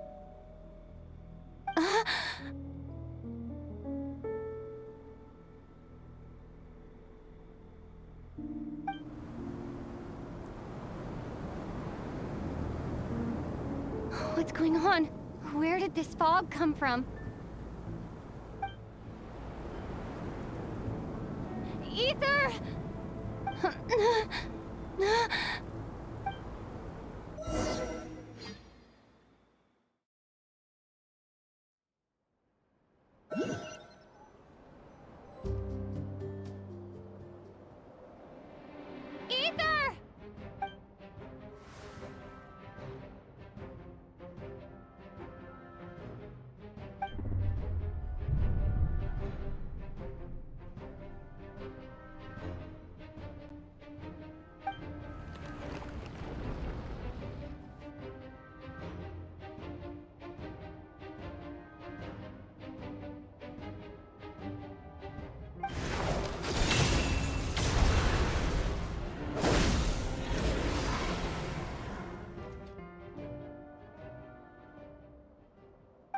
What's going on? Where did this fog come from? Ether! Ether!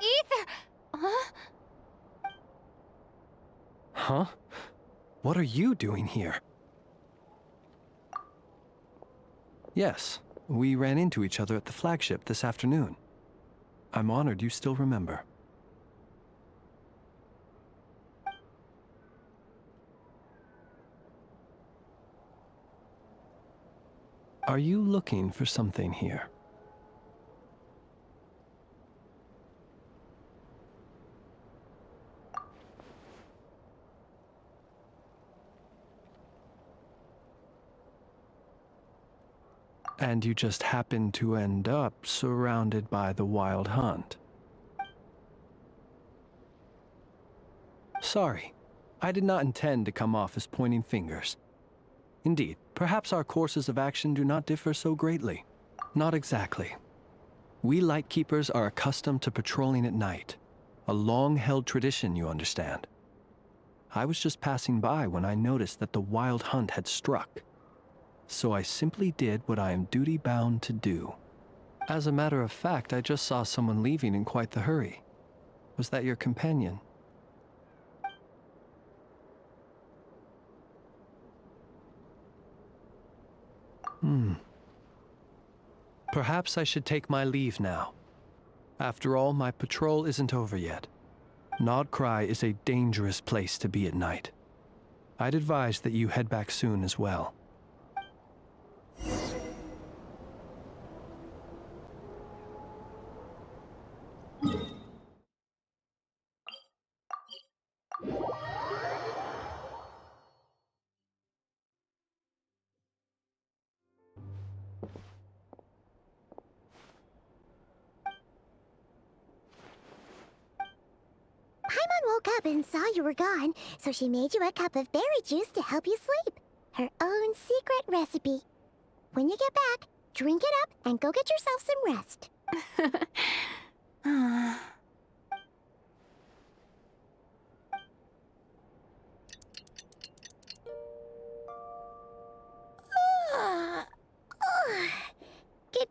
Ether! Huh? Huh? What are you doing here? Yes, we ran into each other at the flagship this afternoon. I'm honored you still remember. Are you looking for something here? And you just happen to end up surrounded by the Wild Hunt. Sorry, I did not intend to come off as pointing fingers. Indeed, perhaps our courses of action do not differ so greatly. Not exactly. We Lightkeepers are accustomed to patrolling at night. A long-held tradition, you understand. I was just passing by when I noticed that the Wild Hunt had struck. So I simply did what I am duty-bound to do. As a matter of fact, I just saw someone leaving in quite the hurry. Was that your companion? Perhaps I should take my leave now. After all, my patrol isn't over yet. Krai is a dangerous place to be at night. I'd advise that you head back soon as well. Paimon woke up and saw you were gone, so she made you a cup of berry juice to help you sleep. Her own secret recipe. When you get back, drink it up and go get yourself some rest. Good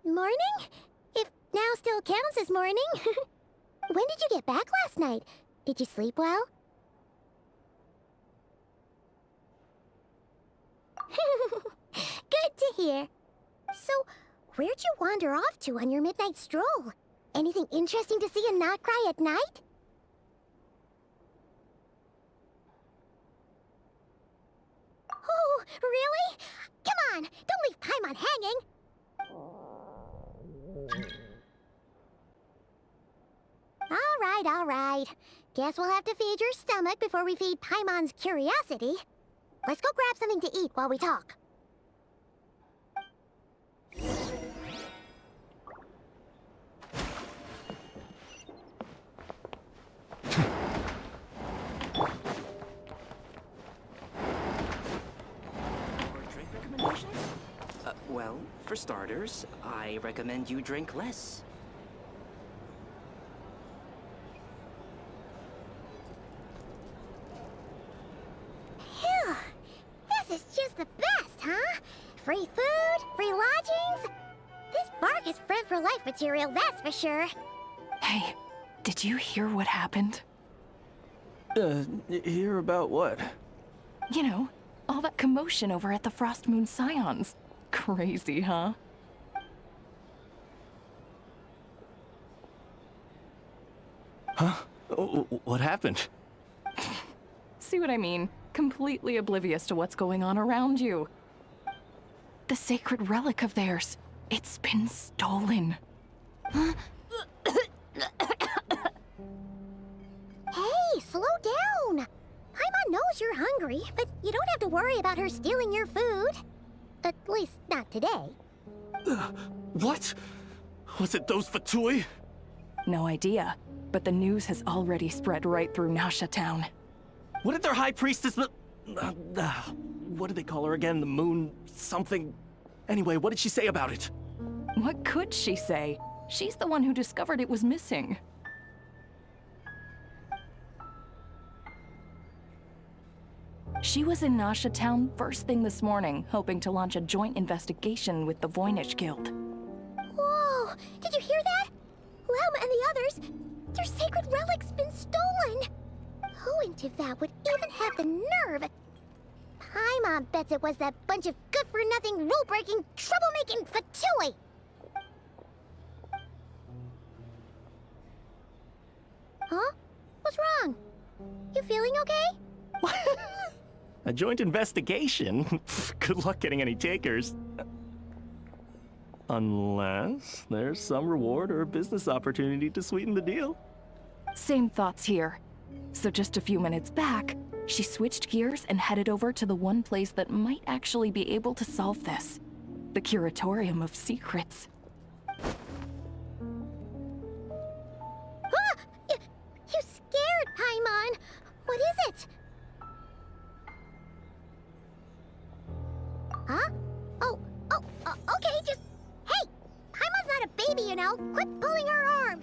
morning? If now still counts as morning. When did you get back last night? Did you sleep well? Good to hear. So, where'd you wander off to on your midnight stroll? Anything interesting to see in Krai at night? Oh, really? Come on, don't leave Paimon hanging. All right. Guess we'll have to feed your stomach before we feed Paimon's curiosity. Let's go grab something to eat while we talk. Drink recommendations? Well, for starters, I recommend you drink less. Phew! This is just the best, huh? Free food, free lodgings. This bark is friend for life material, that's for sure. Hey, did you hear what happened? Hear about what? You know, all that commotion over at the Frost Moon Scions. Crazy, huh? Huh? What happened? See what I mean? Completely oblivious to what's going on around you. The sacred relic of theirs. It's been stolen. Hey, slow down. Paimon knows you're hungry, but you don't have to worry about her stealing your food. At least, not today. What? Was it those Fatui? No idea, but the news has already spread right through Nasha Town. What did their high priestess what did they call her again? The moon something? Anyway, what did she say about it? What could she say? She's the one who discovered it was missing. She was in Nasha Town first thing this morning, hoping to launch a joint investigation with the Voynich Guild. Whoa! Did you hear that? Lelma and the others, their sacred relic's been stolen! Who in Tivat would even have the nerve? Paimon bets it was that bunch of good-for-nothing, rule-breaking, troublemaking fatui! Huh? What's wrong? You feeling okay? A joint investigation? Good luck getting any takers. Unless there's some reward or business opportunity to sweeten the deal. Same thoughts here. So just a few minutes back, she switched gears and headed over to the one place that might actually be able to solve this. The Curatorium of Secrets. Ah! You scared, Paimon! What is it? Huh? Okay, just... Hey! Paimon's not a baby, you know! Quit pulling her arm!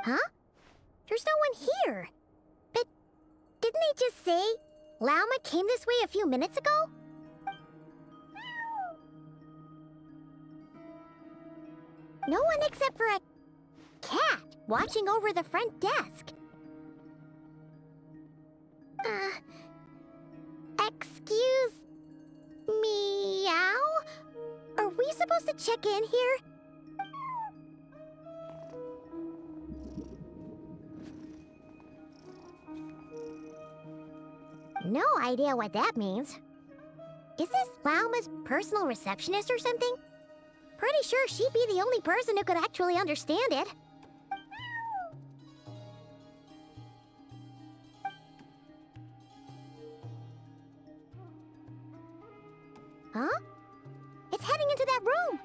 Huh? There's no one here. But didn't they just say Lauma came this way a few minutes ago? No one except for a cat watching over the front desk. Excuse meow? Are we supposed to check in here? No idea what that means. Is this Lauma's personal receptionist or something? Pretty sure she'd be the only person who could actually understand it. Huh? It's heading into that room!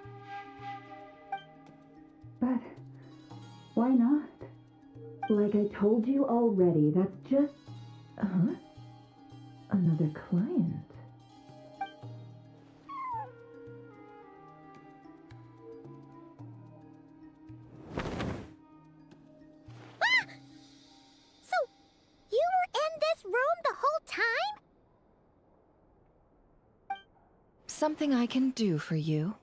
But why not? Like I told you already, that's just... Huh? Another client. Ah! So, you were in this room the whole time? Something I can do for you?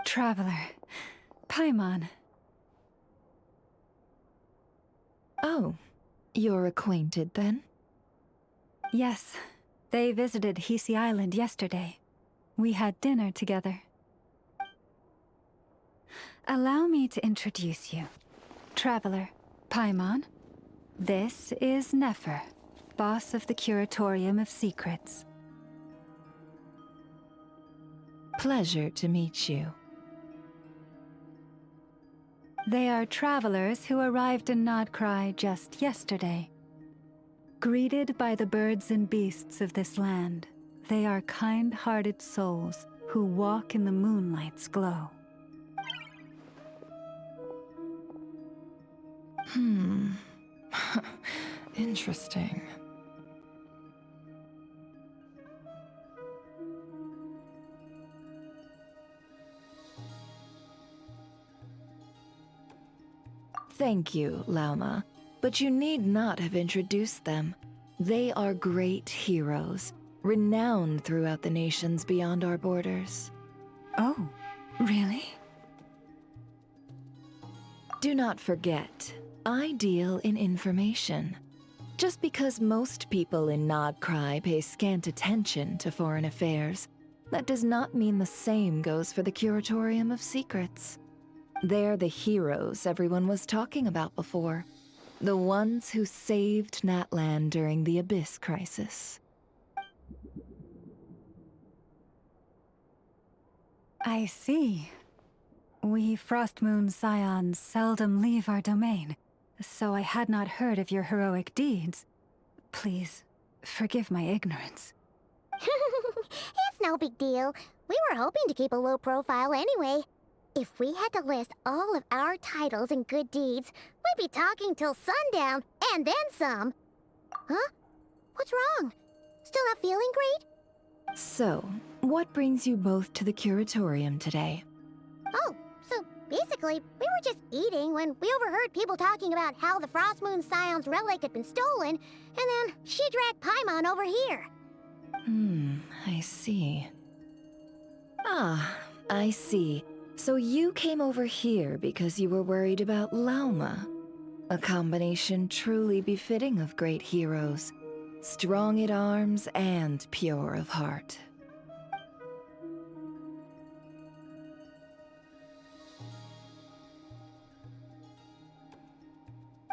Traveler. Paimon. Oh, you're acquainted then? Yes. They visited Hisi Island yesterday. We had dinner together. Allow me to introduce you. Traveler, Paimon. This is Nefer, boss of the Curatorium of Secrets. Pleasure to meet you. They are travelers who arrived in Krai just yesterday. Greeted by the birds and beasts of this land, they are kind-hearted souls who walk in the moonlight's glow. Interesting. Thank you, Lauma, but you need not have introduced them. They are great heroes, renowned throughout the nations beyond our borders. Oh, really? Do not forget, I deal in information. Just because most people in Krai pay scant attention to foreign affairs, that does not mean the same goes for the Curatorium of Secrets. They're the heroes everyone was talking about before. The ones who saved Natlan during the Abyss crisis. I see. We Frostmoon Scions seldom leave our domain. so I had not heard of your heroic deeds. Please, forgive my ignorance. It's no big deal. We were hoping to keep a low profile anyway. If we had to list all of our titles and good deeds, we'd be talking till sundown, and then some. Huh? What's wrong? Still not feeling great? So, what brings you both to the curatorium today? Oh, so basically, we were just eating when we overheard people talking about how the Frost Moon Scion's relic had been stolen, and then she dragged Paimon over here. I see. Ah, I see. So you came over here because you were worried about Lauma. A combination truly befitting of great heroes. Strong at arms and pure of heart.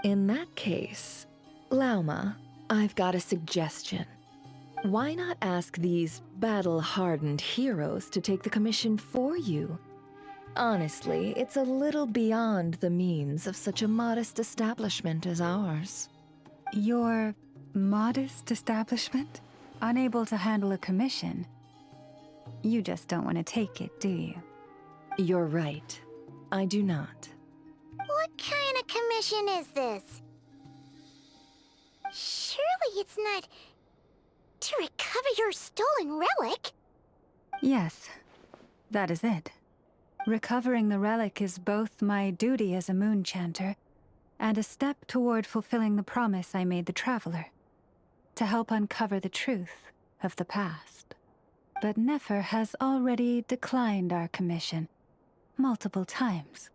In that case, Lauma, I've got a suggestion. Why not ask these battle-hardened heroes to take the commission for you? Honestly, it's a little beyond the means of such a modest establishment as ours. Your modest establishment? Unable to handle a commission? You just don't want to take it, do you? You're right. I do not. What kind of commission is this? Surely it's not to recover your stolen relic? Yes, that is it. Recovering the relic is both my duty as a moon chanter and a step toward fulfilling the promise I made the Traveler, to help uncover the truth of the past. But Nefer has already declined our commission multiple times.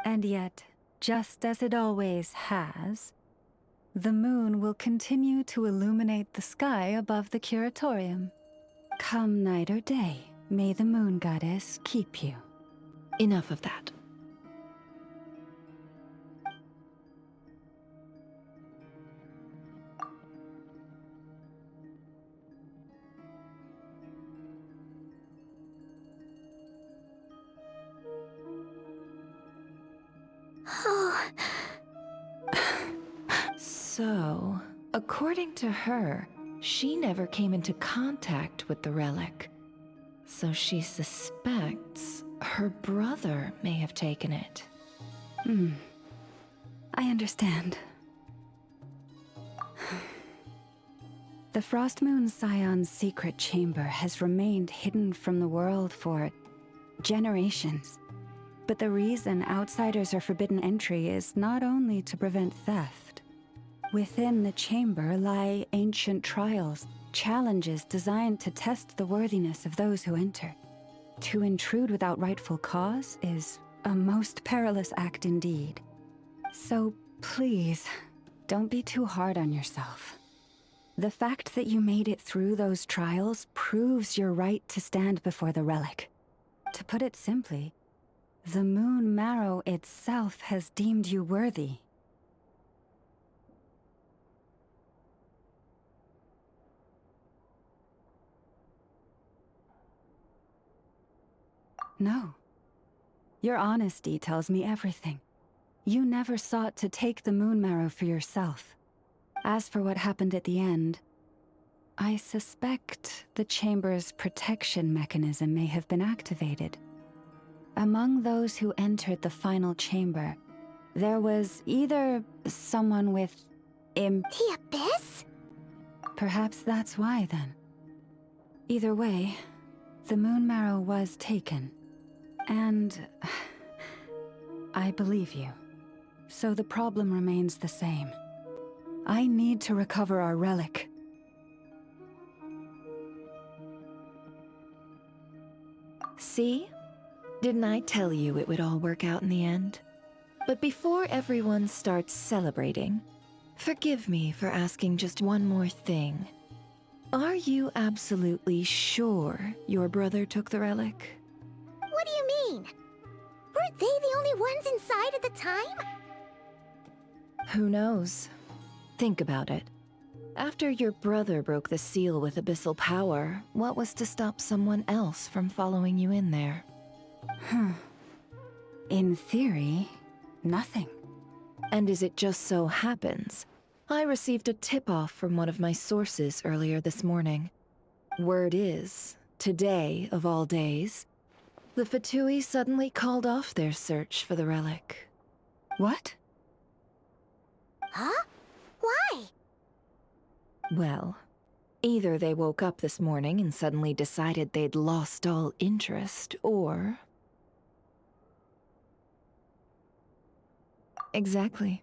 And yet, just as it always has, the moon will continue to illuminate the sky above the curatorium. Come night or day, may the moon goddess keep you. Enough of that. So, according to her, she never came into contact with the relic. So she suspects her brother may have taken it. I understand. The Frost Moon Scion's secret chamber has remained hidden from the world for generations. But the reason outsiders are forbidden entry is not only to prevent theft. Within the chamber lie ancient trials, challenges designed to test the worthiness of those who enter. To intrude without rightful cause is a most perilous act indeed. So please, don't be too hard on yourself. The fact that you made it through those trials proves your right to stand before the relic. To put it simply, the Moon Marrow itself has deemed you worthy. No. Your honesty tells me everything. You never sought to take the Moon Marrow for yourself. As for what happened at the end, I suspect the chamber's protection mechanism may have been activated. Among those who entered the final chamber, there was either someone with The Abyss? Perhaps that's why, then. Either way, the Moon Marrow was taken. And I believe you. So the problem remains the same. I need to recover our relic. See? Didn't I tell you it would all work out in the end? But before everyone starts celebrating, forgive me for asking just one more thing. Are you absolutely sure your brother took the relic? What do you mean? Weren't they the only ones inside at the time? Who knows? Think about it. After your brother broke the seal with abyssal power, what was to stop someone else from following you in there? In theory, nothing. And as it just so happens, I received a tip-off from one of my sources earlier this morning. Word is, today of all days, the Fatui suddenly called off their search for the relic. What? Huh? Why? Well, either they woke up this morning and suddenly decided they'd lost all interest, or... Exactly.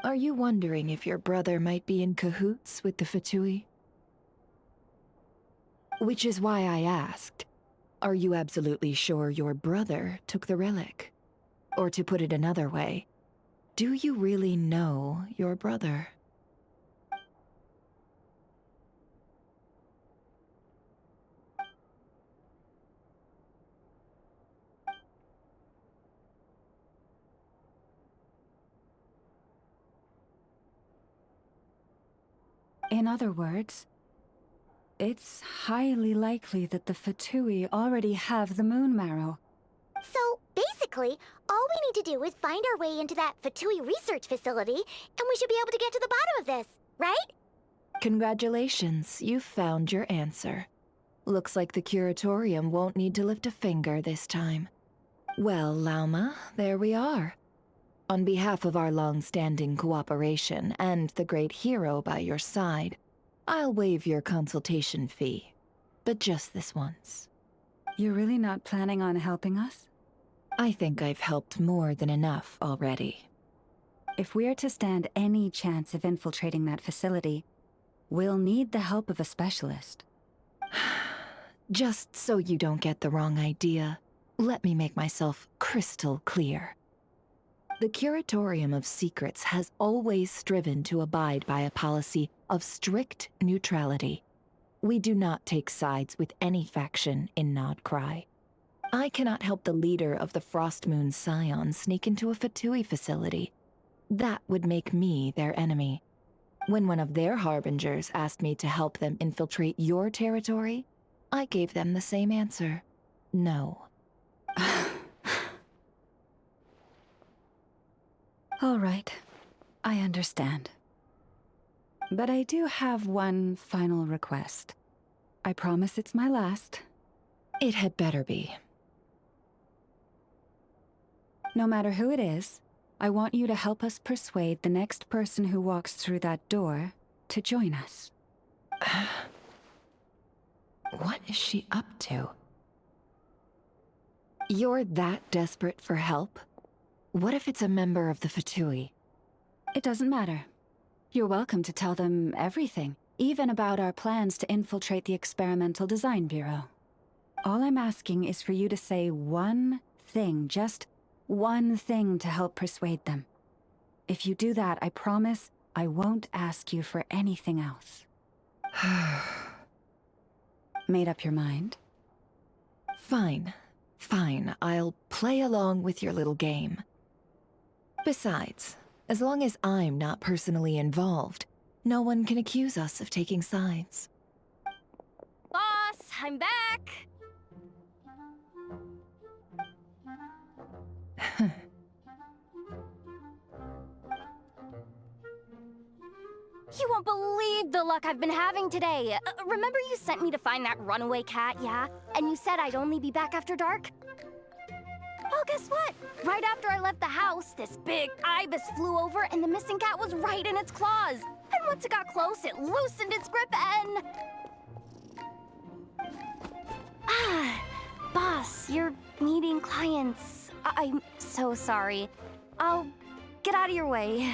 Are you wondering if your brother might be in cahoots with the Fatui? Which is why I asked, are you absolutely sure your brother took the relic? Or to put it another way, do you really know your brother? In other words, it's highly likely that the Fatui already have the moon marrow. So, basically, all we need to do is find our way into that Fatui research facility, and we should be able to get to the bottom of this, right? Congratulations, you've found your answer. Looks like the curatorium won't need to lift a finger this time. Well, Lauma, there we are. On behalf of our long-standing cooperation and the great hero by your side, I'll waive your consultation fee. But just this once. You're really not planning on helping us? I think I've helped more than enough already. If we're to stand any chance of infiltrating that facility, we'll need the help of a specialist. Just so you don't get the wrong idea, let me make myself crystal clear. The Curatorium of Secrets has always striven to abide by a policy of strict neutrality. We do not take sides with any faction in Nod Krai. I cannot help the leader of the Frostmoon Scions sneak into a Fatui facility. That would make me their enemy. When one of their harbingers asked me to help them infiltrate your territory, I gave them the same answer. No. All right, I understand. But I do have one final request. I promise it's my last. It had better be. No matter who it is, I want you to help us persuade the next person who walks through that door to join us. What is she up to? You're that desperate for help? What if it's a member of the Fatui? It doesn't matter. You're welcome to tell them everything, even about our plans to infiltrate the Experimental Design Bureau. All I'm asking is for you to say one thing, just one thing to help persuade them. If you do that, I promise I won't ask you for anything else. Made up your mind? Fine. Fine, I'll play along with your little game. Besides, as long as I'm not personally involved, no one can accuse us of taking sides. Boss, I'm back! You won't believe the luck I've been having today. Remember you sent me to find that runaway cat, yeah? And you said I'd only be back after dark? Well, guess what? Right after I left the house, this big ibis flew over and the missing cat was right in its claws. And once it got close, it loosened its grip and... Boss, you're meeting clients. I'm so sorry. I'll get out of your way.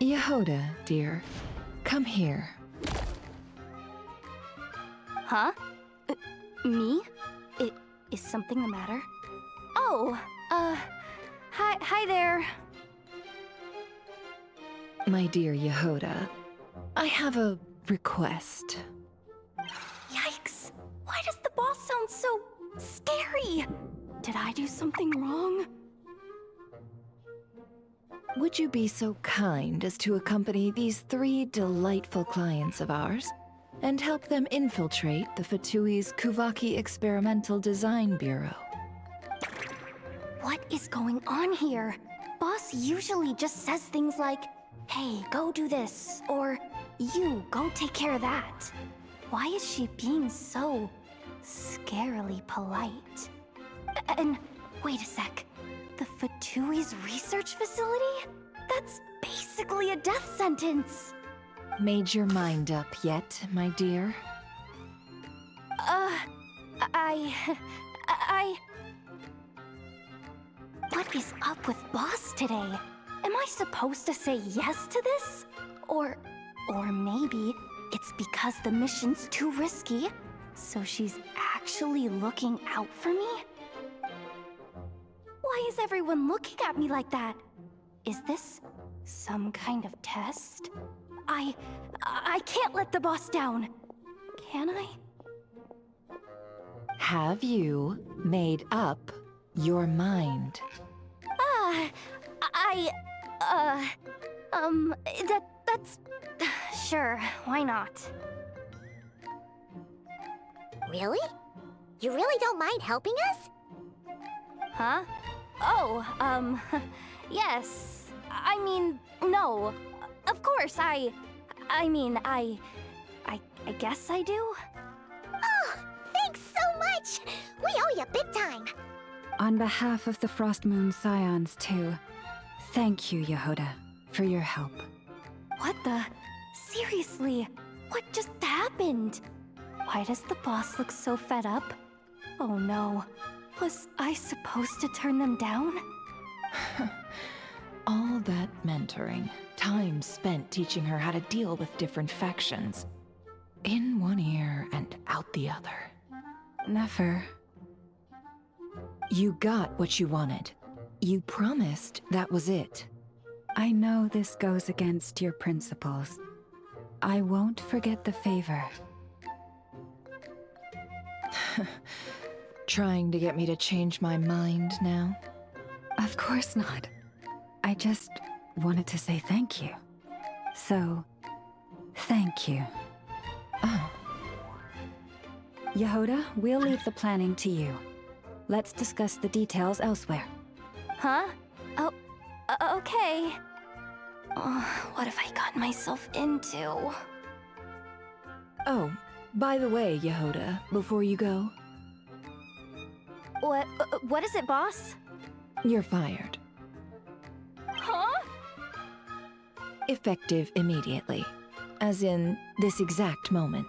Yehoda, dear, come here. Huh? Me? Is something the matter? Oh, hi there. My dear Yehoda, I have a request. Yikes! Why does the boss sound so scary? Did I do something wrong? Would you be so kind as to accompany these 3 delightful clients of ours and help them infiltrate the Fatui's Kuvaki Experimental Design Bureau? What is going on here? Boss usually just says things like, hey, go do this, or you, go take care of that. Why is she being so scarily polite? And wait a sec. The Fatui's research facility? That's basically a death sentence. Made your mind up yet, my dear? What is up with Boss today? Am I supposed to say yes to this? Or maybe it's because the mission's too risky, so she's actually looking out for me? Why is everyone looking at me like that? Is this some kind of test? I can't let the boss down. Can I? Have you made up your mind? That's... Sure, why not? Really? You really don't mind helping us? Huh? Oh, yes. I mean, no. Of course, I guess I do. Oh, thanks so much! We owe you big time! On behalf of the Frost Moon Scions, too, thank you, Yehoda, for your help. What the? Seriously, what just happened? Why does the boss look so fed up? Oh no. Was I supposed to turn them down? All that mentoring, time spent teaching her how to deal with different factions. In one ear and out the other. Never. You got what you wanted. You promised that was it. I know this goes against your principles. I won't forget the favor. Trying to get me to change my mind now? Of course not. I just wanted to say thank you. So, thank you. Oh. Yehoda, we'll leave the planning to you. Let's discuss the details elsewhere. Huh? Oh, okay. Oh, what have I gotten myself into? Oh, by the way, Yehoda, before you go... What is it, boss? You're fired. Huh? Effective immediately. As in, this exact moment.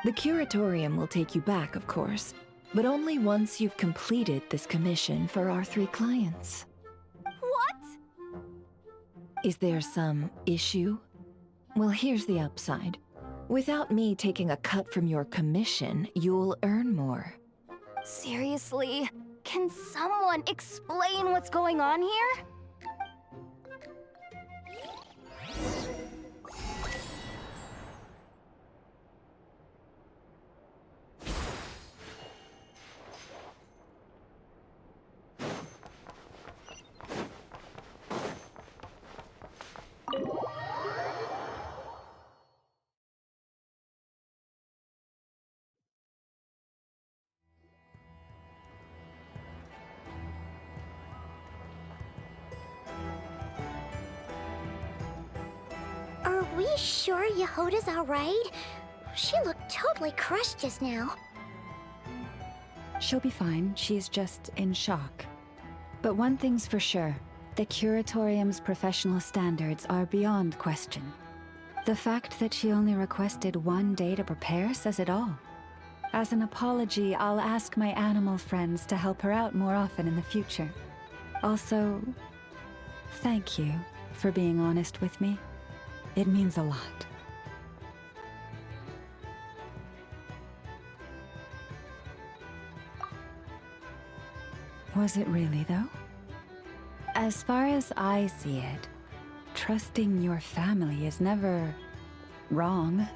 The curatorium will take you back, of course, but only once you've completed this commission for our 3 clients. What? Is there some issue? Well, here's the upside. Without me taking a cut from your commission, you'll earn more. Seriously? Can someone explain what's going on here? Are we sure Yehoda's alright? She looked totally crushed just now. She'll be fine. She's just in shock. But one thing's for sure. The Curatorium's professional standards are beyond question. The fact that she only requested 1 day to prepare says it all. As an apology, I'll ask my animal friends to help her out more often in the future. Also, thank you for being honest with me. It means a lot. Was it really, though? As far as I see it, trusting your family is never wrong.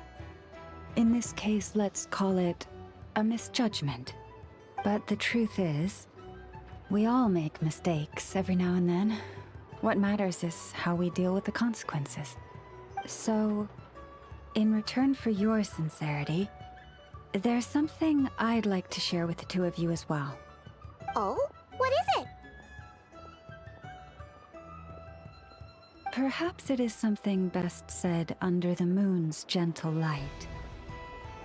In this case, let's call it a misjudgment. But the truth is, We all make mistakes every now and then. What matters is how we deal with the consequences. So, in return for your sincerity, there's something I'd like to share with the two of you as well. Oh? What is it? Perhaps it is something best said under the moon's gentle light.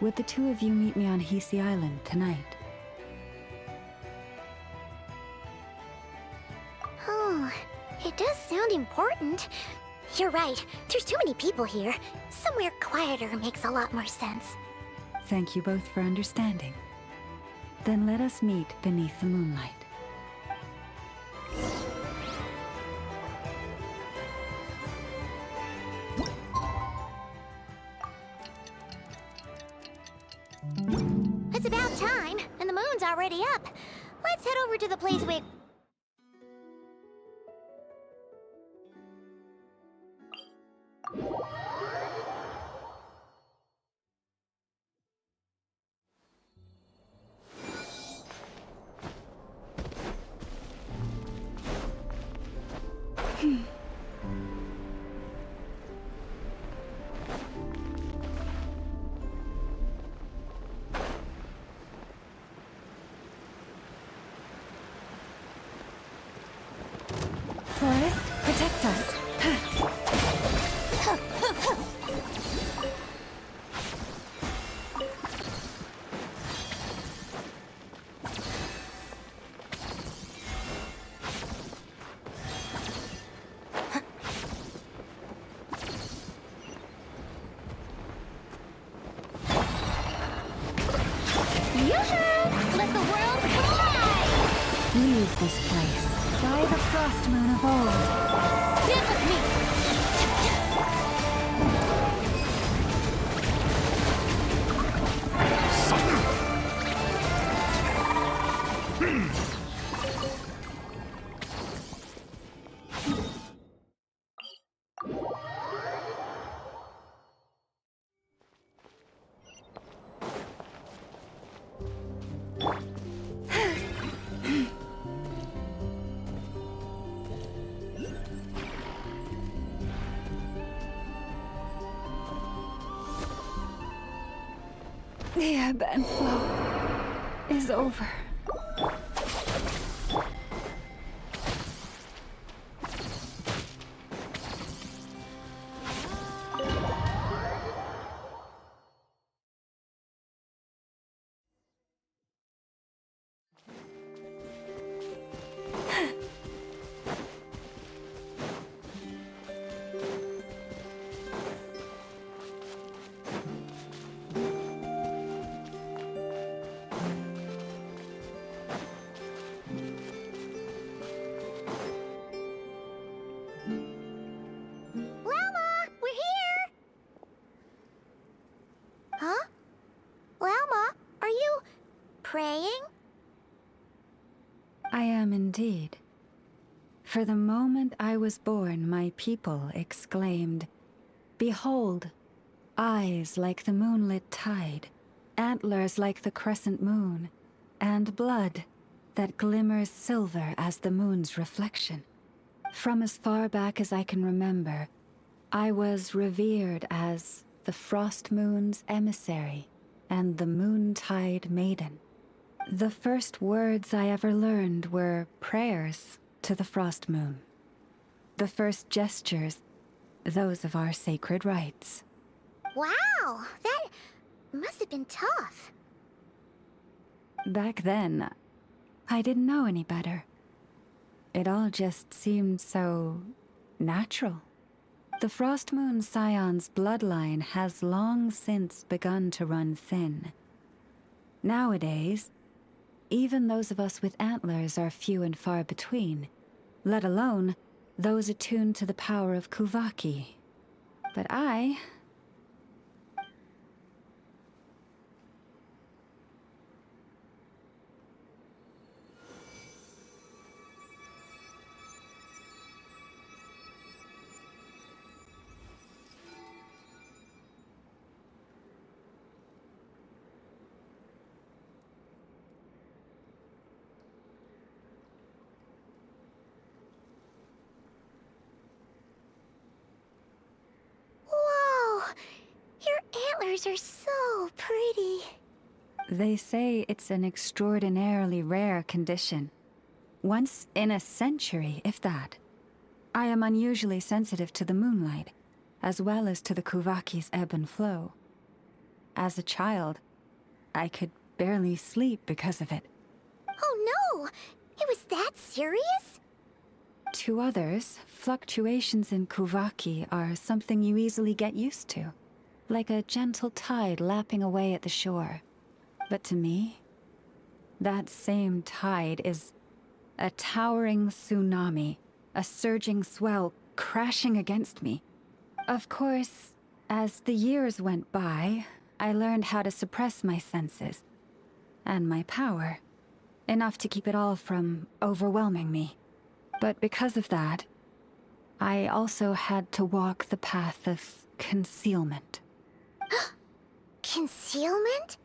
Would the two of you meet me on Hisi Island tonight? Oh, it does sound important. You're right. There's too many people here. Somewhere quieter makes a lot more sense. Thank you both for understanding. Then let us meet beneath the moonlight. It's about time, and the moon's already up. Let's head over to the place we... Forest, protect us. Let the world collide! Leave this place. By the frost moon of old. Stand with me! The ebb and flow is over. Huh? Lalma, are you... praying? I am indeed. For the moment I was born, my people exclaimed, "Behold, eyes like the moonlit tide, antlers like the crescent moon, and blood that glimmers silver as the moon's reflection." From as far back as I can remember, I was revered as the Frost Moon's emissary and the Moontide Maiden. The first words I ever learned were prayers to the Frost Moon. The first gestures, those of our sacred rites. Wow, that must have been tough. Back then, I didn't know any better. It all just seemed so natural. The Frost Moon Scion's bloodline has long since begun to run thin. Nowadays, even those of us with antlers are few and far between, let alone those attuned to the power of Kuvaki. But I... flowers are so pretty. They say it's an extraordinarily rare condition. Once in a century, if that. I am unusually sensitive to the moonlight, as well as to the Kuvaki's ebb and flow. As a child, I could barely sleep because of it. Oh no! It was that serious? To others, fluctuations in Kuvaki are something you easily get used to, like a gentle tide lapping away at the shore. But to me, that same tide is a towering tsunami, a surging swell crashing against me. Of course, as the years went by, I learned how to suppress my senses and my power, enough to keep it all from overwhelming me. But because of that, I also had to walk the path of concealment. Concealment?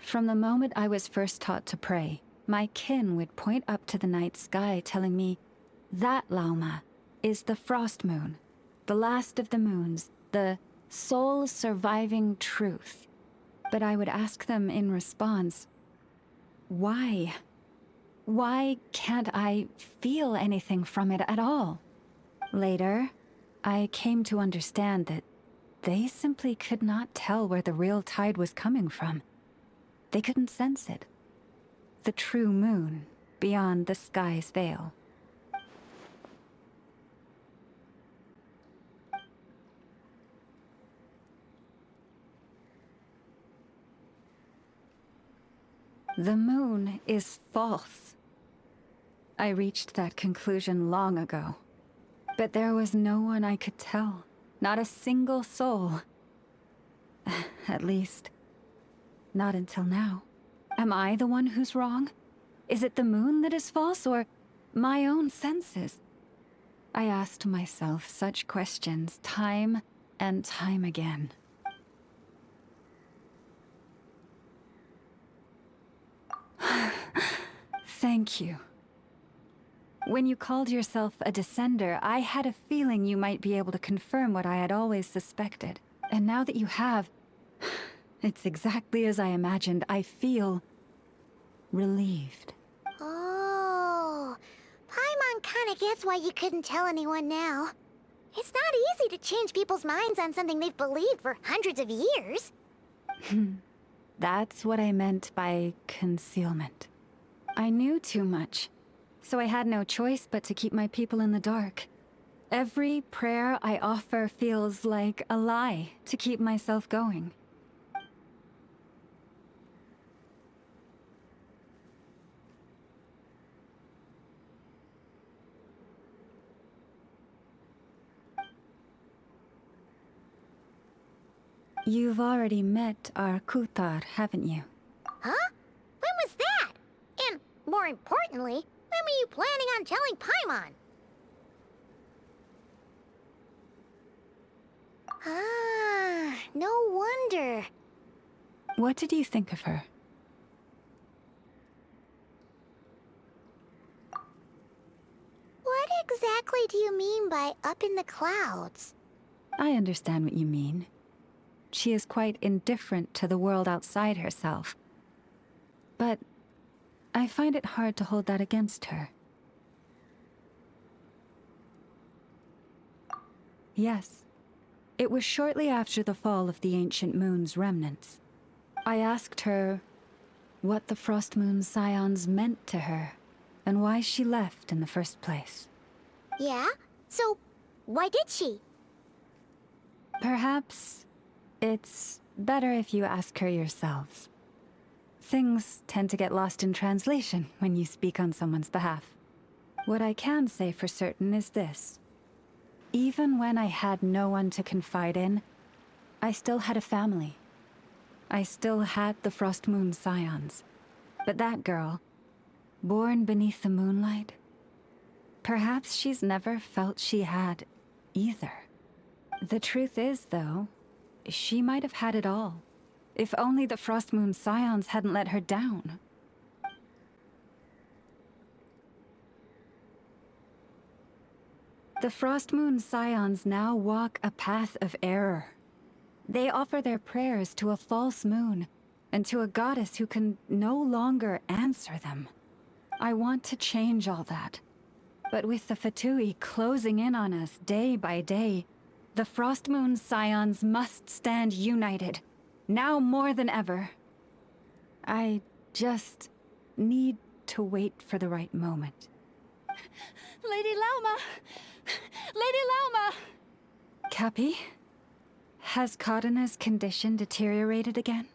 From the moment I was first taught to pray, my kin would point up to the night sky telling me, "That, Lauma, is the frost moon, the last of the moons, the sole surviving truth." But I would ask them in response, why? Why can't I feel anything from it at all? Later, I came to understand that they simply could not tell where the real tide was coming from. They couldn't sense it. The true moon beyond the sky's veil. The moon is false. I reached that conclusion long ago. But there was no one I could tell. Not a single soul. At least, not until now. Am I the one who's wrong? Is it the moon that is false, or my own senses? I asked myself such questions time and time again. Thank you. When you called yourself a descender, I had a feeling you might be able to confirm what I had always suspected. And now that you have, it's exactly as I imagined. I feel relieved. Oh, Paimon kinda gets why you couldn't tell anyone now. It's not easy to change people's minds on something they've believed for hundreds of years. That's what I meant by concealment. I knew too much, so I had no choice but to keep my people in the dark. Every prayer I offer feels like a lie to keep myself going. You've already met our Kutar, haven't you? Huh? When was that? And, more importantly, when were you planning on telling Paimon? Ah, no wonder. What did you think of her? What exactly do you mean by up in the clouds? I understand what you mean. She is quite indifferent to the world outside herself. But I find it hard to hold that against her. Yes. It was shortly after the fall of the ancient moon's remnants. I asked her what the Frost Moon Scions meant to her, and why she left in the first place. Yeah? So, why did she? Perhaps it's better if you ask her yourselves. Things tend to get lost in translation when you speak on someone's behalf. What I can say for certain is this. Even when I had no one to confide in, I still had a family. I still had the Frost Moon Scions. But that girl, born beneath the moonlight, perhaps she's never felt she had either. The truth is, though, she might have had it all. If only the Frost Moon Scions hadn't let her down. The Frost Moon Scions now walk a path of error. They offer their prayers to a false moon, and to a goddess who can no longer answer them. I want to change all that. But with the Fatui closing in on us day by day, the Frost Moon Scions must stand united, now more than ever. I just need to wait for the right moment. Lady Lauma! Lady Lauma! Cappy? Has Karina's condition deteriorated again?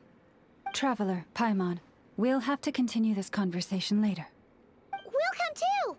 Traveler, Paimon, we'll have to continue this conversation later. We'll come too!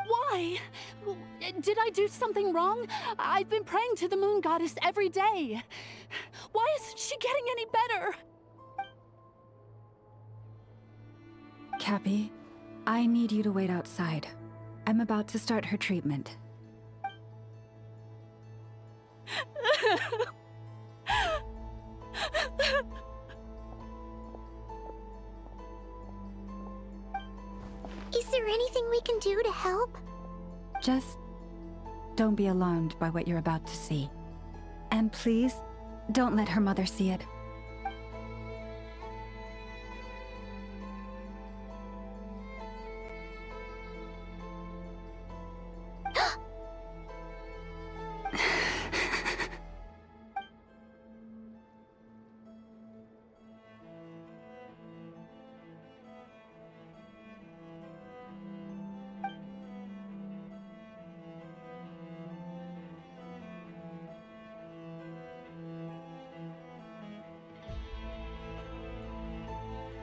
Why? Did I do something wrong? I've been praying to the moon goddess every day. Why isn't she getting any better? Cappy, I need you to wait outside. I'm about to start her treatment. Is there anything we can do to help? Just don't be alarmed by what you're about to see. And please, don't let her mother see it.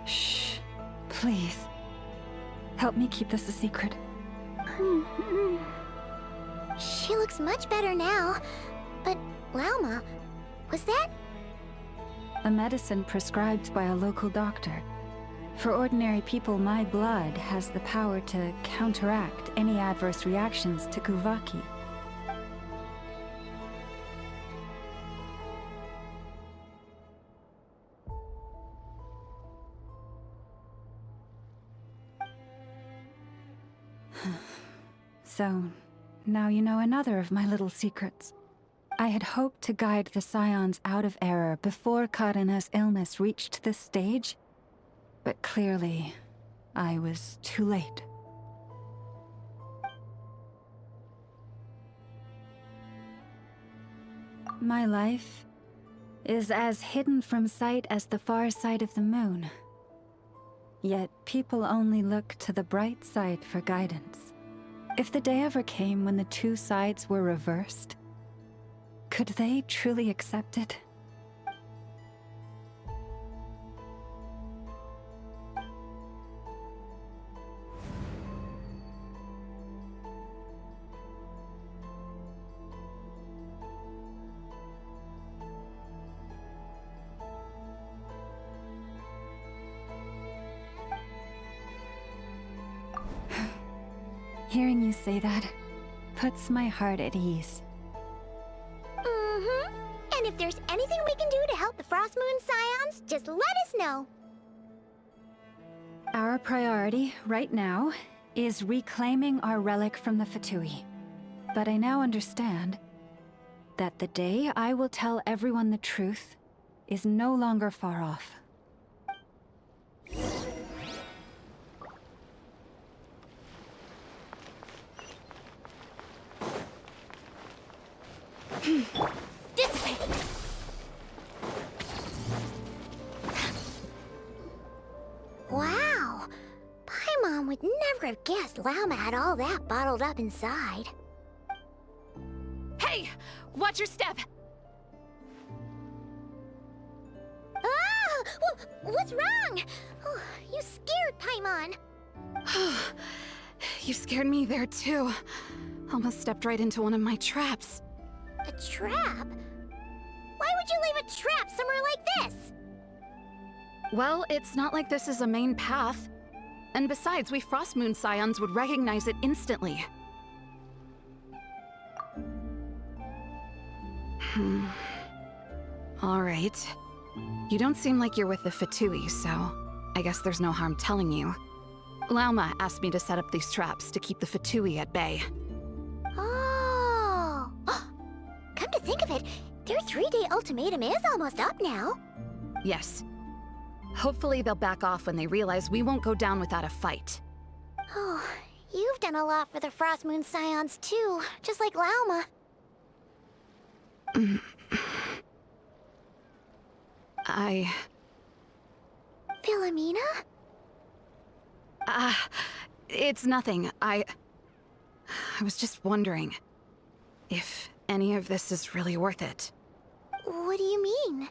Shh. Please. Help me keep this a secret. She looks much better now. But, Lauma, was that? A medicine prescribed by a local doctor. For ordinary people, my blood has the power to counteract any adverse reactions to Kuvaki. So, now you know another of my little secrets. I had hoped to guide the Scions out of error before Karina's illness reached this stage, but clearly, I was too late. My life is as hidden from sight as the far side of the moon. Yet people only look to the bright side for guidance. If the day ever came when the two sides were reversed, could they truly accept it? Hearing you say that puts my heart at ease. Mm-hmm. And if there's anything we can do to help the Frost Moon Scions, just let us know. Our priority, right now, is reclaiming our relic from the Fatui. But I now understand that the day I will tell everyone the truth is no longer far off. Dissipate! Wow! Paimon would never have guessed Lauma had all that bottled up inside. Hey! Watch your step! Ah! What's wrong? Oh, you scared Paimon. You scared me there too. Almost stepped right into one of my traps. A trap? Why would you leave a trap somewhere like this? Well, it's not like this is a main path. And besides, we Frostmoon Scions would recognize it instantly. Alright. You don't seem like you're with the Fatui, so I guess there's no harm telling you. Lauma asked me to set up these traps to keep the Fatui at bay. Oh! Come to think of it, their 3-day ultimatum is almost up now. Yes. Hopefully they'll back off when they realize we won't go down without a fight. Oh, you've done a lot for the Frostmoon Scions too, just like Lauma. Philomena? It's nothing. I was just wondering if any of this is really worth it. What do you mean?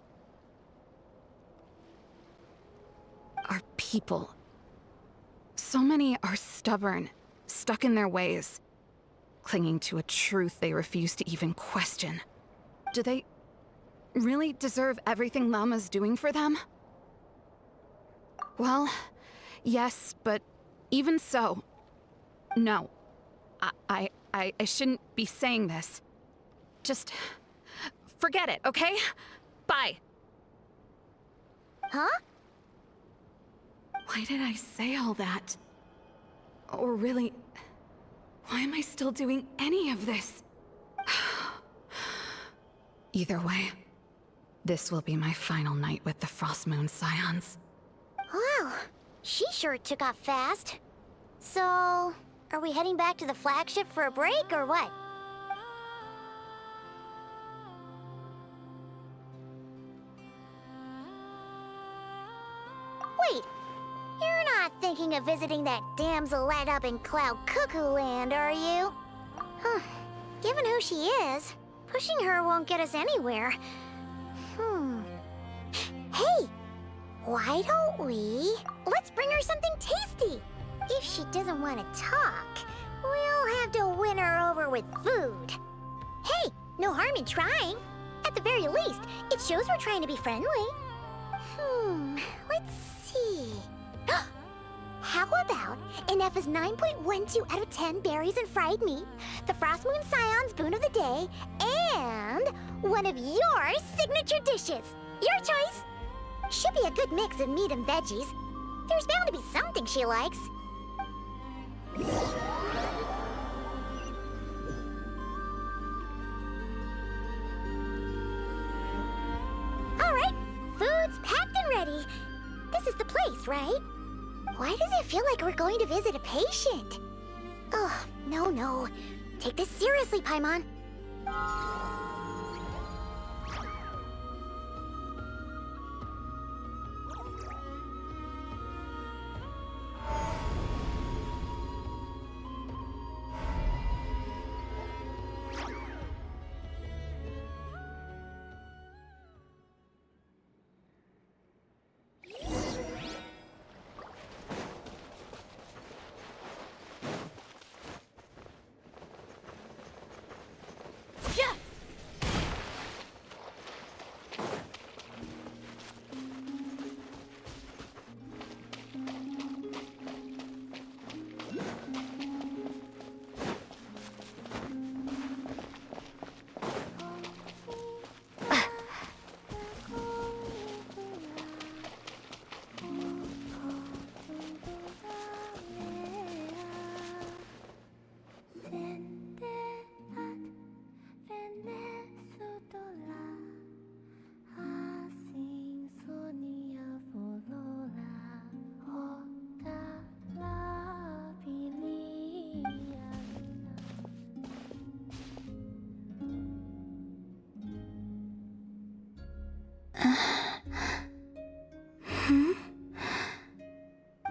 Our people. So many are stubborn, stuck in their ways, clinging to a truth they refuse to even question. Do they really deserve everything Lauma's doing for them? Well, yes, but even so, no. I shouldn't be saying this. Just forget it, okay? Bye. Huh? Why did I say all that? Or really, why am I still doing any of this? Either way, this will be my final night with the Frostmoon Scions. Wow, she sure took off fast. So, are we heading back to the flagship for a break, or what? Wait, you're not thinking of visiting that damsel light up in Cloud Cuckoo Land, are you? Huh, given who she is, pushing her won't get us anywhere. Hey! Why don't we... Let's bring her something tasty! If she doesn't want to talk, we'll have to win her over with food. Hey, no harm in trying. At the very least, it shows we're trying to be friendly. Let's see... How about an F's 9.12 out of 10 berries and fried meat, the Frostmoon Scion's boon of the day, and one of your signature dishes? Your choice! Should be a good mix of meat and veggies. There's bound to be something she likes. Alright, food's packed and ready. This is the place, right? Why does it feel like we're going to visit a patient? Oh, no. Take this seriously, Paimon.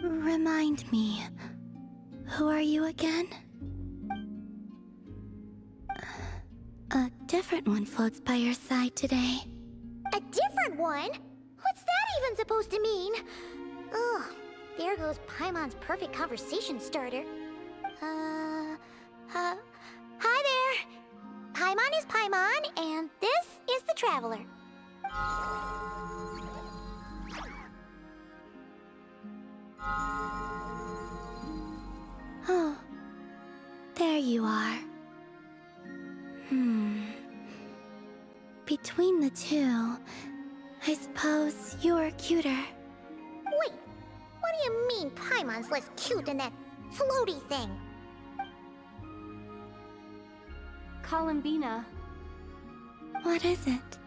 Remind me, who are you again? A different one floats by your side today. A different one? What's that even supposed to mean? Oh, there goes Paimon's perfect conversation starter. Paimon is Paimon, and this is the Traveler. Oh, there you are. Between the two, I suppose you're cuter. Wait, what do you mean Paimon's less cute than that floaty thing? Columbina. What is it?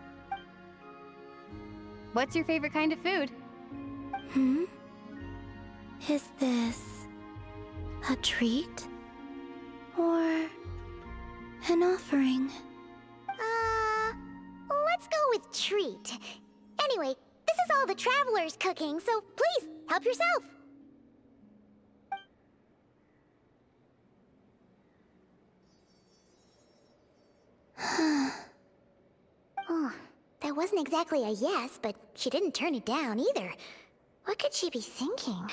What's your favorite kind of food? Is this a treat? Or an offering? Let's go with treat. Anyway, this is all the Traveler's cooking, so please, help yourself. Oh, that wasn't exactly a yes, but she didn't turn it down either. What could she be thinking?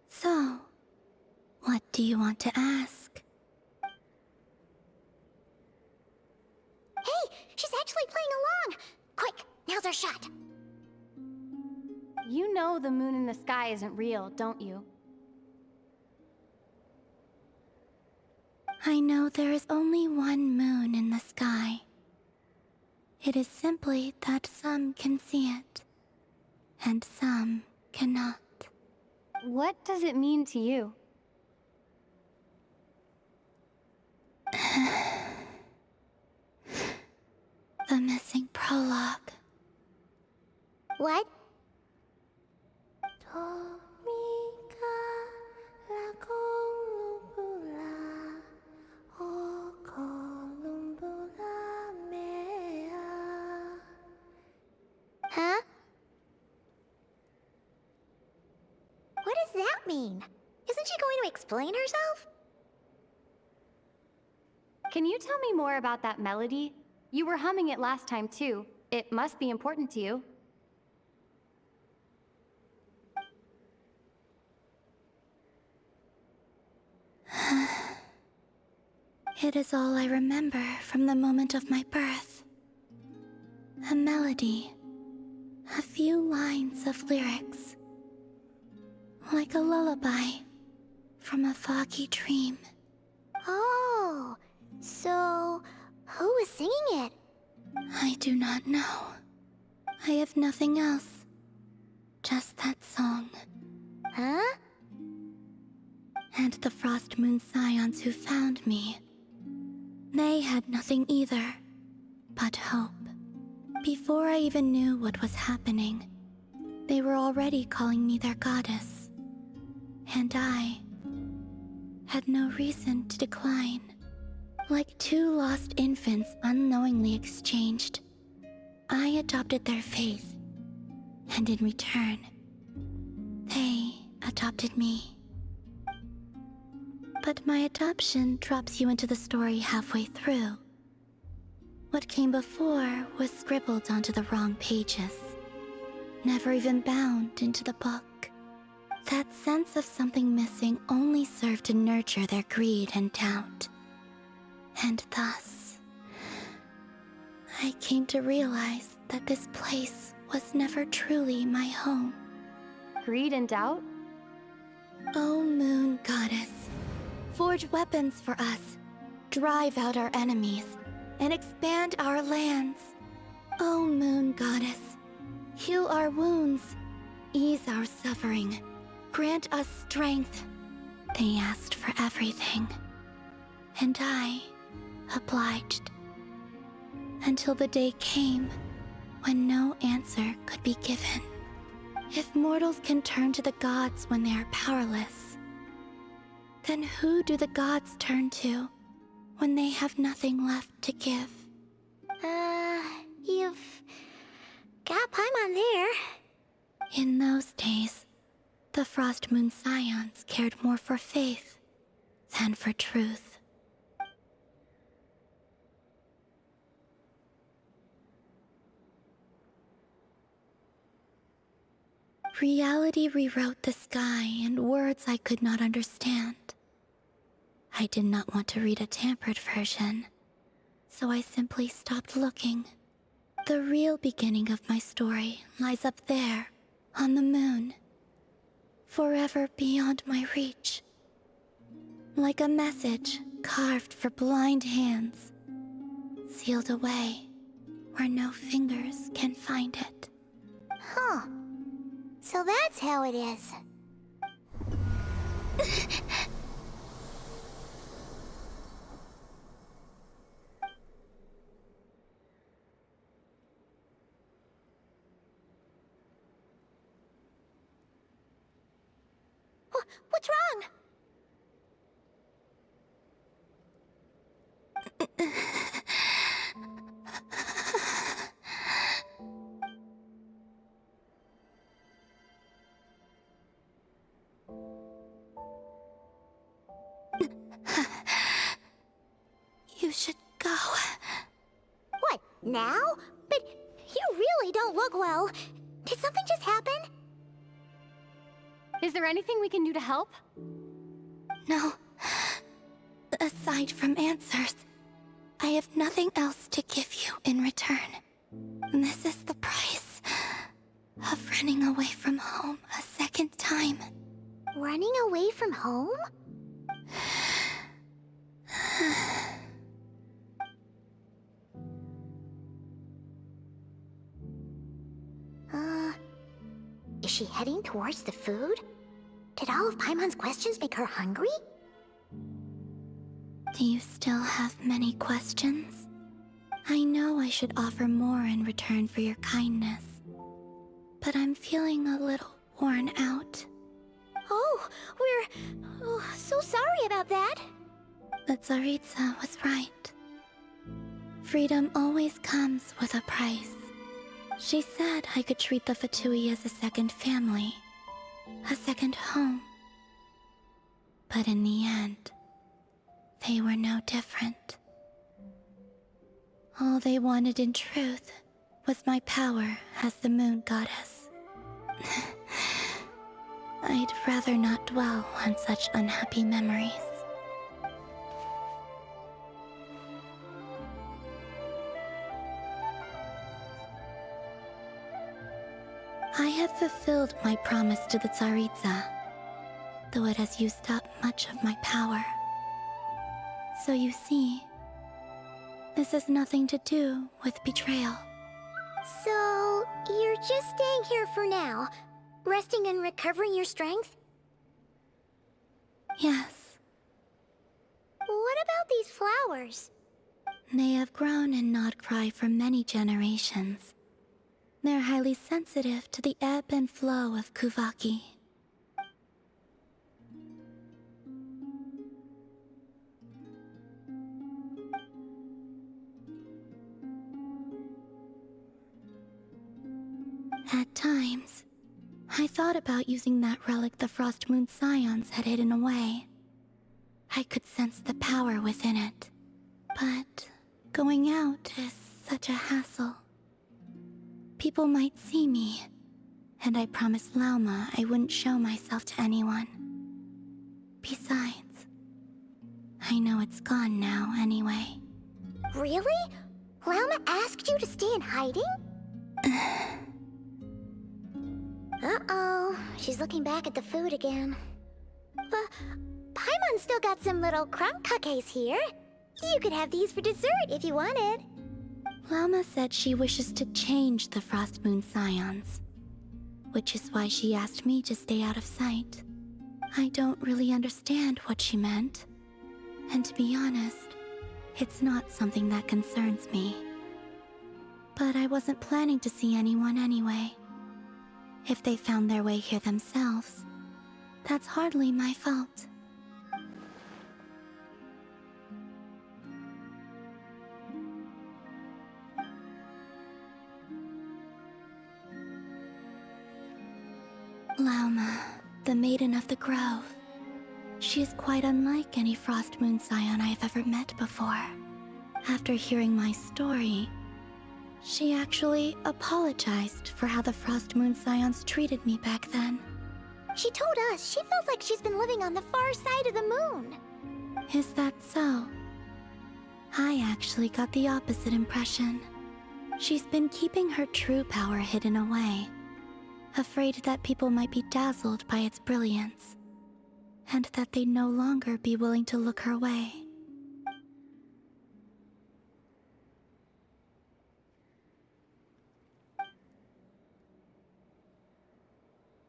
So, what do you want to ask? Hey, she's actually playing along! Quick, now's our shot. You know the moon in the sky isn't real, don't you? I know there is only one moon in the sky. It is simply that some can see it, and some cannot. What does it mean to you? The missing prologue. What? Huh? What does that mean? Isn't she going to explain herself? Can you tell me more about that melody? You were humming it last time too. It must be important to you. It is all I remember from the moment of my birth. A melody. A few lines of lyrics. Like a lullaby from a foggy dream. Oh, so who was singing it? I do not know. I have nothing else. Just that song. Huh? And the Frost Moon Scions who found me. They had nothing either, but hope. Before I even knew what was happening, they were already calling me their goddess. And I had no reason to decline. Like two lost infants unknowingly exchanged, I adopted their faith. And in return, they adopted me. But my adoption drops you into the story halfway through. What came before was scribbled onto the wrong pages, never even bound into the book. That sense of something missing only served to nurture their greed and doubt. And thus, I came to realize that this place was never truly my home. Greed and doubt? O Moon Goddess, forge weapons for us, drive out our enemies, and expand our lands. O Moon Goddess, heal our wounds, ease our suffering, grant us strength. They asked for everything, and I obliged. Until the day came when no answer could be given. If mortals can turn to the gods when they are powerless, then who do the gods turn to when they have nothing left to give? You've got Paimon there. In those days, the Frost Moon Scions cared more for faith than for truth. Reality rewrote the sky in words I could not understand. I did not want to read a tampered version, so I simply stopped looking. The real beginning of my story lies up there, on the moon, forever beyond my reach. Like a message carved for blind hands, sealed away where no fingers can find it. Huh. So that's how it is. What's wrong? You should go. What, now? But you really don't look well. Did something just happen? Is there anything we can do to help? No. Aside from answers, I have nothing else to give you in return. This is the price of running away from home a second time. Running away from home? Is she heading towards the food? Did all of Paimon's questions make her hungry? Do you still have many questions? I know I should offer more in return for your kindness, but I'm feeling a little worn out. Oh, we're so sorry about that. The Tsaritsa was right. Freedom always comes with a price. She said I could treat the Fatui as a second family, a second home. But in the end, they were no different. All they wanted in truth was my power as the moon goddess. I'd rather not dwell on such unhappy memories. I have fulfilled my promise to the Tsaritsa, though it has used up much of my power. So you see, this has nothing to do with betrayal. So, you're just staying here for now, resting and recovering your strength? Yes. What about these flowers? They have grown in Krai for many generations. They're highly sensitive to the ebb and flow of Kuvaki. At times, I thought about using that relic the Frost Moon Scions had hidden away. I could sense the power within it. But going out is such a hassle. People might see me, and I promised Lauma I wouldn't show myself to anyone. Besides, I know it's gone now anyway. Really? Lauma asked you to stay in hiding? Uh-oh, she's looking back at the food again. But Paimon's still got some little crumb cookies here. You could have these for dessert if you wanted. Lauma said she wishes to change the Frost Moon Scions, which is why she asked me to stay out of sight. I don't really understand what she meant, and to be honest, it's not something that concerns me. But I wasn't planning to see anyone anyway. If they found their way here themselves, that's hardly my fault. Lauma, the Maiden of the Grove. She is quite unlike any Frost Moon Scion I have ever met before. After hearing my story, She actually apologized for how the Frost Moon Scions treated me back then. She told us she feels like she's been living on the far side of the moon. Is that so? I actually got the opposite impression. She's been keeping her true power hidden away, afraid that people might be dazzled by its brilliance, and that they'd no longer be willing to look her way.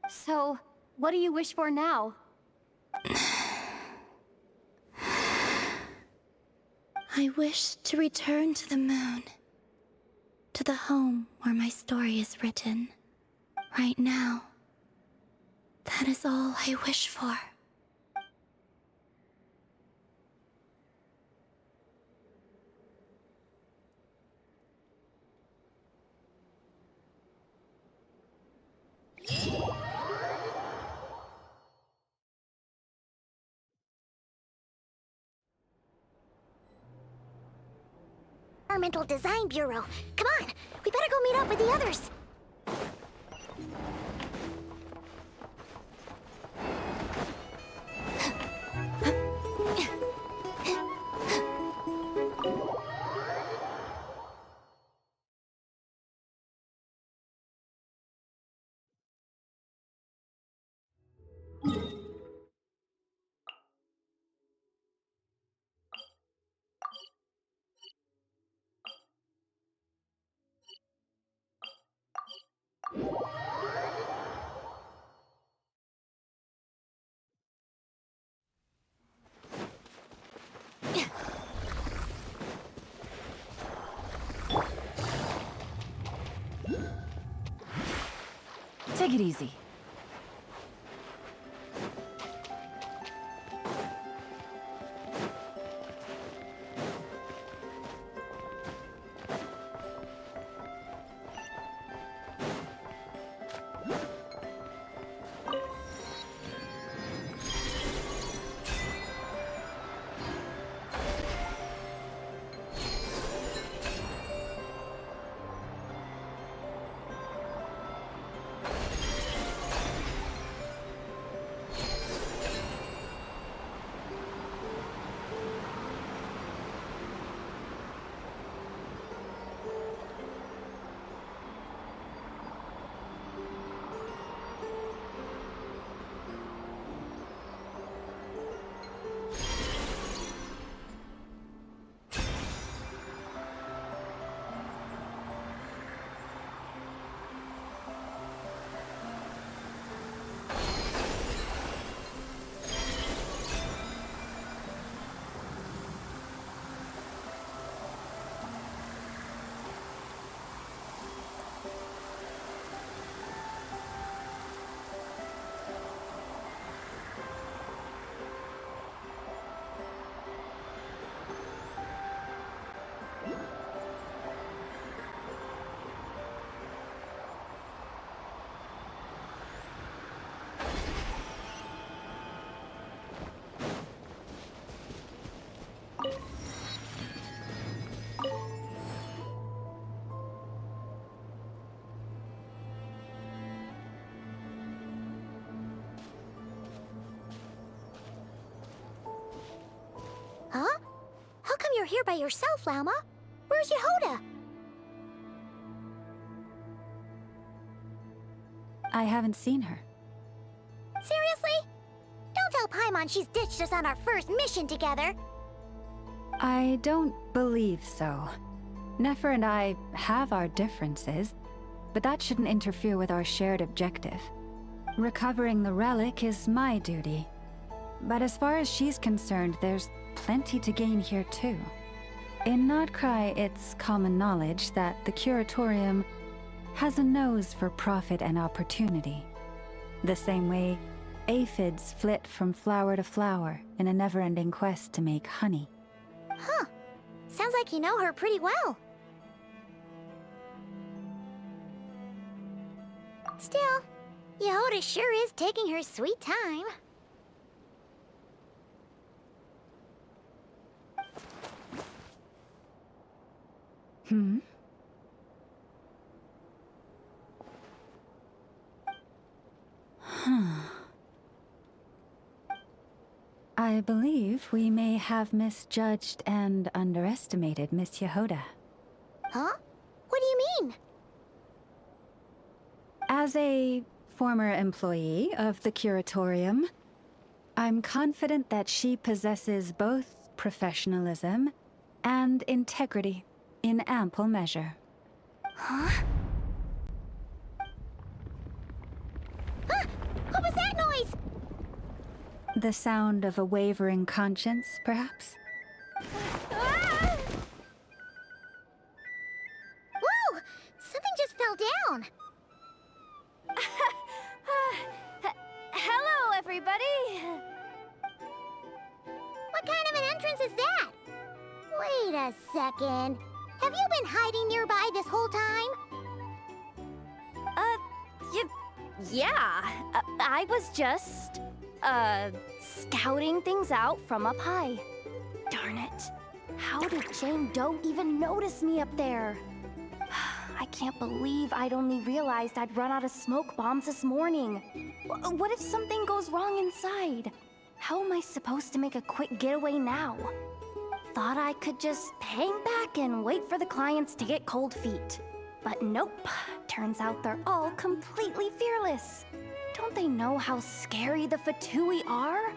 So, what do you wish for now? I wish to return to the moon, to the home where my story is written. Right now, that is all I wish for. Environmental Design Bureau. Come on, we better go meet up with the others. Take it easy. Huh? How come you're here by yourself, Lauma? Where's Yehoda? I haven't seen her. Seriously? Don't tell Paimon she's ditched us on our first mission together. I don't believe so. Nefer and I have our differences, but that shouldn't interfere with our shared objective. Recovering the relic is my duty. But as far as she's concerned, there's plenty to gain here too. In Krai, it's common knowledge that the Curatorium has a nose for profit and opportunity. The same way aphids flit from flower to flower in a never-ending quest to make honey. Huh. Sounds like you know her pretty well. Still, Yehoda sure is taking her sweet time. I believe we may have misjudged and underestimated Miss Yehoda. Huh? What do you mean? As a former employee of the Curatorium, I'm confident that she possesses both professionalism and integrity in ample measure. Huh? Ah! What was that noise? The sound of a wavering conscience, perhaps? Ah! Whoa! Something just fell down. Hello, everybody! What kind of an entrance is that? Wait a second. Have you been hiding nearby this whole time? Yeah. I was just, scouting things out from up high. Darn it. How did Jane Doe even notice me up there? I can't believe I'd only realized I'd run out of smoke bombs this morning. What if something goes wrong inside? How am I supposed to make a quick getaway now? Thought I could just hang back and wait for the clients to get cold feet. But nope. Turns out they're all completely fearless. Don't they know how scary the Fatui are?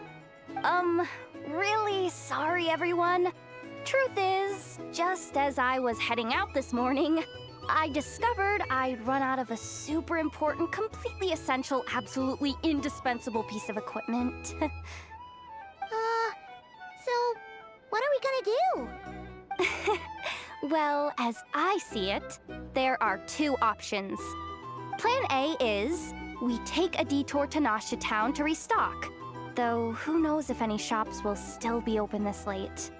Really sorry, everyone. Truth is, just as I was heading out this morning, I discovered I'd run out of a super important, completely essential, absolutely indispensable piece of equipment. So, what are we gonna do? Well, as I see it, there are two options. Plan A is we take a detour to Nasha Town to restock, though who knows if any shops will still be open this late.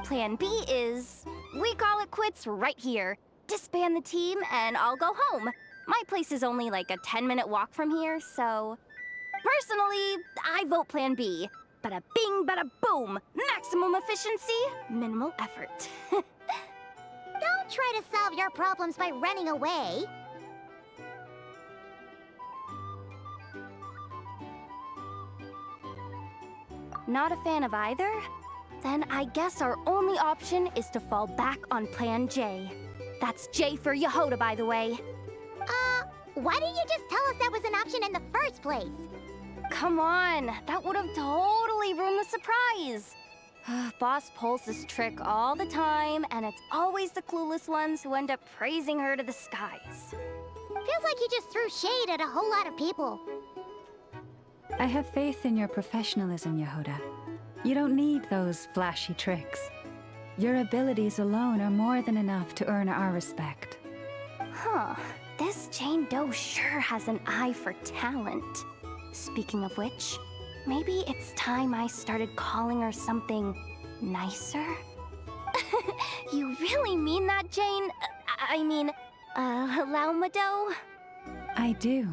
Plan B is we call it quits right here, disband the team, and I'll go home. My place is only like a 10-minute walk from here, so... Personally, I vote Plan B. Bada bing, bada boom! Maximum efficiency, minimal effort. Don't try to solve your problems by running away. Not a fan of either? Then I guess our only option is to fall back on Plan J. That's J for Yehoda, by the way. Why didn't you just tell us that was an option in the first place? Come on, that would have totally ruined the surprise. Boss pulls this trick all the time, and it's always the clueless ones who end up praising her to the skies. Feels like you just threw shade at a whole lot of people. I have faith in your professionalism, Yehoda. You don't need those flashy tricks. Your abilities alone are more than enough to earn our respect. Huh. This Jane Doe sure has an eye for talent. Speaking of which, maybe it's time I started calling her something nicer? You really mean that, Jane? Laumado? I do.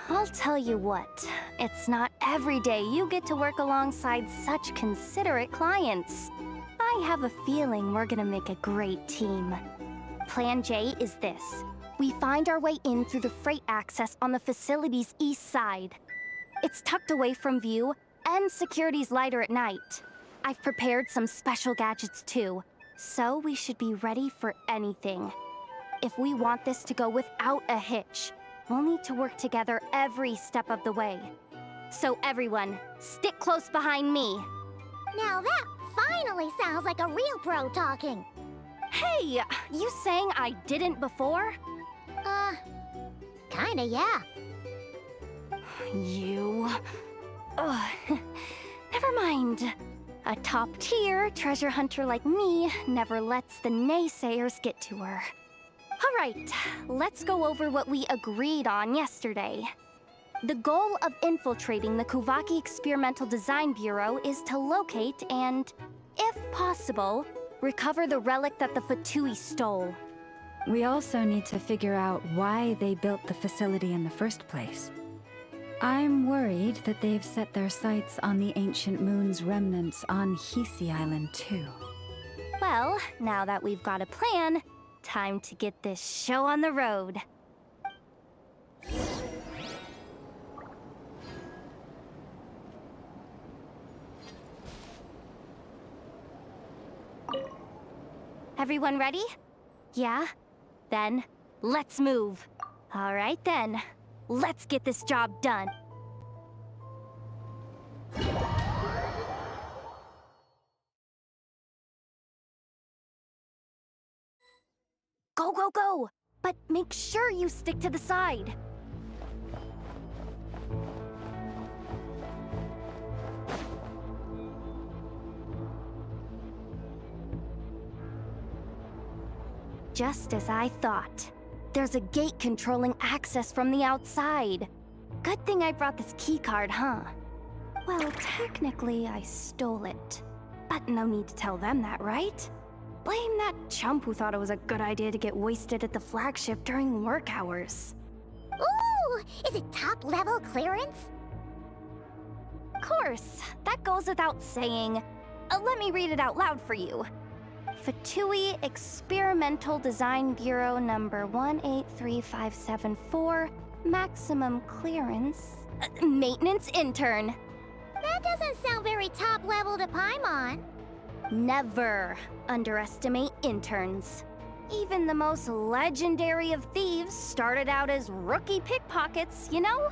I'll tell you what, it's not every day you get to work alongside such considerate clients. I have a feeling we're gonna make a great team. Plan J is this. We find our way in through the freight access on the facility's east side. It's tucked away from view, and security's lighter at night. I've prepared some special gadgets too, so we should be ready for anything. If we want this to go without a hitch, we'll need to work together every step of the way. So everyone, stick close behind me. Now that finally sounds like a real pro talking. Hey, you saying I didn't before? Kinda, yeah. You... Ugh. Never mind. A top-tier treasure hunter like me never lets the naysayers get to her. All right, let's go over what we agreed on yesterday. The goal of infiltrating the Kuvaki Experimental Design Bureau is to locate and, if possible, recover the relic that the Fatui stole. We also need to figure out why they built the facility in the first place. I'm worried that they've set their sights on the ancient moon's remnants on Hisi Island too. Well, now that we've got a plan, time to get this show on the road. Everyone ready? Yeah? Then, let's move. All right then. Let's get this job done. Go, go, go! But make sure you stick to the side. Just as I thought. There's a gate controlling access from the outside. Good thing I brought this keycard, huh? Well, technically, I stole it. But no need to tell them that, right? Blame that chump who thought it was a good idea to get wasted at the flagship during work hours. Ooh! Is it top-level clearance? Course, that goes without saying. Let me read it out loud for you. Fatui Experimental Design Bureau number 183574, maximum clearance, maintenance intern. That doesn't sound very top-level to Paimon. Never underestimate interns. Even the most legendary of thieves started out as rookie pickpockets, you know?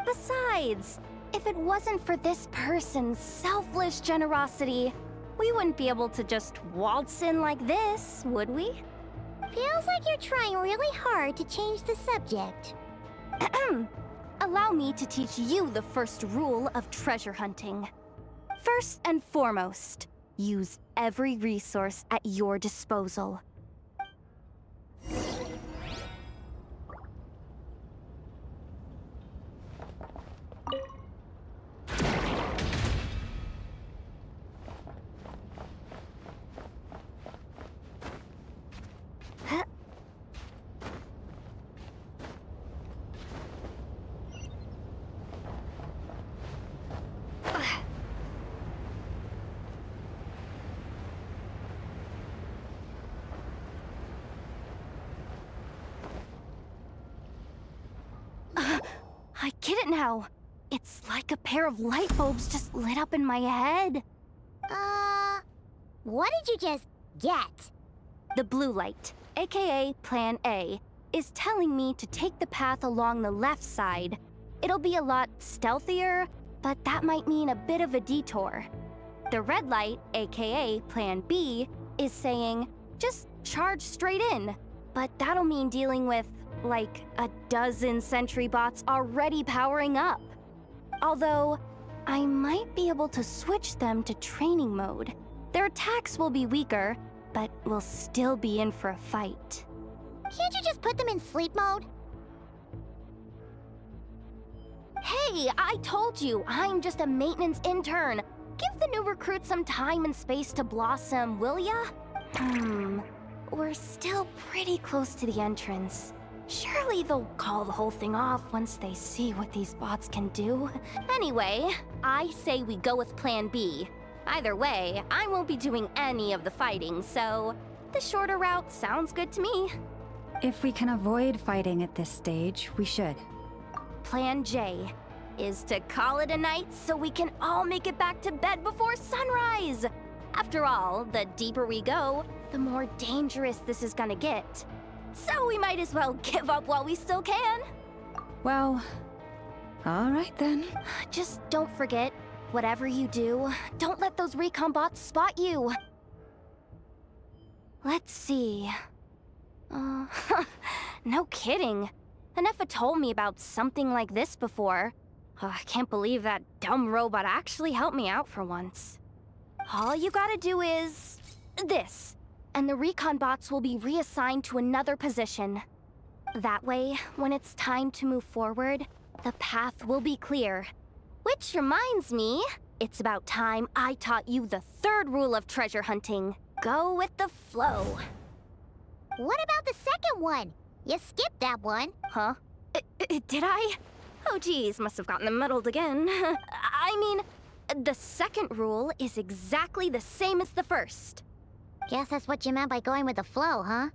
Besides, if it wasn't for this person's selfless generosity, we wouldn't be able to just waltz in like this, would we? Feels like you're trying really hard to change the subject. Allow me to teach you the first rule of treasure hunting. First and foremost, use every resource at your disposal. I get it now. It's like a pair of light bulbs just lit up in my head. What did you just get? The blue light, aka Plan A, is telling me to take the path along the left side. It'll be a lot stealthier, but that might mean a bit of a detour. The red light, aka Plan B, is saying, just charge straight in. But that'll mean dealing with, like, a dozen sentry bots already powering up. Although, I might be able to switch them to training mode. Their attacks will be weaker, but we'll still be in for a fight. Can't you just put them in sleep mode? Hey, I told you, I'm just a maintenance intern. Give the new recruits some time and space to blossom, will ya? We're still pretty close to the entrance. Surely they'll call the whole thing off once they see what these bots can do. Anyway, I say we go with Plan B. Either way, I won't be doing any of the fighting, so the shorter route sounds good to me. If we can avoid fighting at this stage, we should. Plan J is to call it a night so we can all make it back to bed before sunrise. After all, the deeper we go, the more dangerous this is gonna get. So we might as well give up while we still can. Well, all right then. Just don't forget, whatever you do, don't let those recon bots spot you. Let's see. No kidding. Anefa told me about something like this before. I can't believe that dumb robot actually helped me out for once. All you gotta do is this, and the recon bots will be reassigned to another position. That way, when it's time to move forward, the path will be clear. Which reminds me, it's about time I taught you the third rule of treasure hunting. Go with the flow. What about the second one? You skipped that one. Huh? Did I? Oh geez, must have gotten them muddled again. I mean, the second rule is exactly the same as the first. Guess that's what you meant by going with the flow, huh?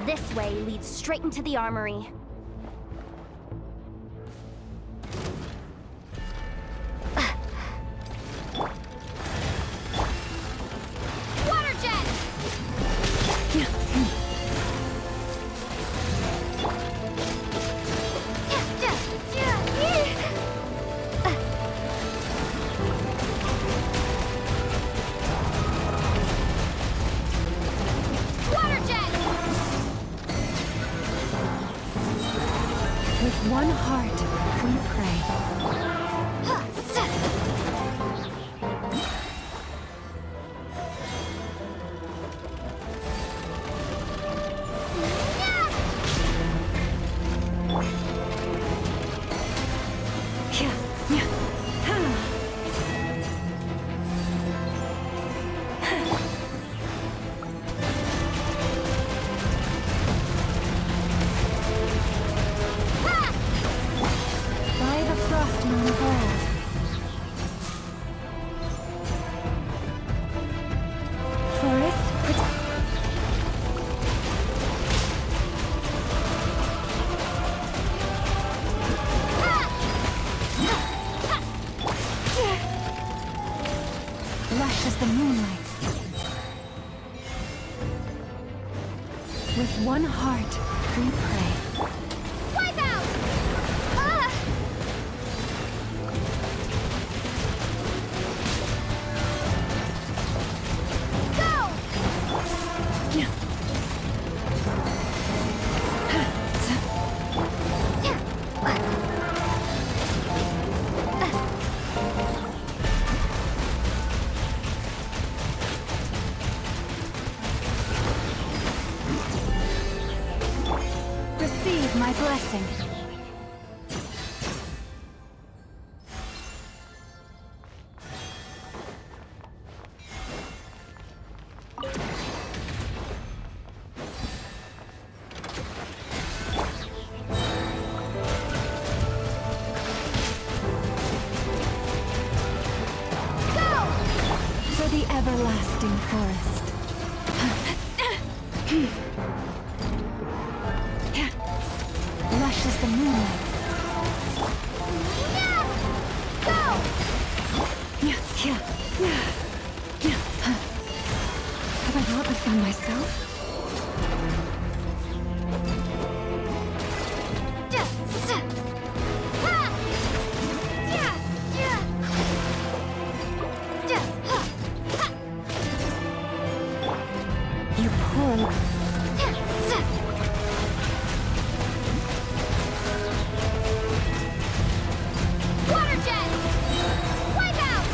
This way leads straight into the armory. Water jet! Water jet! With one heart, we pray. By the frost moon of old. Forest, lush as the moonlight. With one heart, we pray. Wipe out! Ah! Receive my blessing. For the everlasting forest. Lush as the moonlight. Have I brought this on myself? You poor... Water jet! Wipe out!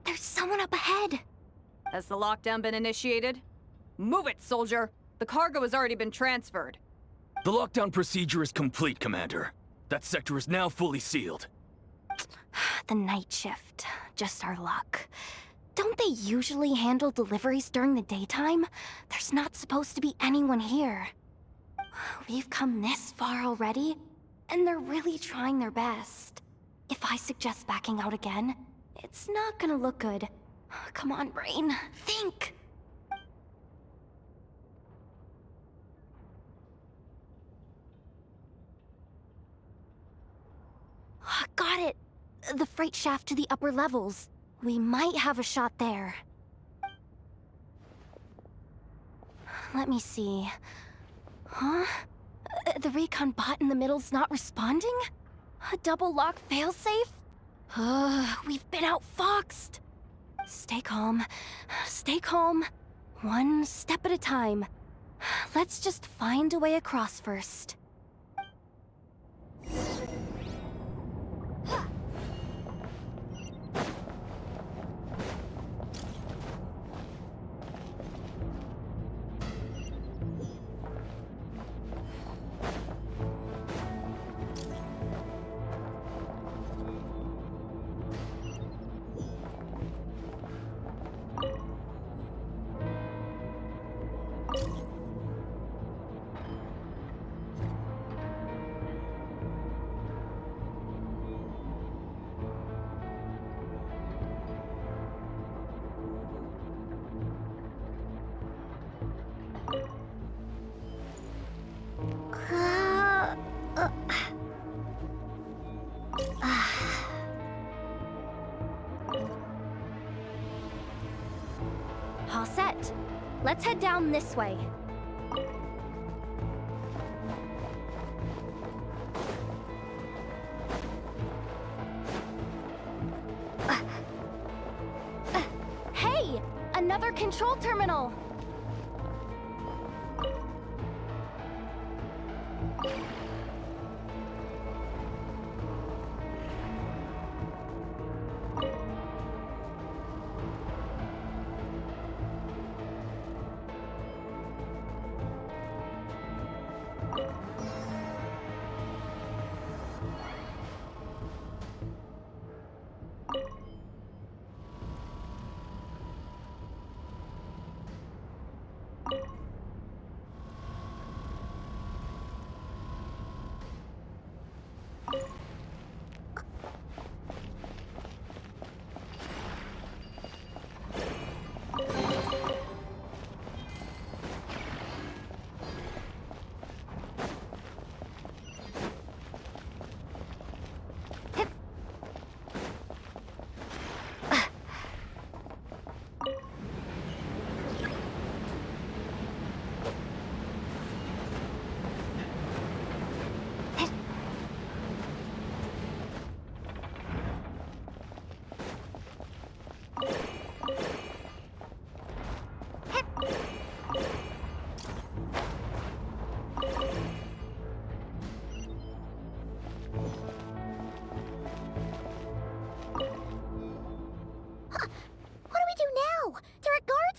There's someone up ahead. Has the lockdown been initiated? Move it, soldier! The cargo has already been transferred. The lockdown procedure is complete, Commander. That sector is now fully sealed. The night shift. Just our luck. Don't they usually handle deliveries during the daytime? There's not supposed to be anyone here. We've come this far already, and they're really trying their best. If I suggest backing out again, it's not gonna look good. Come on, brain. Think! Got it! The freight shaft to the upper levels. We might have a shot there. Let me see. Huh? The recon bot in the middle's not responding? A double lock failsafe? We've been outfoxed. Stay calm. Stay calm. One step at a time. Let's just find a way across first. All set. Let's head down this way. Hey! Another control terminal!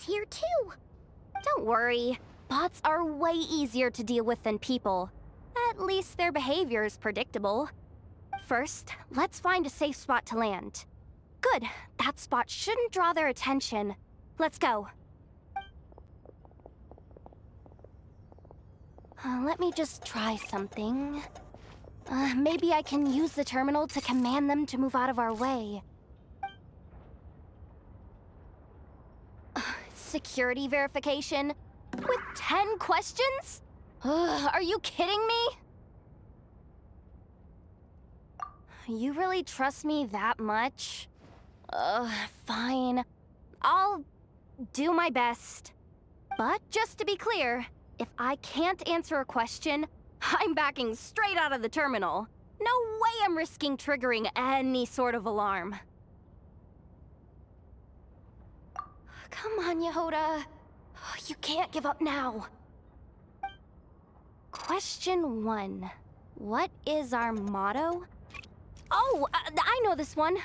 Here too. Don't worry. Bots are way easier to deal with than people. At least their behavior is predictable. First, let's find a safe spot to land. Good. That spot shouldn't draw their attention. Let's go. Let me just try something. Maybe I can use the terminal to command them to move out of our way. Security verification? With 10 questions? Are you kidding me? You really trust me that much? Fine. I'll do my best. But just to be clear, if I can't answer a question, I'm backing straight out of the terminal. No way I'm risking triggering any sort of alarm. Come on, Yehoda. You can't give up now. Question 1. What is our motto? Oh, I know this one.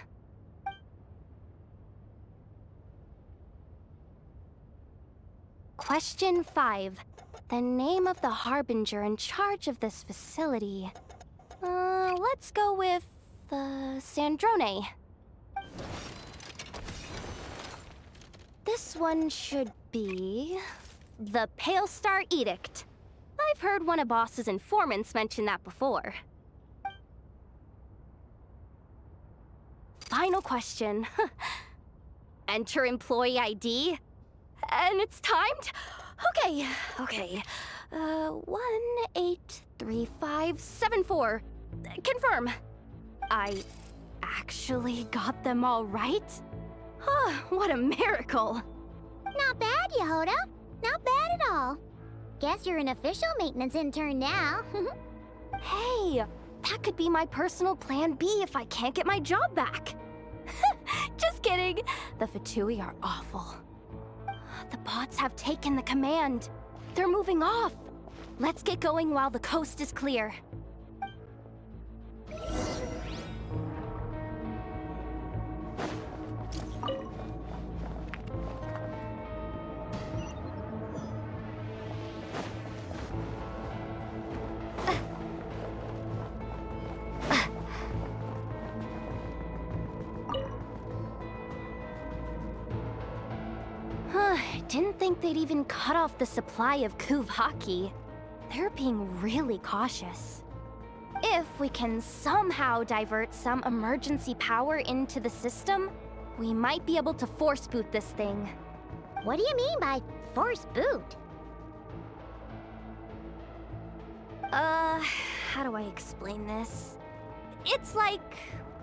Question 5. The name of the harbinger in charge of this facility. Let's go with, Sandrone. This one should be... the Pale Star Edict. I've heard one of Boss's informants mention that before. Final question. Enter employee ID. And it's timed? Okay. 183574. Confirm. I actually got them all right? What a miracle! Not bad, Yehoda. Not bad at all. Guess you're an official maintenance intern now. Hey, that could be my personal plan B if I can't get my job back. Just kidding. The Fatui are awful. The bots have taken the command. They're moving off. Let's get going while the coast is clear. Didn't think they'd even cut off the supply of Kuvaki. They're being really cautious. If we can somehow divert some emergency power into the system, we might be able to force boot this thing. What do you mean by force boot? How do I explain this? It's like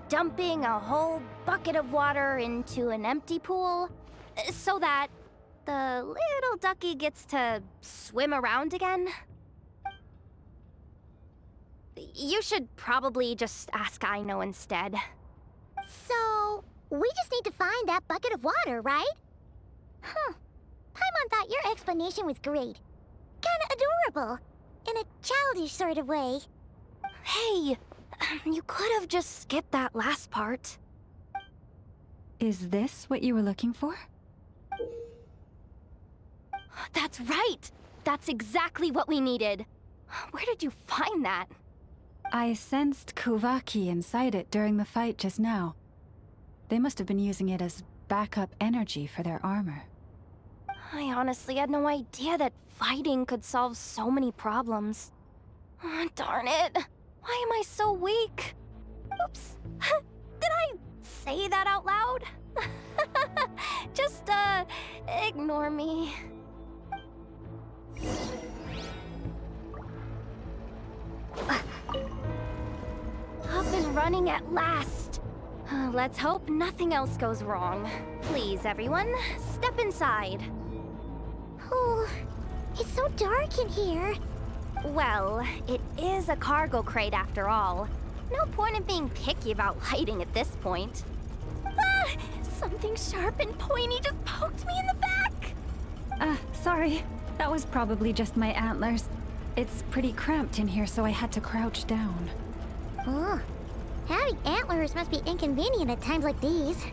dumping a whole bucket of water into an empty pool so that the little ducky gets to swim around again. You should probably just ask Aino instead. So, we just need to find that bucket of water, right? Huh. Paimon thought your explanation was great. Kinda adorable. In a childish sort of way. Hey, you could have just skipped that last part. Is this what you were looking for? That's right! That's exactly what we needed. Where did you find that? I sensed Kuvaki inside it during the fight just now. They must have been using it as backup energy for their armor. I honestly had no idea that fighting could solve so many problems. Oh, darn it. Why am I so weak? Oops. Did I say that out loud? Just, ignore me. Up and running at last. Let's hope nothing else goes wrong. Please, everyone, step inside. Oh, it's so dark in here. Well, it is a cargo crate after all. No point in being picky about lighting at this point. Ah! Something sharp and pointy just poked me in the back! Sorry. That was probably just my antlers. It's pretty cramped in here, so I had to crouch down. Oh, having antlers must be inconvenient at times like these.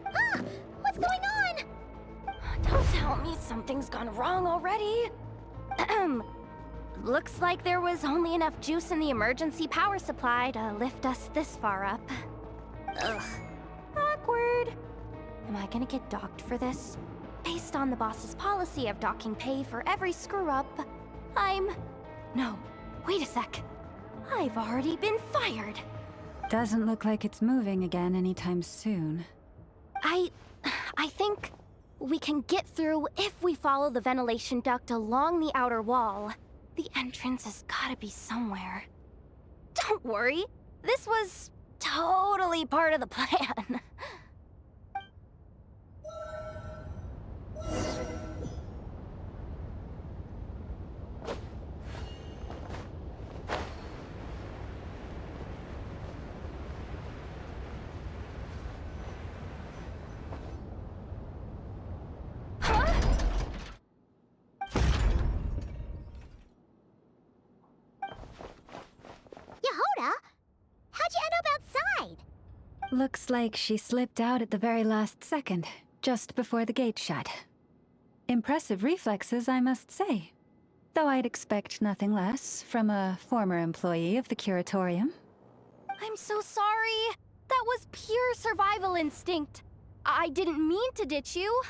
Ah! What's going on? Don't tell me something's gone wrong already. Looks like there was only enough juice in the emergency power supply to lift us this far up. Ugh. Awkward. Am I gonna get docked for this? Based on the boss's policy of docking pay for every screw-up, No, wait a sec. I've already been fired. Doesn't look like it's moving again anytime soon. I think we can get through if we follow the ventilation duct along the outer wall. The entrance has gotta be somewhere. Don't worry, this was totally part of the plan. Yehoda? How'd you end up outside? Looks like she slipped out at the very last second, just before the gate shut. Impressive reflexes, I must say. Though I'd expect nothing less from a former employee of the Curatorium. I'm so sorry. That was pure survival instinct. I didn't mean to ditch you.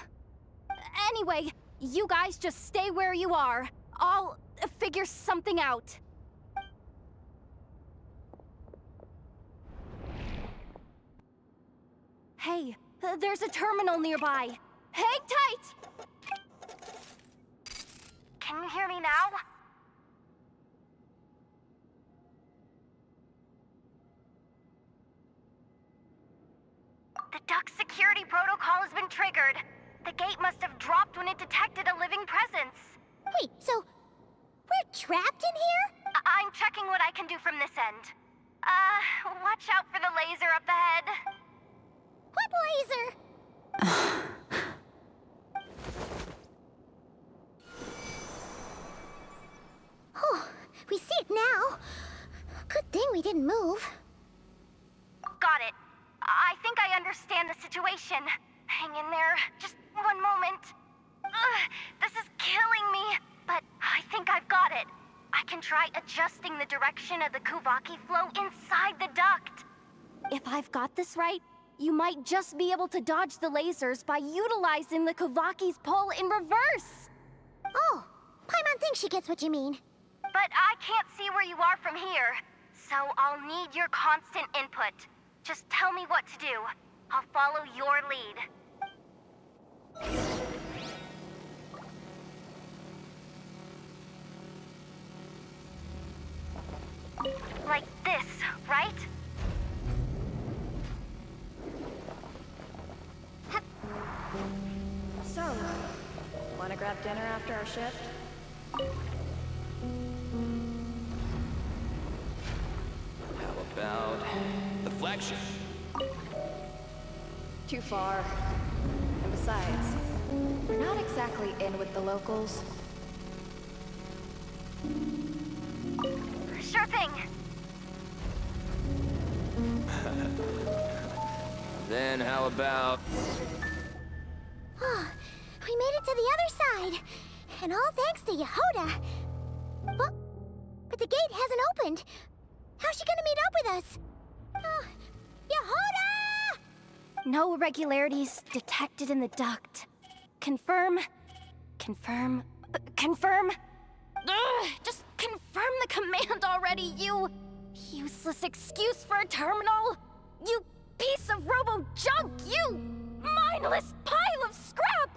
Anyway, you guys just stay where you are. I'll figure something out. Hey, there's a terminal nearby. Hang tight! Can you hear me now? The duct security protocol has been triggered. The gate must have dropped when it detected a living presence. Wait, so we're trapped in here? I'm checking what I can do from this end. Watch out for the laser up ahead. What laser? Oh, we see it now. Good thing we didn't move. Got it. I think I understand the situation. Hang in there. Just one moment. This is killing me, but I think I've got it. I can try adjusting the direction of the Kuvaki flow inside the duct. If I've got this right, you might just be able to dodge the lasers by utilizing the Kuvaki's pull in reverse. Oh, Paimon thinks she gets what you mean. But I can't see where you are from here, so I'll need your constant input. Just tell me what to do. I'll follow your lead. dinner after our shift? How about the flagship? Too far. And besides, we're not exactly in with the locals. Sure thing. Then how about... Oh, we made it to the other side. And all thanks to Yehoda. But the gate hasn't opened. How's she gonna meet up with us? Oh, Yehoda! No irregularities detected in the duct. Confirm. Confirm. Confirm. Ugh, just confirm the command already, you useless excuse for a terminal. You piece of robo-junk, you mindless pile of scrap!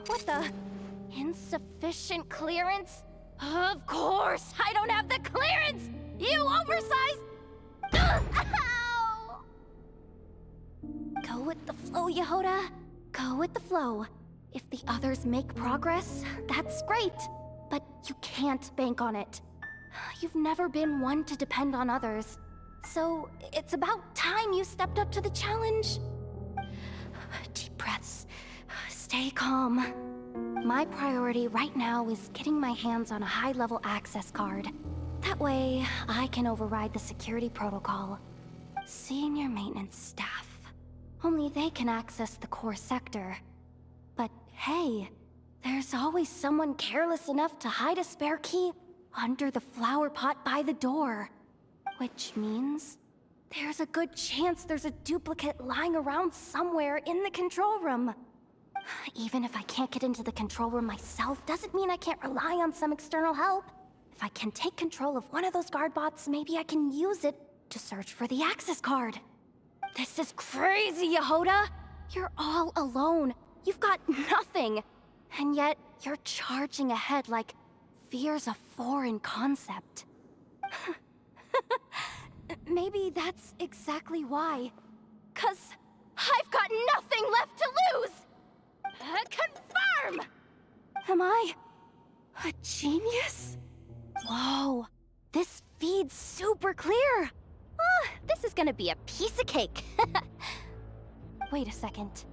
What the? Insufficient clearance? Of course, I don't have the clearance! You oversized... Ugh, ow! Go with the flow, Yehoda. Go with the flow. If the others make progress, that's great. But you can't bank on it. You've never been one to depend on others. So it's about time you stepped up to the challenge. Deep breaths. Stay calm. My priority right now is getting my hands on a high-level access card. That way, I can override the security protocol. Senior maintenance staff. Only they can access the core sector. But hey, there's always someone careless enough to hide a spare key under the flower pot by the door. Which means there's a good chance there's a duplicate lying around somewhere in the control room. Even if I can't get into the control room myself, doesn't mean I can't rely on some external help. If I can take control of one of those guard bots, maybe I can use it to search for the access card. This is crazy, Yehoda! You're all alone. You've got nothing. And yet, you're charging ahead like fear's a foreign concept. Maybe that's exactly why. 'Cause I've got nothing left to lose! Confirm! Am I a genius? Whoa, this feed's super clear. This is gonna be a piece of cake. Wait a second.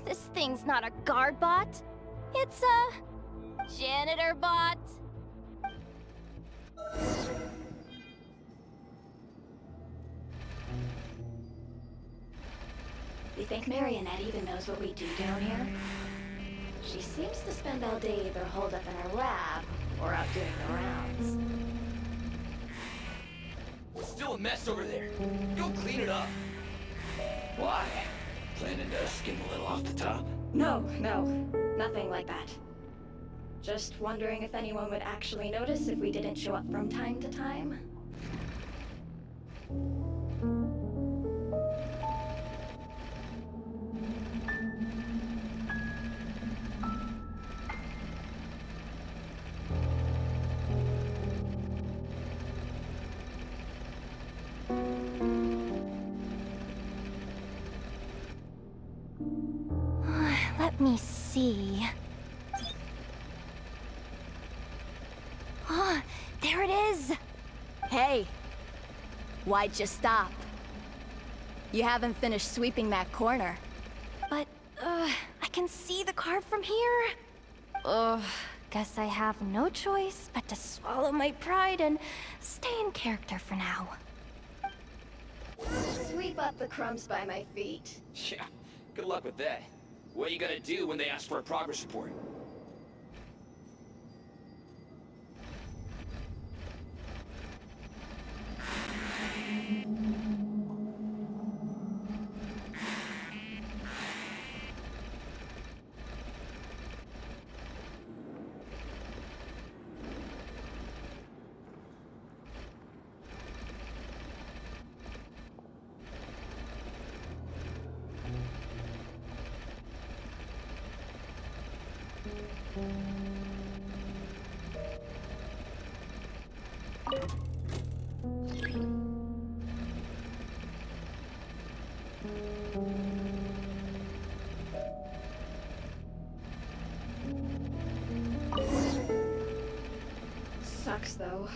This thing's not a guard bot. It's a janitor bot. You think Marionette even knows what we do down here? She seems to spend all day either holed up in her lab or out doing the rounds. It's still a mess over there. Go clean it up. Why? Planning to skim a little off the top? No, nothing like that. Just wondering if anyone would actually notice if we didn't show up from time to time. Let me see. There it is! Hey! Why'd you stop? You haven't finished sweeping that corner. But, I can see the card from here. Guess I have no choice but to swallow my pride and stay in character for now. Sweep up the crumbs by my feet. Yeah, good luck with that. What are you gonna do when they ask for a progress report? Sucks, though.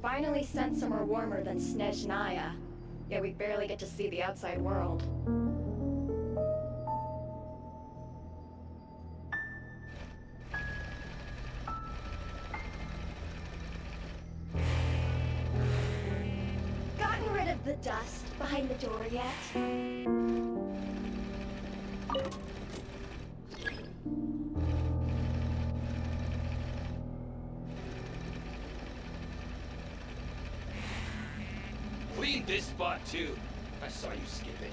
Finally sent somewhere warmer than Snezhnaya, yet we barely get to see the outside world. Gotten rid of the dust behind the door yet? Clean this spot too. I saw you skipping.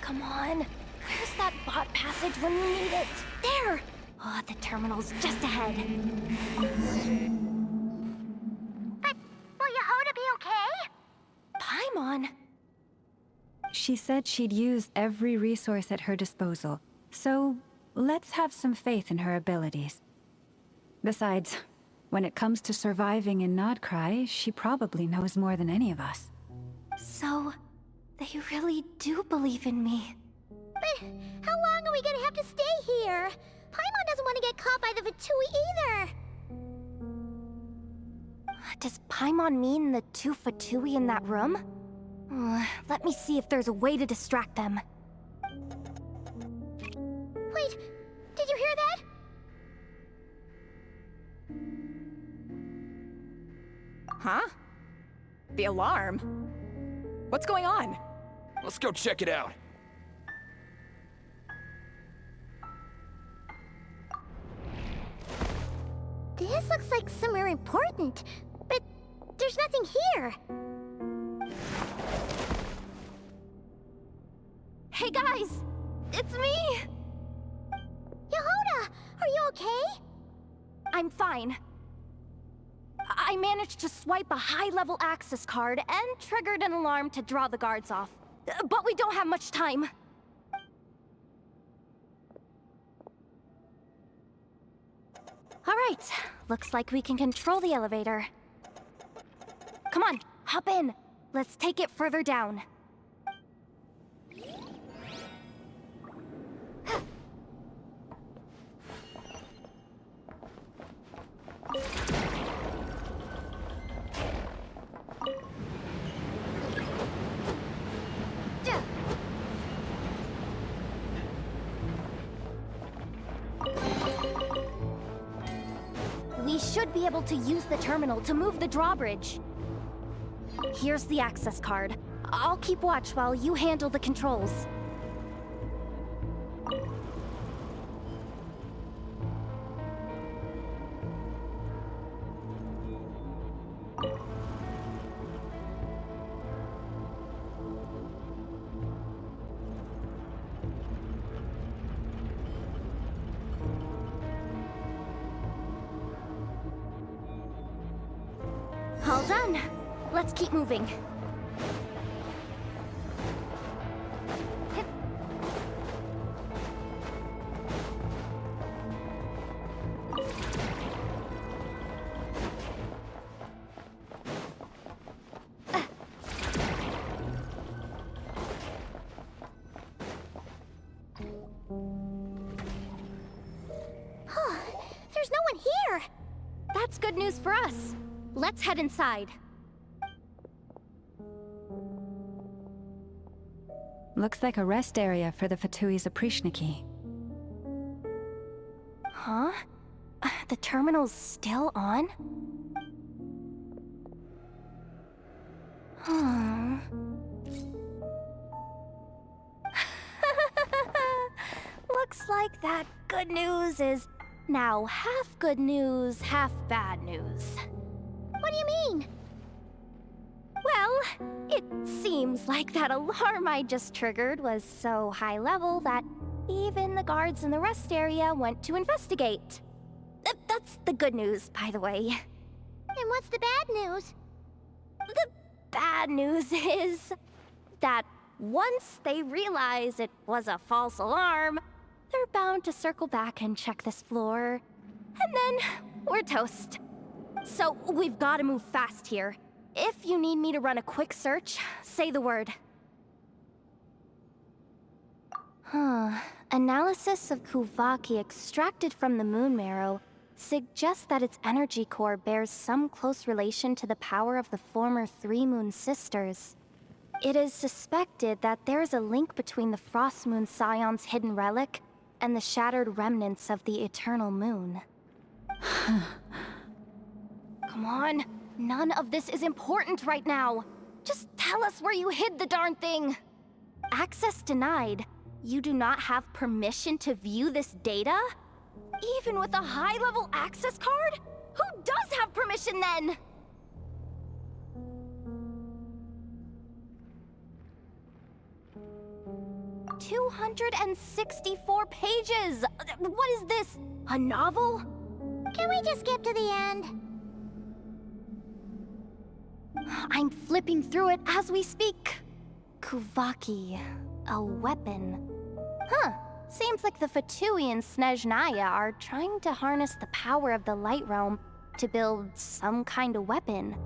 Come on. Where's that bot passage when you need it? There! Oh, the terminal's just ahead. But will Yehoda be okay? Paimon? She said she'd use every resource at her disposal, so let's have some faith in her abilities. Besides, when it comes to surviving in Krai, she probably knows more than any of us. So, they really do believe in me. But how long are we gonna have to stay here? Paimon doesn't want to get caught by the Fatui either. Does Paimon mean the two Fatui in that room? Let me see if there's a way to distract them. Wait, did you hear that? Huh? The alarm? What's going on? Let's go check it out. This looks like somewhere important, but there's nothing here. Hey guys! It's me! Yehoda, are you okay? I'm fine. I managed to swipe a high-level access card and triggered an alarm to draw the guards off. But we don't have much time. All right, looks like we can control the elevator. Come on, hop in. Let's take it further down. We should be able to use the terminal to move the drawbridge. Here's the access card. I'll keep watch while you handle the controls. All done. Let's keep moving. There's no one here. That's good news for us. Let's head inside. Looks like a rest area for the Fatui's Oprishniki. Huh? The terminal's still on? Hmm. Looks like that good news is now half good news, half bad news. What do you mean? Well, it seems like that alarm I just triggered was so high level that even the guards in the rest area went to investigate. That's the good news, by the way. And what's the bad news? The bad news is that once they realize it was a false alarm, they're bound to circle back and check this floor. And then we're toast. So we've got to move fast here. If you need me to run a quick search, say the word. Analysis of Kuvaki extracted from the moon marrow suggests that its energy core bears some close relation to the power of the former Three Moon Sisters. It is suspected that there is a link between the Frost Moon Scion's hidden relic and the shattered remnants of the Eternal Moon. Come on, none of this is important right now. Just tell us where you hid the darn thing. Access denied. You do not have permission to view this data? Even with a high-level access card? Who does have permission then? "264 pages! What is this? A novel?" Can we just skip to the end? I'm flipping through it as we speak. Kuvaki, a weapon. Huh. Seems like the Fatui and Snezhnaya are trying to harness the power of the Light Realm to build some kind of weapon.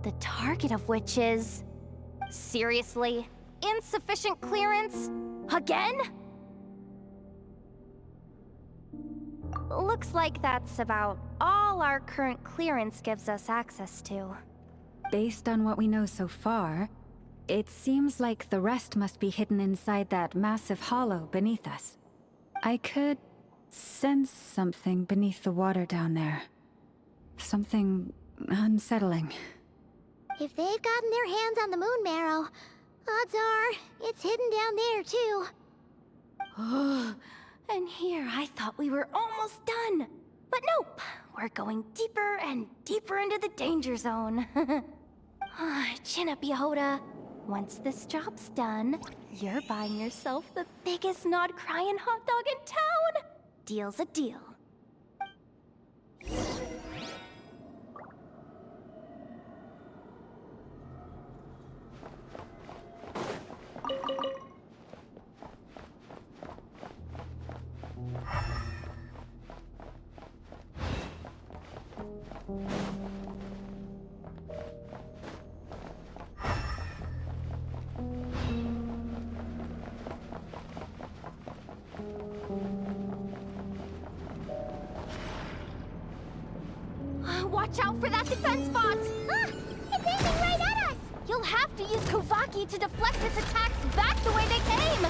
The target of which is... Seriously? Insufficient clearance? Again? Looks like that's about all our current clearance gives us access to. Based on what we know so far, it seems like the rest must be hidden inside that massive hollow beneath us. I could sense something beneath the water down there. Something unsettling. If they've gotten their hands on the moon marrow, odds are it's hidden down there too. And here I thought we were almost done. But nope, we're going deeper and deeper into the danger zone. Chin up, Yehoda. Once this job's done, you're buying yourself the biggest nod-crying hot dog in town. Deal's a deal. Watch out for that defense bot! Ah! It's aiming right at us! You'll have to use Kuvaki to deflect its attacks back the way they came!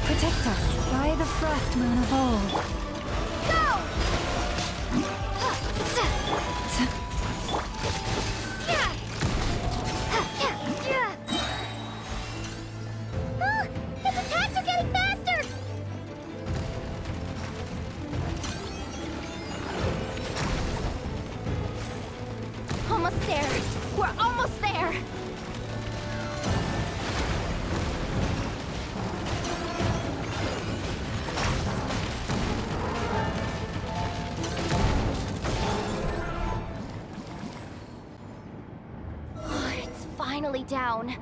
Protect us by the Frost Moon of old. Its attacks are getting faster! Almost there. We're almost there. Finally down.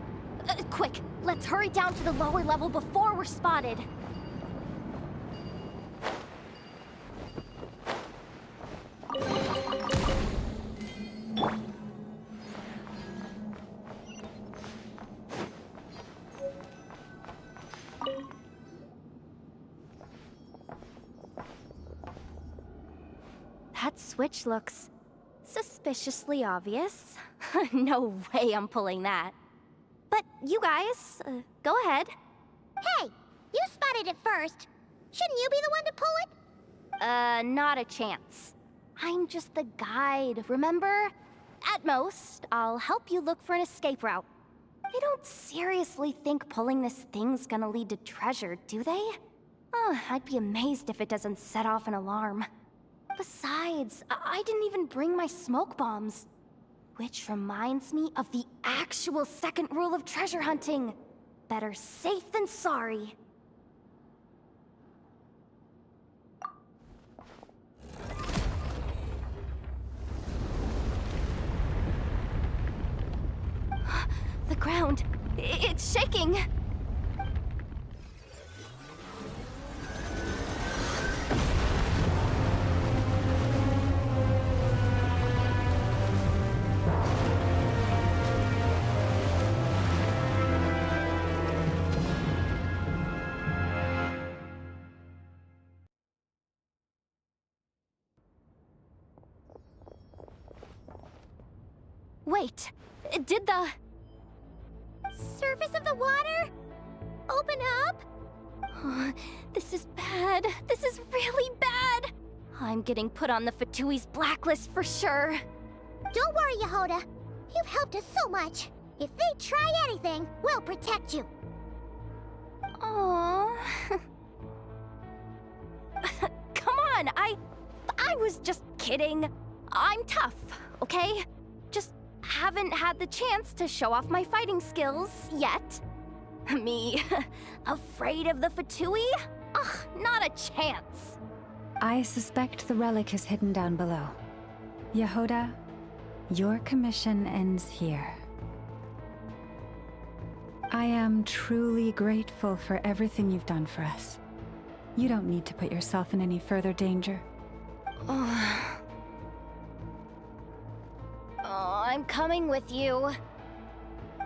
Quick, let's hurry down to the lower level before we're spotted. That switch looks suspiciously obvious. No way I'm pulling that. But you guys, go ahead. Hey, you spotted it first. Shouldn't you be the one to pull it? Not a chance. I'm just the guide, remember? At most, I'll help you look for an escape route. They don't seriously think pulling this thing's gonna lead to treasure, do they? I'd be amazed if it doesn't set off an alarm. Besides, I didn't even bring my smoke bombs. Which reminds me of the actual second rule of treasure hunting. Better safe than sorry. The ground, it's shaking. Wait, did the surface of the water open up? This is bad. This is really bad. I'm getting put on the Fatui's blacklist for sure. Don't worry, Yehoda. You've helped us so much. If they try anything, we'll protect you. Aww. Come on, I was just kidding. I'm tough, okay? Just haven't had the chance to show off my fighting skills yet. Me, afraid of the Fatui? Ugh, not a chance. I suspect the relic is hidden down below. Yehoda, your commission ends here. I am truly grateful for everything you've done for us. You don't need to put yourself in any further danger. Oh, I'm coming with you.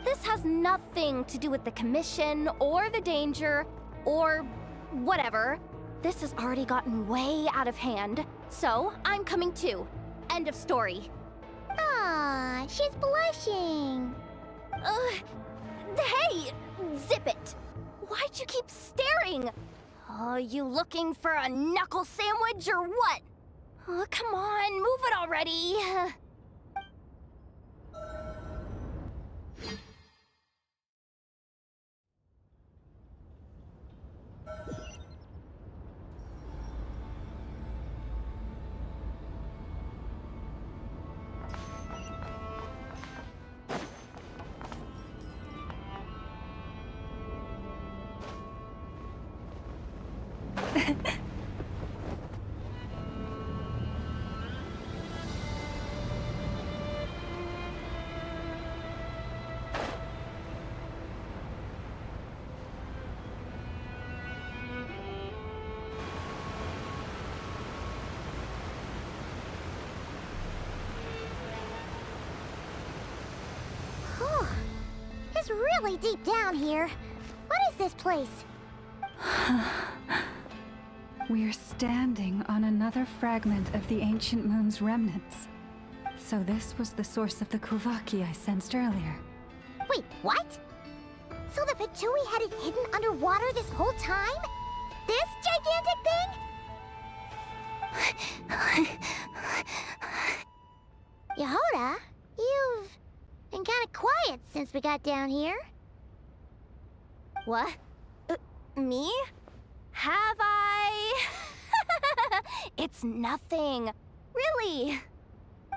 This has nothing to do with the commission, or the danger, or whatever. This has already gotten way out of hand, so I'm coming too. End of story. Ah, she's blushing. Hey! Zip it! Why'd you keep staring? Oh, you looking for a knuckle sandwich or what? Oh, come on, move it already. It's really deep down here. What is this place? We're standing on another fragment of the ancient moon's remnants. So this was the source of the Kuvaki I sensed earlier. Wait, what? So the Fatui had it hidden underwater this whole time? This gigantic thing? Yehoda, you've been kind of quiet since we got down here. What? Me? Have I? It's nothing. Really.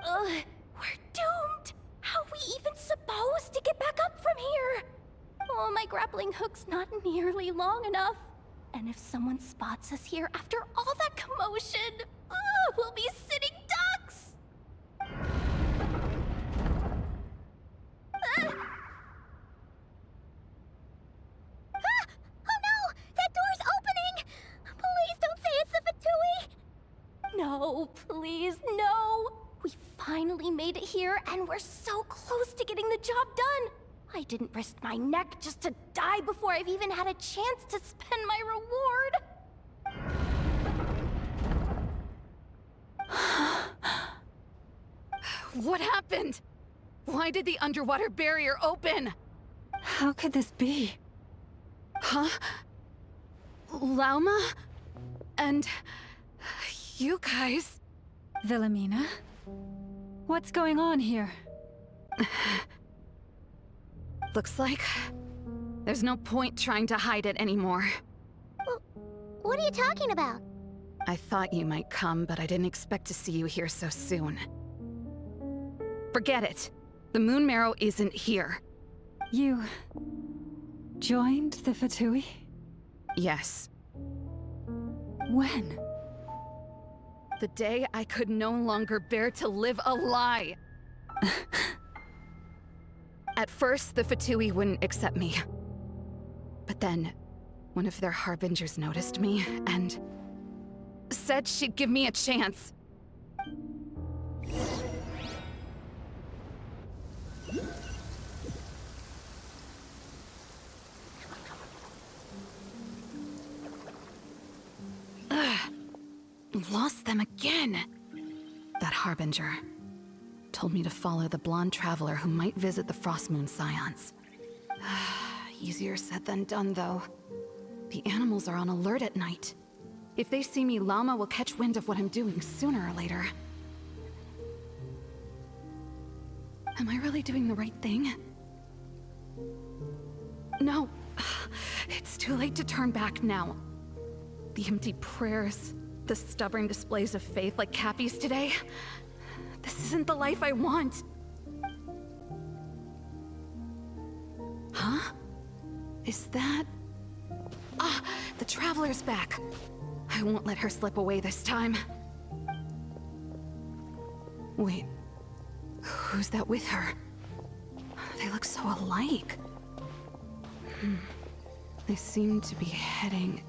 We're doomed. How are we even supposed to get back up from here? Oh, my grappling hook's not nearly long enough. And if someone spots us here after all that commotion, we'll be sitting ducks! Oh no! That door's opening! Please don't say it's the Fatui! No, please, no! We finally made it here, and we're so close to getting the job done! I didn't risk my neck just to die before I've even had a chance to spend my reward! What happened? Why did the underwater barrier open? How could this be? Huh? Lauma? And... you guys... Wilhelmina? What's going on here? Looks like... there's no point trying to hide it anymore. What are you talking about? I thought you might come, but I didn't expect to see you here so soon. Forget it. The Moon Marrow isn't here. You... joined the Fatui? Yes. When? The day I could no longer bear to live a lie. At first, the Fatui wouldn't accept me. But then, one of their harbingers noticed me and said she'd give me a chance. Lost them again. That harbinger told me to follow the blonde traveler who might visit the Frostmoon Scions. Easier said than done, though. The animals are on alert at night. If they see me, Lauma will catch wind of what I'm doing sooner or later. Am I really doing the right thing? No. It's too late to turn back now. The empty prayers, the stubborn displays of faith like Cappy's today. This isn't the life I want. Huh? Is that... Ah, the Traveler's back. I won't let her slip away this time. Wait, who's that with her? They look so alike. They seem to be heading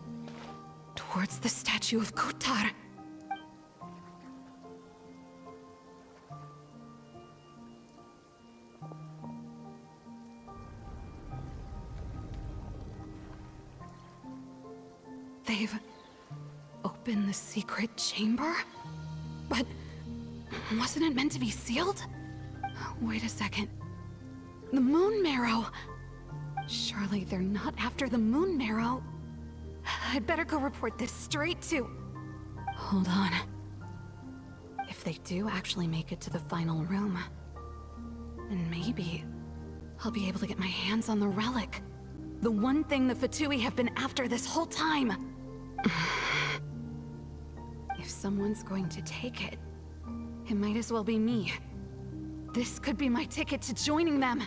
towards the statue of Kotar. They've opened the secret chamber? But wasn't it meant to be sealed? Wait a second. The Moon Marrow! Surely they're not after the Moon Marrow. I'd better go report this straight to... Hold on. If they do actually make it to the final room, then maybe I'll be able to get my hands on the relic. The one thing the Fatui have been after this whole time. If someone's going to take it, it might as well be me. This could be my ticket to joining them.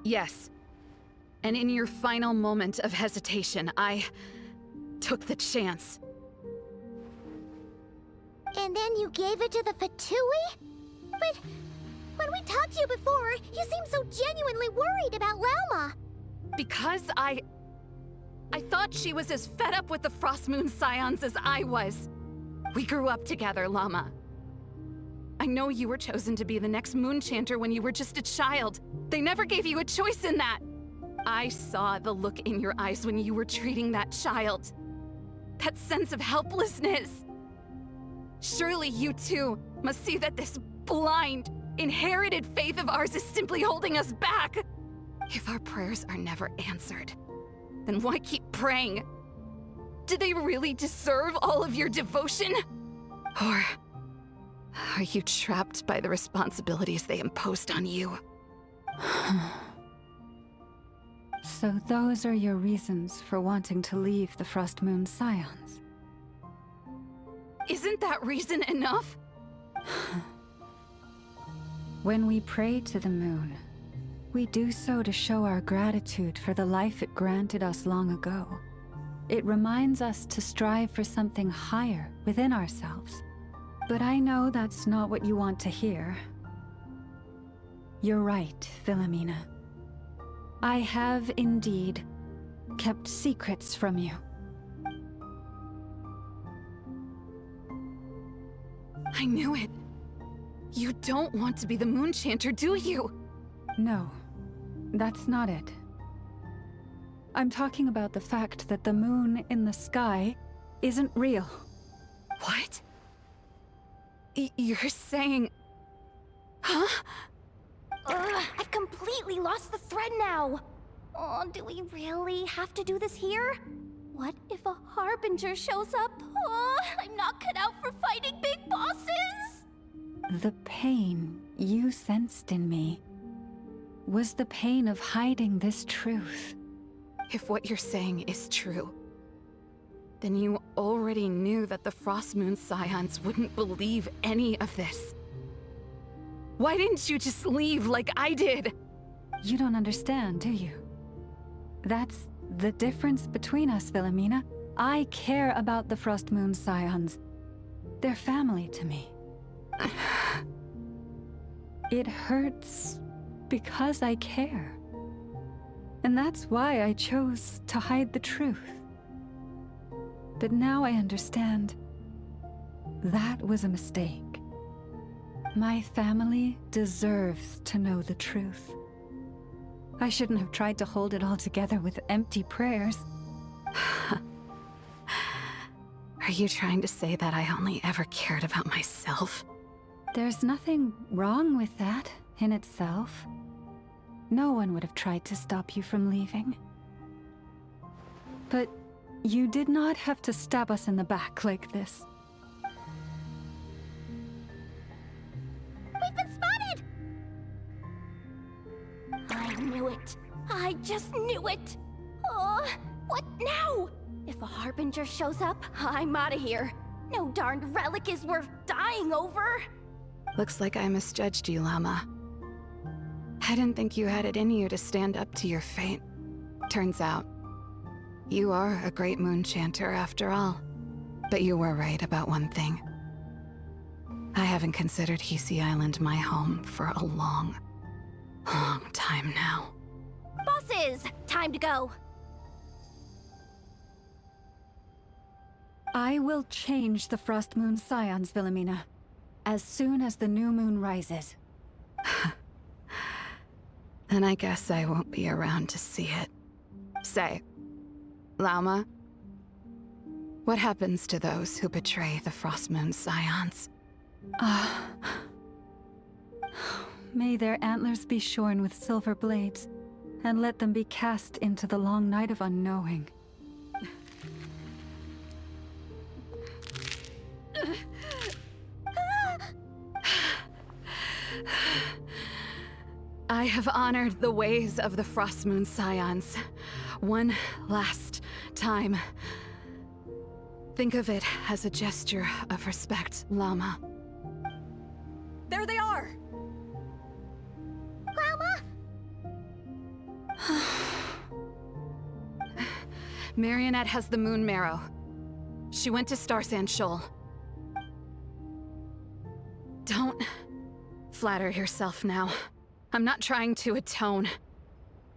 Yes. And in your final moment of hesitation, I took the chance. And then you gave it to the Fatui? But when we talked to you before, you seemed so genuinely worried about Lauma. Because I thought she was as fed up with the Frostmoon Scions as I was. We grew up together, Lauma. I know you were chosen to be the next Moon Chanter when you were just a child. They never gave you a choice in that. I saw the look in your eyes when you were treating that child. That sense of helplessness. Surely you too must see that this blind, inherited faith of ours is simply holding us back. If our prayers are never answered, then why keep praying? Do they really deserve all of your devotion? Or are you trapped by the responsibilities they imposed on you? So those are your reasons for wanting to leave the Frostmoon Scions? Isn't that reason enough? When we pray to the moon, we do so to show our gratitude for the life it granted us long ago. It reminds us to strive for something higher within ourselves. But I know that's not what you want to hear. You're right, Wilhelmina. I have indeed kept secrets from you. I knew it. You don't want to be the Moonchanter, do you? No, that's not it. I'm talking about the fact that the moon in the sky isn't real. What? You're saying... Huh? I've completely lost the thread now. Oh, do we really have to do this here? What if a harbinger shows up? Oh, I'm not cut out for fighting big bosses! The pain you sensed in me was the pain of hiding this truth. If what you're saying is true, then you already knew that the Frost Moon Scions wouldn't believe any of this. Why didn't you just leave like I did? You don't understand, do you? That's the difference between us, Wilhelmina. I care about the Frost Moon Scions. They're family to me. It hurts because I care. And that's why I chose to hide the truth. But now I understand that was a mistake. My family deserves to know the truth. I shouldn't have tried to hold it all together with empty prayers. Are you trying to say that I only ever cared about myself? There's nothing wrong with that in itself. No one would have tried to stop you from leaving. But you did not have to stab us in the back like this. We've been spotted! I knew it. I just knew it. Oh, what now? If a harbinger shows up, I'm out of here. No darned relic is worth dying over. Looks like I misjudged you, Llama. I didn't think you had it in you to stand up to your fate. Turns out, you are a great Moonchanter after all. But you were right about one thing. I haven't considered Hisi Island my home for a long time now. Bosses, time to go. I will change the Frost Moon Scions, Wilhelmina, as soon as the new moon rises. Then I guess I won't be around to see it. Say, Lauma, what happens to those who betray the Frost Moon Scions? May their antlers be shorn with silver blades, and let them be cast into the long night of unknowing. I have honored the ways of the Frost Moon Scions one last time. Think of it as a gesture of respect, Llama. There they are! Grandma? Marionette has the Moon Marrow. She went to Star Sand Shoal. Don't flatter yourself now. I'm not trying to atone.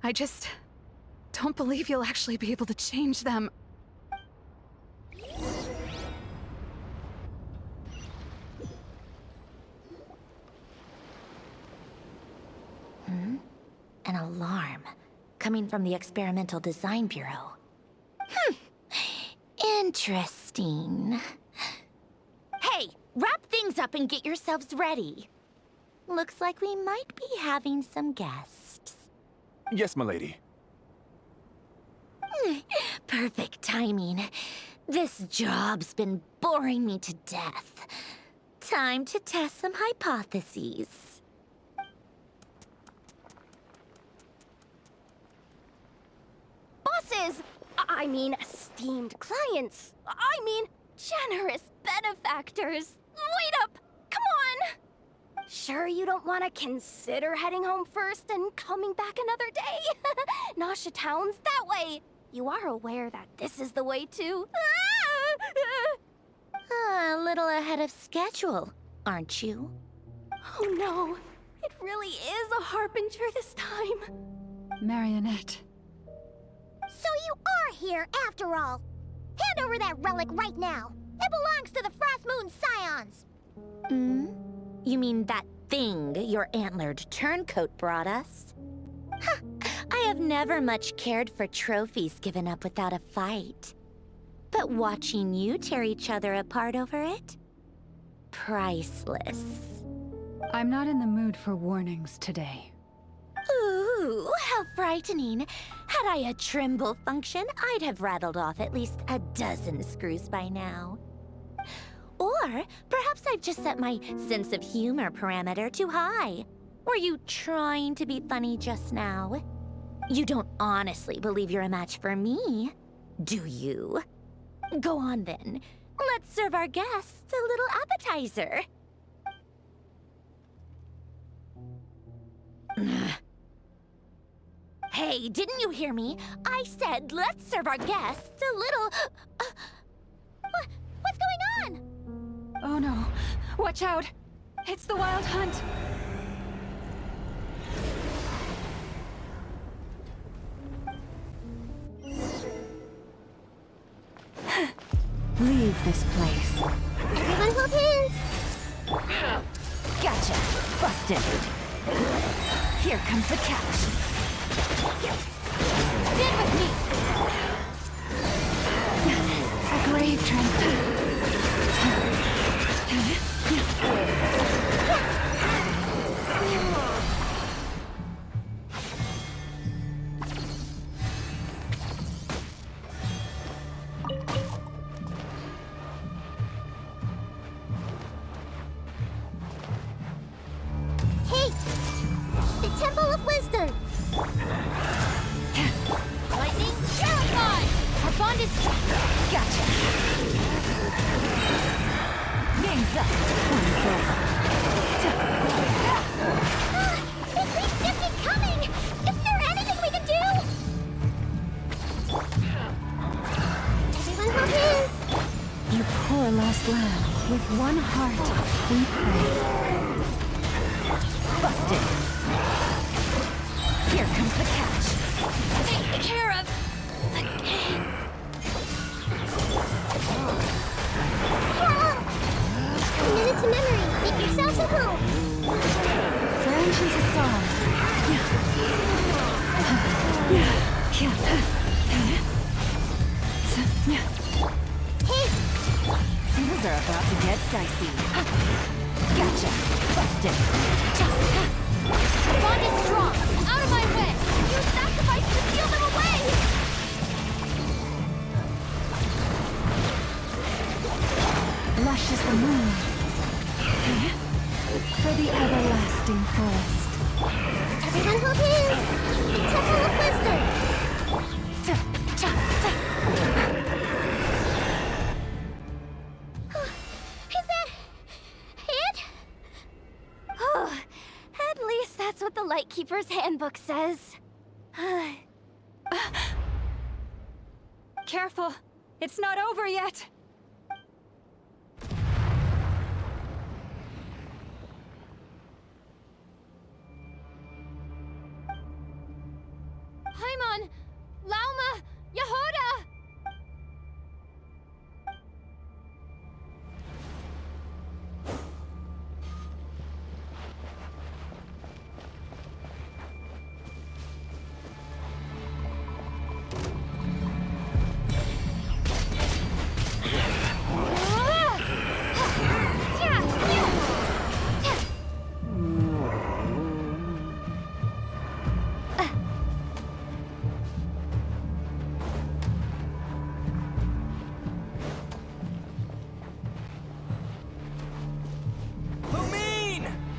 I just don't believe you'll actually be able to change them. An alarm coming from the Experimental Design Bureau. Interesting. Hey, wrap things up and get yourselves ready. Looks like we might be having some guests. Yes, milady. Perfect timing. This job's been boring me to death. Time to test some hypotheses. Bosses! I mean, esteemed clients. I mean, generous benefactors. Wait up! Come on! Sure you don't want to consider heading home first and coming back another day? Nasha Town's that way. You are aware that this is the way too. A little ahead of schedule, aren't you? Oh no, it really is a harbinger this time. Marionette. So you are here after all. Hand over that relic right now. It belongs to the Frost Moon Scions. You mean that thing your antlered turncoat brought us? Huh, I have never much cared for trophies given up without a fight. But watching you tear each other apart over it? Priceless. I'm not in the mood for warnings today. Ooh, how frightening. Had I a Trimble function, I'd have rattled off at least a dozen screws by now. Or perhaps I've just set my sense of humor parameter too high. Were you trying to be funny just now? You don't honestly believe you're a match for me, do you? Go on then. Let's serve our guests a little appetizer. Hey, didn't you hear me? I said let's serve our guests a little... What's going on? Oh no. Watch out. It's the Wild Hunt. Leave this place. Everyone hold hands! Gotcha. Busted. Here comes the catch. Stand with me! A grave tranquil. Hey! The Temple of Wisdom! Lightning, terrified! Our bond is strong. Gotcha. Game's up. Fun's over. This thing's just keep coming! Isn't there anything we can do? Everyone hold hands! You poor lost lamb. With one heart, we pray. Busted. Here comes the catch. Take care of the game. Commit it to memory. Make yourselves at home. French is a song. Hey! Things are about to get dicey. Gotcha. Busted. Our bond is strong. Out of my way! You sacrificed to steal them away! Lush as the moon. For the everlasting forest. Everyone hold hands! Temple of Wisdom! Is that... it? Oh, at least that's what the Lightkeeper's handbook says. Careful. It's not over yet. Paimon! Lauma! Yehoda!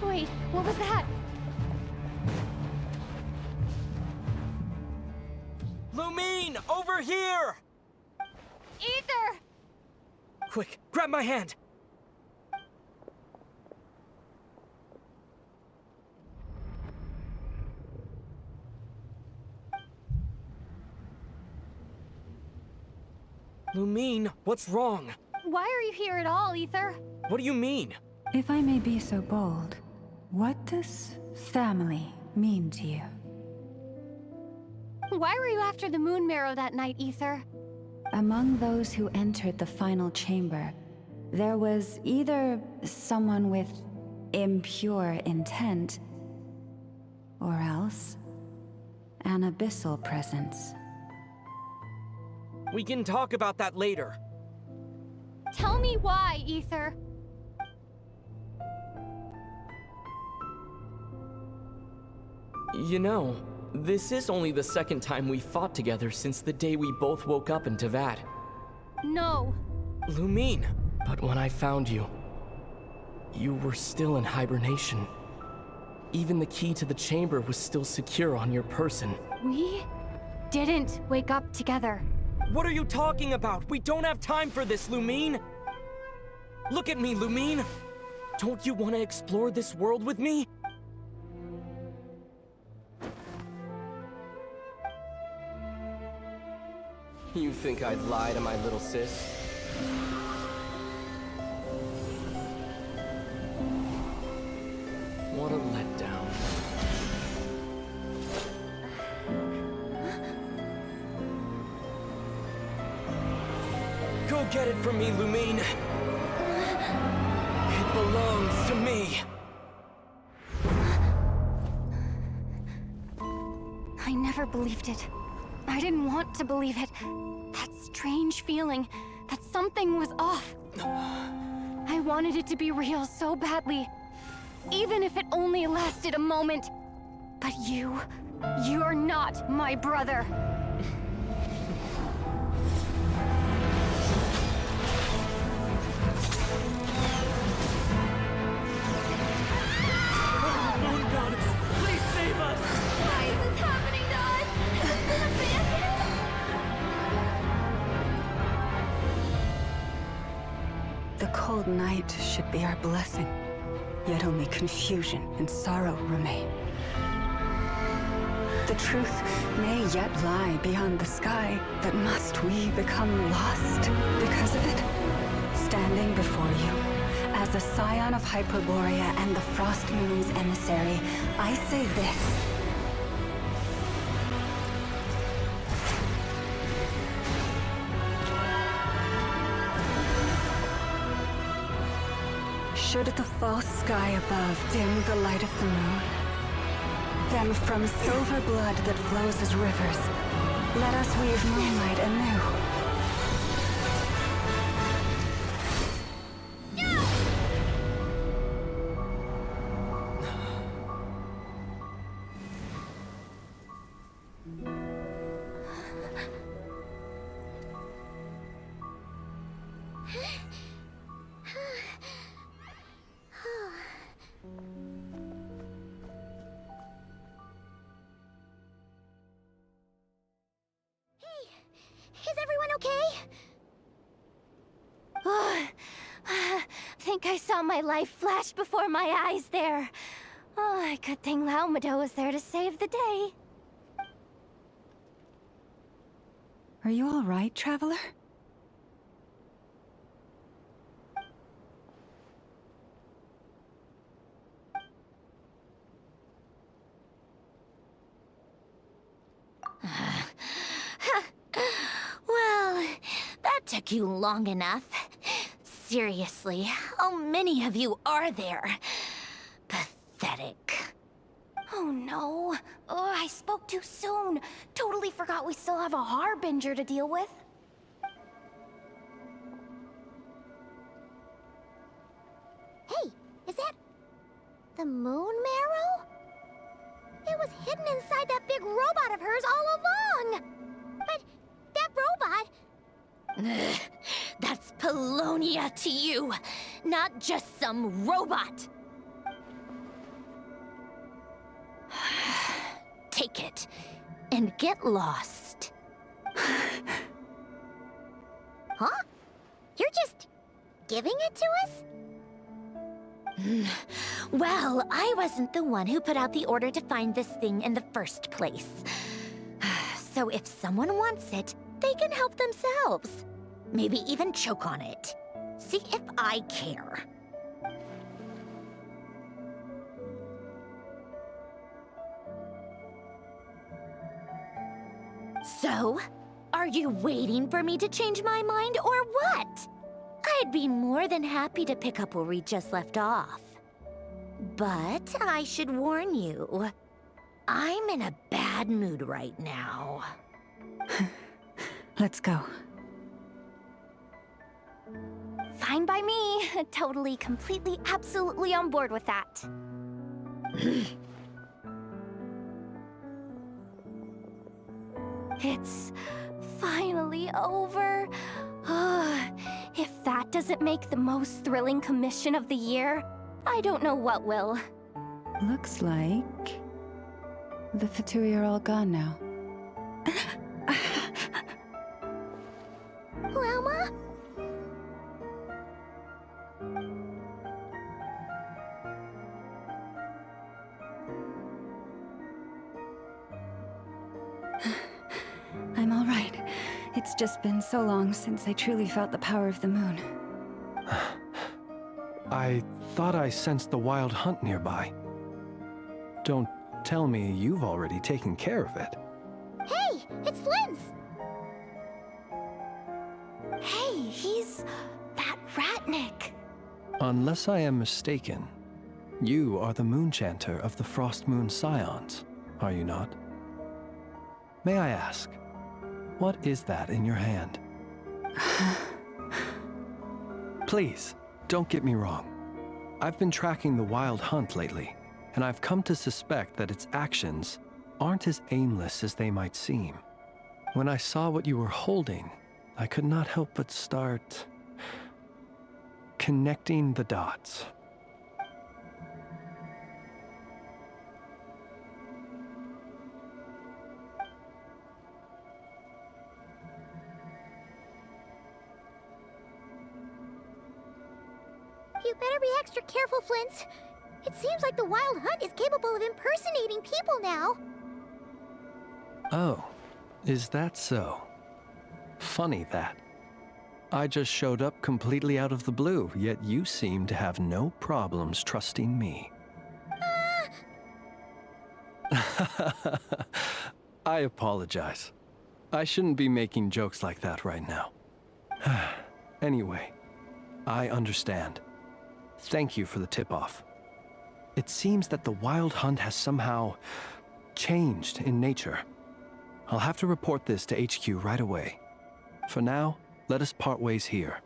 Wait, what was that? Lumine, over here! Ether! Quick, grab my hand! Lumine, what's wrong? Why are you here at all, Ether? What do you mean? If I may be so bold, what does family mean to you? Why were you after the Moon Marrow that night, Ether? Among those who entered the final chamber, there was either someone with impure intent, or else an abyssal presence. We can talk about that later. Tell me why, Ether. You know, this is only the second time we fought together since the day we both woke up in Tavad. No. Lumine. But when I found you, you were still in hibernation. Even the key to the chamber was still secure on your person. We didn't wake up together. What are you talking about? We don't have time for this, Lumine! Look at me, Lumine! Don't you want to explore this world with me? You think I'd lie to my little sis? What a letdown. Go get it from me, Lumine. It belongs to me. I never believed it. I didn't want to believe it. That strange feeling that something was off. I wanted it to be real so badly. Even if it only lasted a moment. But you're not my brother. Moon Goddess, please save us! Why is this happening to us? Is this abandoned? The cold night should be our blessing, yet only confusion and sorrow remain. The truth may yet lie beyond the sky, but must we become lost because of it? Standing before you, as a scion of Hyperborea and the Frost Moon's emissary, I say this. Should the false sky above dim the light of the moon, then from silver blood that flows as rivers, let us weave moonlight anew. Is everyone okay? Think I saw my life flash before my eyes there. Oh, good thing Laumado was there to save the day. Are you all right, Traveler? Well, that took you long enough. Seriously, how many of you are there? Pathetic. Oh no. Oh, I spoke too soon. Totally forgot we still have a Harbinger to deal with. Hey, is that the moon marrow? It was hidden inside that big robot of hers all along. But that robot... Ugh, that's Polonia to you, not just some robot. Take it and get lost. Huh? You're just giving it to us? Well, I wasn't the one who put out the order to find this thing in the first place. So if someone wants it, they can help themselves. Maybe even choke on it. See if I care. So, are you waiting for me to change my mind or what? I'd be more than happy to pick up where we just left off. But I should warn you, I'm in a bad mood right now. Let's go. Fine by me. Totally, completely, absolutely on board with that. It's finally over. If that doesn't make the most thrilling commission of the year, I don't know what will. Looks like the Fatui are all gone now. Lelma? I'm all right. It's just been so long since I truly felt the power of the moon. I thought I sensed the wild hunt nearby. Don't tell me you've already taken care of it. Hey, it's Flynn's! Hey, he's that Ratnik. Unless I am mistaken, you are the Moonchanter of the Frost Moon Scions, are you not? May I ask, what is that in your hand? Please, don't get me wrong. I've been tracking the wild hunt lately, and I've come to suspect that its actions aren't as aimless as they might seem. When I saw what you were holding, I could not help but start connecting the dots. You better be extra careful, Flint. It seems like the Wild Hunt is capable of impersonating people now. Oh, is that so? Funny that. I just showed up completely out of the blue, yet you seem to have no problems trusting me. I apologize. I shouldn't be making jokes like that right now. Anyway, I understand. Thank you for the tip-off. It seems that the Wild Hunt has somehow changed in nature. I'll have to report this to HQ right away. For now, let us part ways here.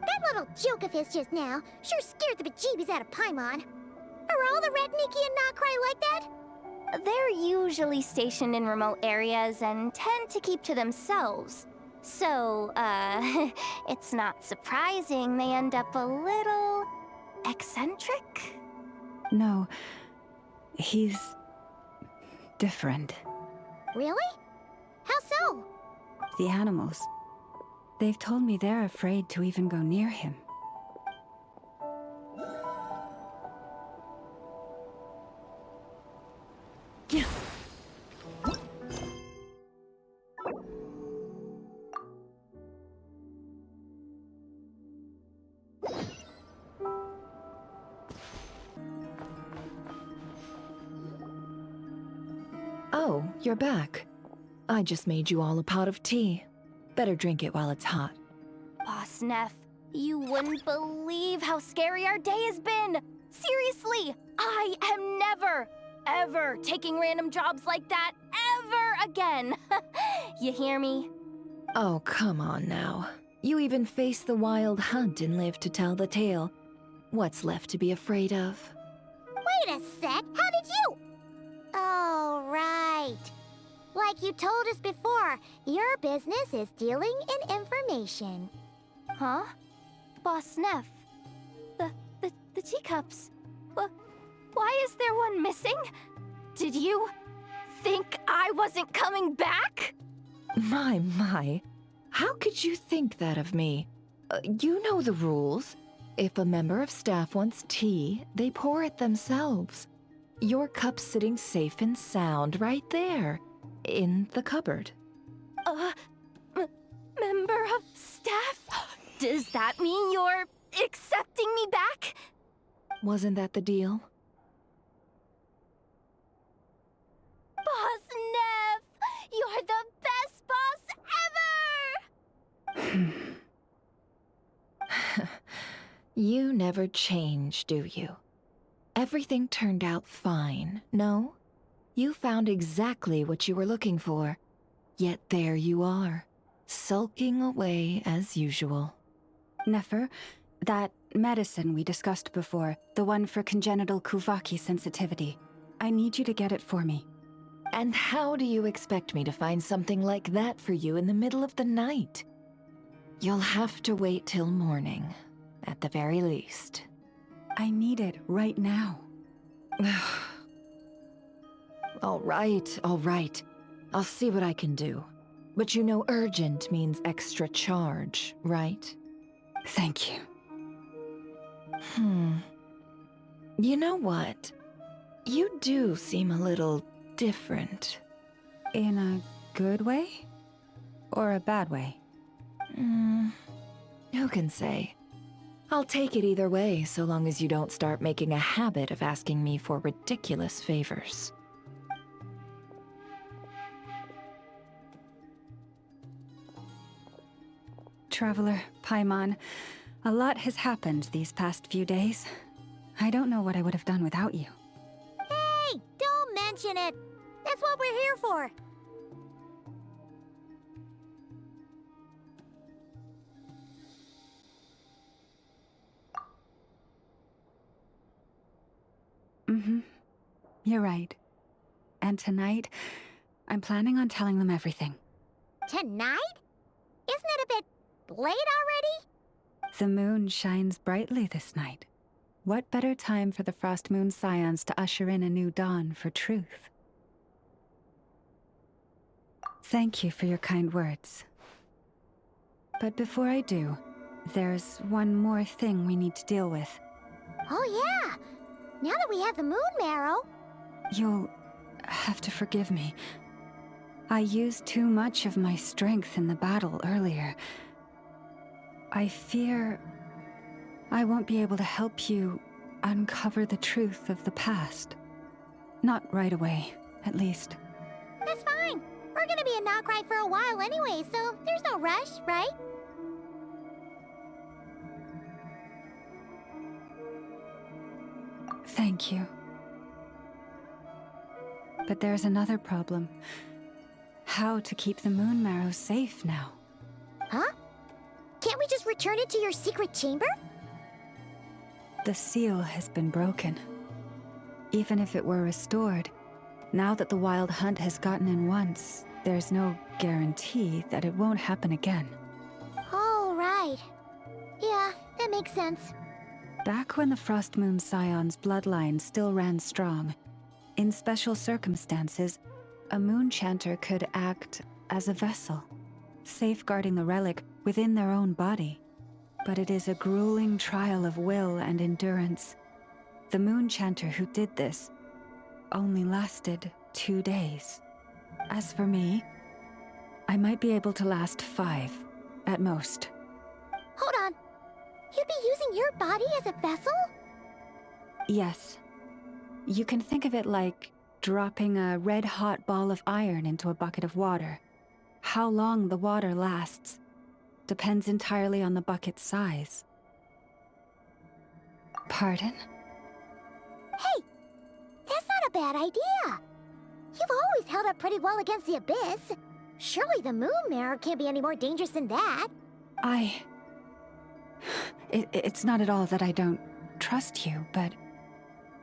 That little joke of his just now sure scared the bejeebies out of Paimon. Are all the Ratniki and Krai like that? They're usually stationed in remote areas and tend to keep to themselves. So, it's not surprising they end up a little eccentric? No, he's different. Really? How so? The animals. They've told me they're afraid to even go near him. Oh, you're back. I just made you all a pot of tea. Better drink it while it's hot. Boss Neff, you wouldn't believe how scary our day has been! Seriously, I am never, ever taking random jobs like that ever again! You hear me? Oh, come on now. You even faced the Wild Hunt and lived to tell the tale. What's left to be afraid of? Wait a sec, how did you? Oh, right. Like you told us before, your business is dealing in information. Huh? Boss Neff, the teacups. Why is there one missing? Did you think I wasn't coming back? My. How could you think that of me? You know the rules. If a member of staff wants tea, they pour it themselves. Your cup's sitting safe and sound right there, in the cupboard. Member of staff? Does that mean you're accepting me back? Wasn't that the deal? Boss Neff! You're the best boss ever! You never change, do you? Everything turned out fine, no? You found exactly what you were looking for. Yet there you are, sulking away as usual. Nefer, that medicine we discussed before, the one for congenital Kuvaki sensitivity, I need you to get it for me. And how do you expect me to find something like that for you in the middle of the night? You'll have to wait till morning, at the very least. I need it right now. All right. I'll see what I can do. But you know urgent means extra charge, right? Thank you. You know what? You do seem a little different. In a good way? Or a bad way? Who can say? I'll take it either way, so long as you don't start making a habit of asking me for ridiculous favors. Traveler, Paimon, a lot has happened these past few days. I don't know what I would have done without you. Hey, don't mention it. That's what we're here for. You're right. And tonight, I'm planning on telling them everything. Tonight? Isn't it a bit late already? The moon shines brightly this night. What better time for the Frost Moon Scions to usher in a new dawn for truth? Thank you for your kind words. But before I do, there's one more thing we need to deal with. Oh yeah! Now that we have the moon marrow... You'll have to forgive me. I used too much of my strength in the battle earlier. I fear I won't be able to help you uncover the truth of the past. Not right away, at least. That's fine. We're gonna be in Krai for a while anyway, so there's no rush, right? Thank you. But there's another problem. How to keep the moon marrow safe now? Huh? Can't we just return it to your secret chamber? The seal has been broken. Even if it were restored, now that the wild hunt has gotten in once, there's no guarantee that it won't happen again. Oh, right. Yeah, that makes sense. Back when the Frost Moon Scion's bloodline still ran strong, in special circumstances, a moon chanter could act as a vessel, safeguarding the relic within their own body. But it is a grueling trial of will and endurance. The moon chanter who did this only lasted 2 days. As for me, I might be able to last 5, at most. Hold on. You'd be using your body as a vessel? Yes. You can think of it like dropping a red-hot ball of iron into a bucket of water. How long the water lasts depends entirely on the bucket's size. Pardon? Hey, that's not a bad idea. You've always held up pretty well against the abyss. Surely the moon mirror can't be any more dangerous than that. It's not at all that I don't trust you, but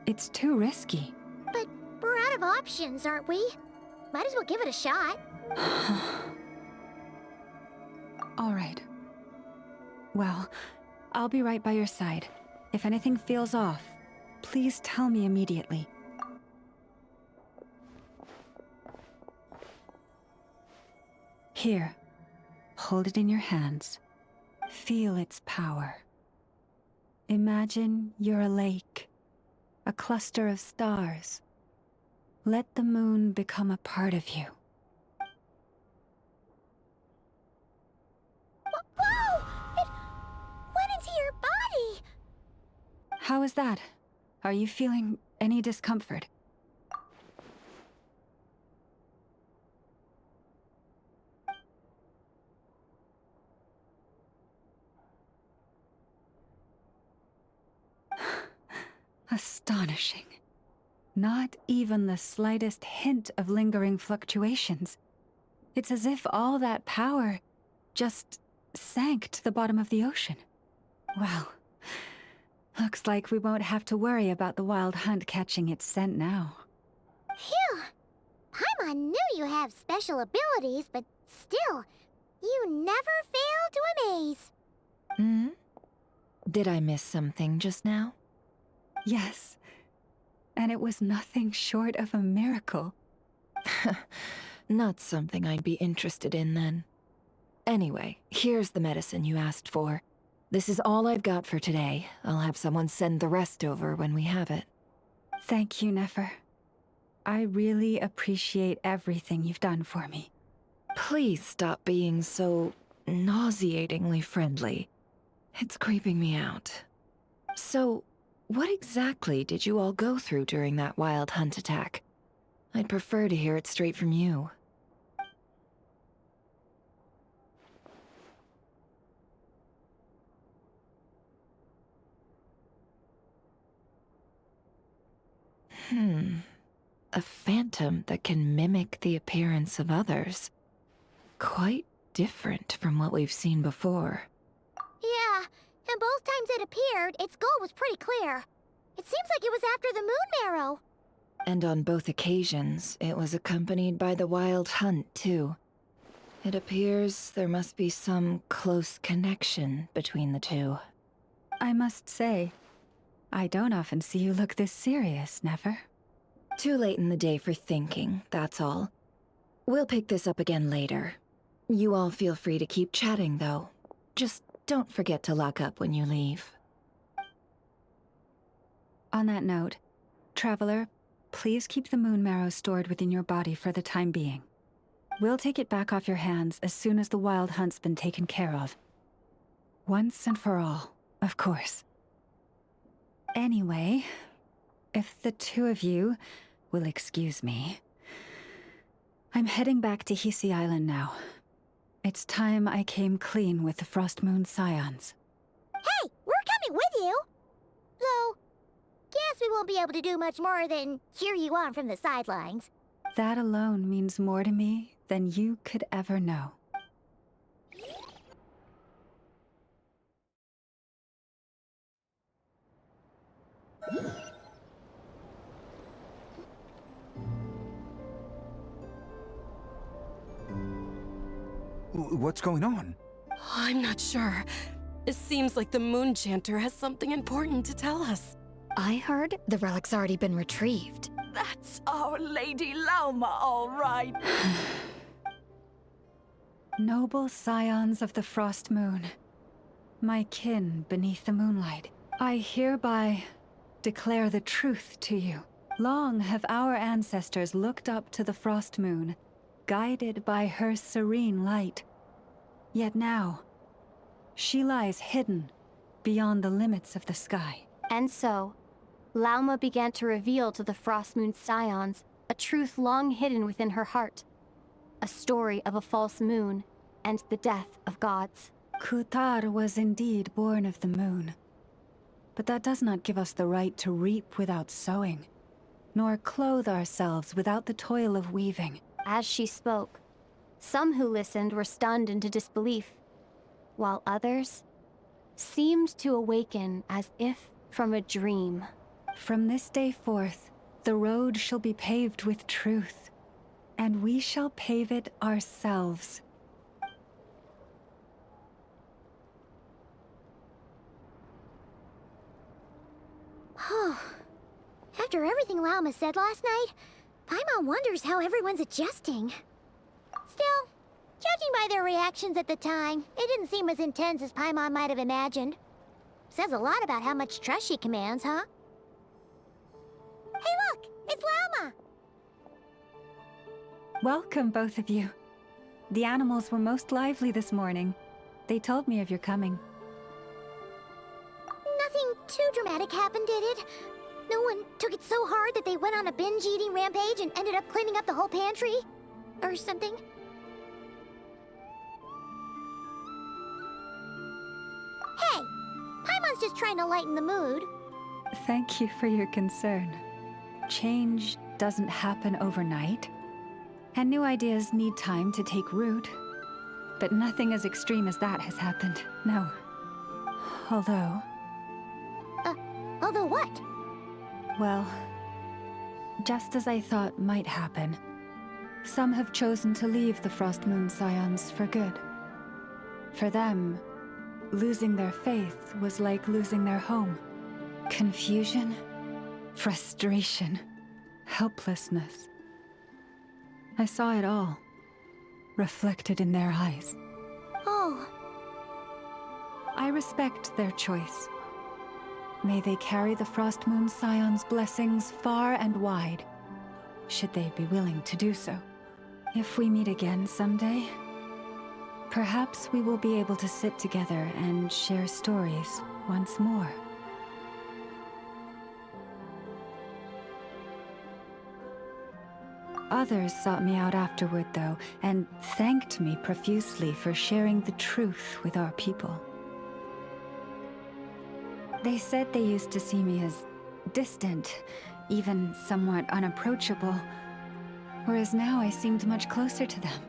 it's too risky. But we're out of options, aren't we? Might as well give it a shot. All right. Well, I'll be right by your side. If anything feels off, please tell me immediately. Here, hold it in your hands. Feel its power. Imagine you're a lake, a cluster of stars. Let the moon become a part of you. Whoa! How is that? Are you feeling any discomfort? Astonishing. Not even the slightest hint of lingering fluctuations. It's as if all that power just sank to the bottom of the ocean. Well, looks like we won't have to worry about the wild hunt catching its scent now. Phew! Paimon knew you have special abilities, but still, you never fail to amaze. Hmm? Did I miss something just now? Yes. And it was nothing short of a miracle. Not something I'd be interested in then. Anyway, here's the medicine you asked for. This is all I've got for today. I'll have someone send the rest over when we have it. Thank you, Nefer. I really appreciate everything you've done for me. Please stop being so nauseatingly friendly. It's creeping me out. So, what exactly did you all go through during that wild hunt attack? I'd prefer to hear it straight from you. A phantom that can mimic the appearance of others. Quite different from what we've seen before. Yeah, and both times it appeared, its goal was pretty clear. It seems like it was after the moon marrow. And on both occasions, it was accompanied by the wild hunt, too. It appears there must be some close connection between the two. I must say, I don't often see you look this serious, Nefer. Too late in the day for thinking, that's all. We'll pick this up again later. You all feel free to keep chatting, though. Just don't forget to lock up when you leave. On that note, Traveler, please keep the moon marrow stored within your body for the time being. We'll take it back off your hands as soon as the wild hunt's been taken care of. Once and for all, of course. Anyway, if the two of you will excuse me, I'm heading back to Hisi Island now. It's time I came clean with the Frost Moon Scions. Hey, we're coming with you! Though, guess we won't be able to do much more than cheer you on from the sidelines. That alone means more to me than you could ever know. What's going on? I'm not sure. It seems like the Moon Chanter has something important to tell us. I heard the relic's already been retrieved. That's our Lady Lauma, all right. Noble scions of the Frost Moon, my kin beneath the moonlight, I hereby declare the truth to you. Long have our ancestors looked up to the Frost Moon, guided by her serene light. Yet now, she lies hidden beyond the limits of the sky. And so, Lauma began to reveal to the Frost Moon Scions a truth long hidden within her heart. A story of a false moon and the death of gods. Kutar was indeed born of the moon. But that does not give us the right to reap without sowing, nor clothe ourselves without the toil of weaving. As she spoke, some who listened were stunned into disbelief, while others seemed to awaken as if from a dream. From this day forth, the road shall be paved with truth, and we shall pave it ourselves. After everything Lauma said last night, Paimon wonders how everyone's adjusting. Still, judging by their reactions at the time, it didn't seem as intense as Paimon might have imagined. Says a lot about how much trust she commands, huh? Hey look! It's Lauma! Welcome, both of you. The animals were most lively this morning. They told me of your coming. Nothing too dramatic happen, did it? No one took it so hard that they went on a binge-eating rampage and ended up cleaning up the whole pantry? Or something? Hey! Paimon's just trying to lighten the mood. Thank you for your concern. Change doesn't happen overnight, and new ideas need time to take root. But nothing as extreme as that has happened, no. Although... Although what? Well, just as I thought might happen, some have chosen to leave the Frost Moon Scions for good. For them, losing their faith was like losing their home. Confusion, frustration, helplessness. I saw it all, reflected in their eyes. Oh. I respect their choice. May they carry the Frost Moon Scion's blessings far and wide, should they be willing to do so. If we meet again someday, perhaps we will be able to sit together and share stories once more. Others sought me out afterward, though, and thanked me profusely for sharing the truth with our people. They said they used to see me as distant, even somewhat unapproachable, whereas now I seemed much closer to them.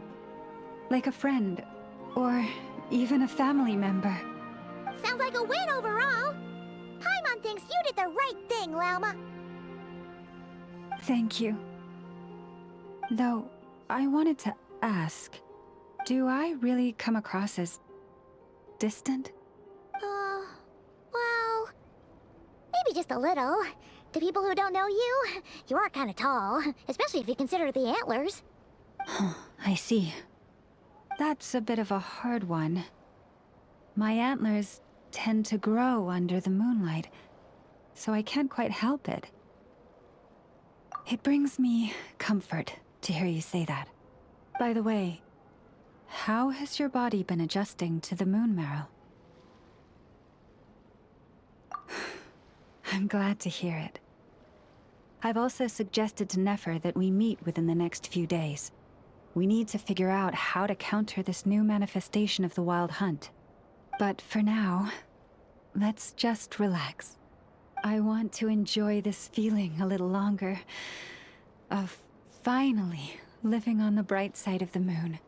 Like a friend, or even a family member. Sounds like a win overall! Paimon thinks you did the right thing, Lauma. Thank you. Though, I wanted to ask, do I really come across as distant? Well, maybe just a little. To people who don't know you, you are kind of tall, especially if you consider the antlers. I see. That's a bit of a hard one. My antlers tend to grow under the moonlight, so I can't quite help it. It brings me comfort to hear you say that. By the way, how has your body been adjusting to the moon marrow? I'm glad to hear it. I've also suggested to Nefer that we meet within the next few days. We need to figure out how to counter this new manifestation of the Wild Hunt. But for now, let's just relax. I want to enjoy this feeling a little longer, of finally living on the bright side of the moon.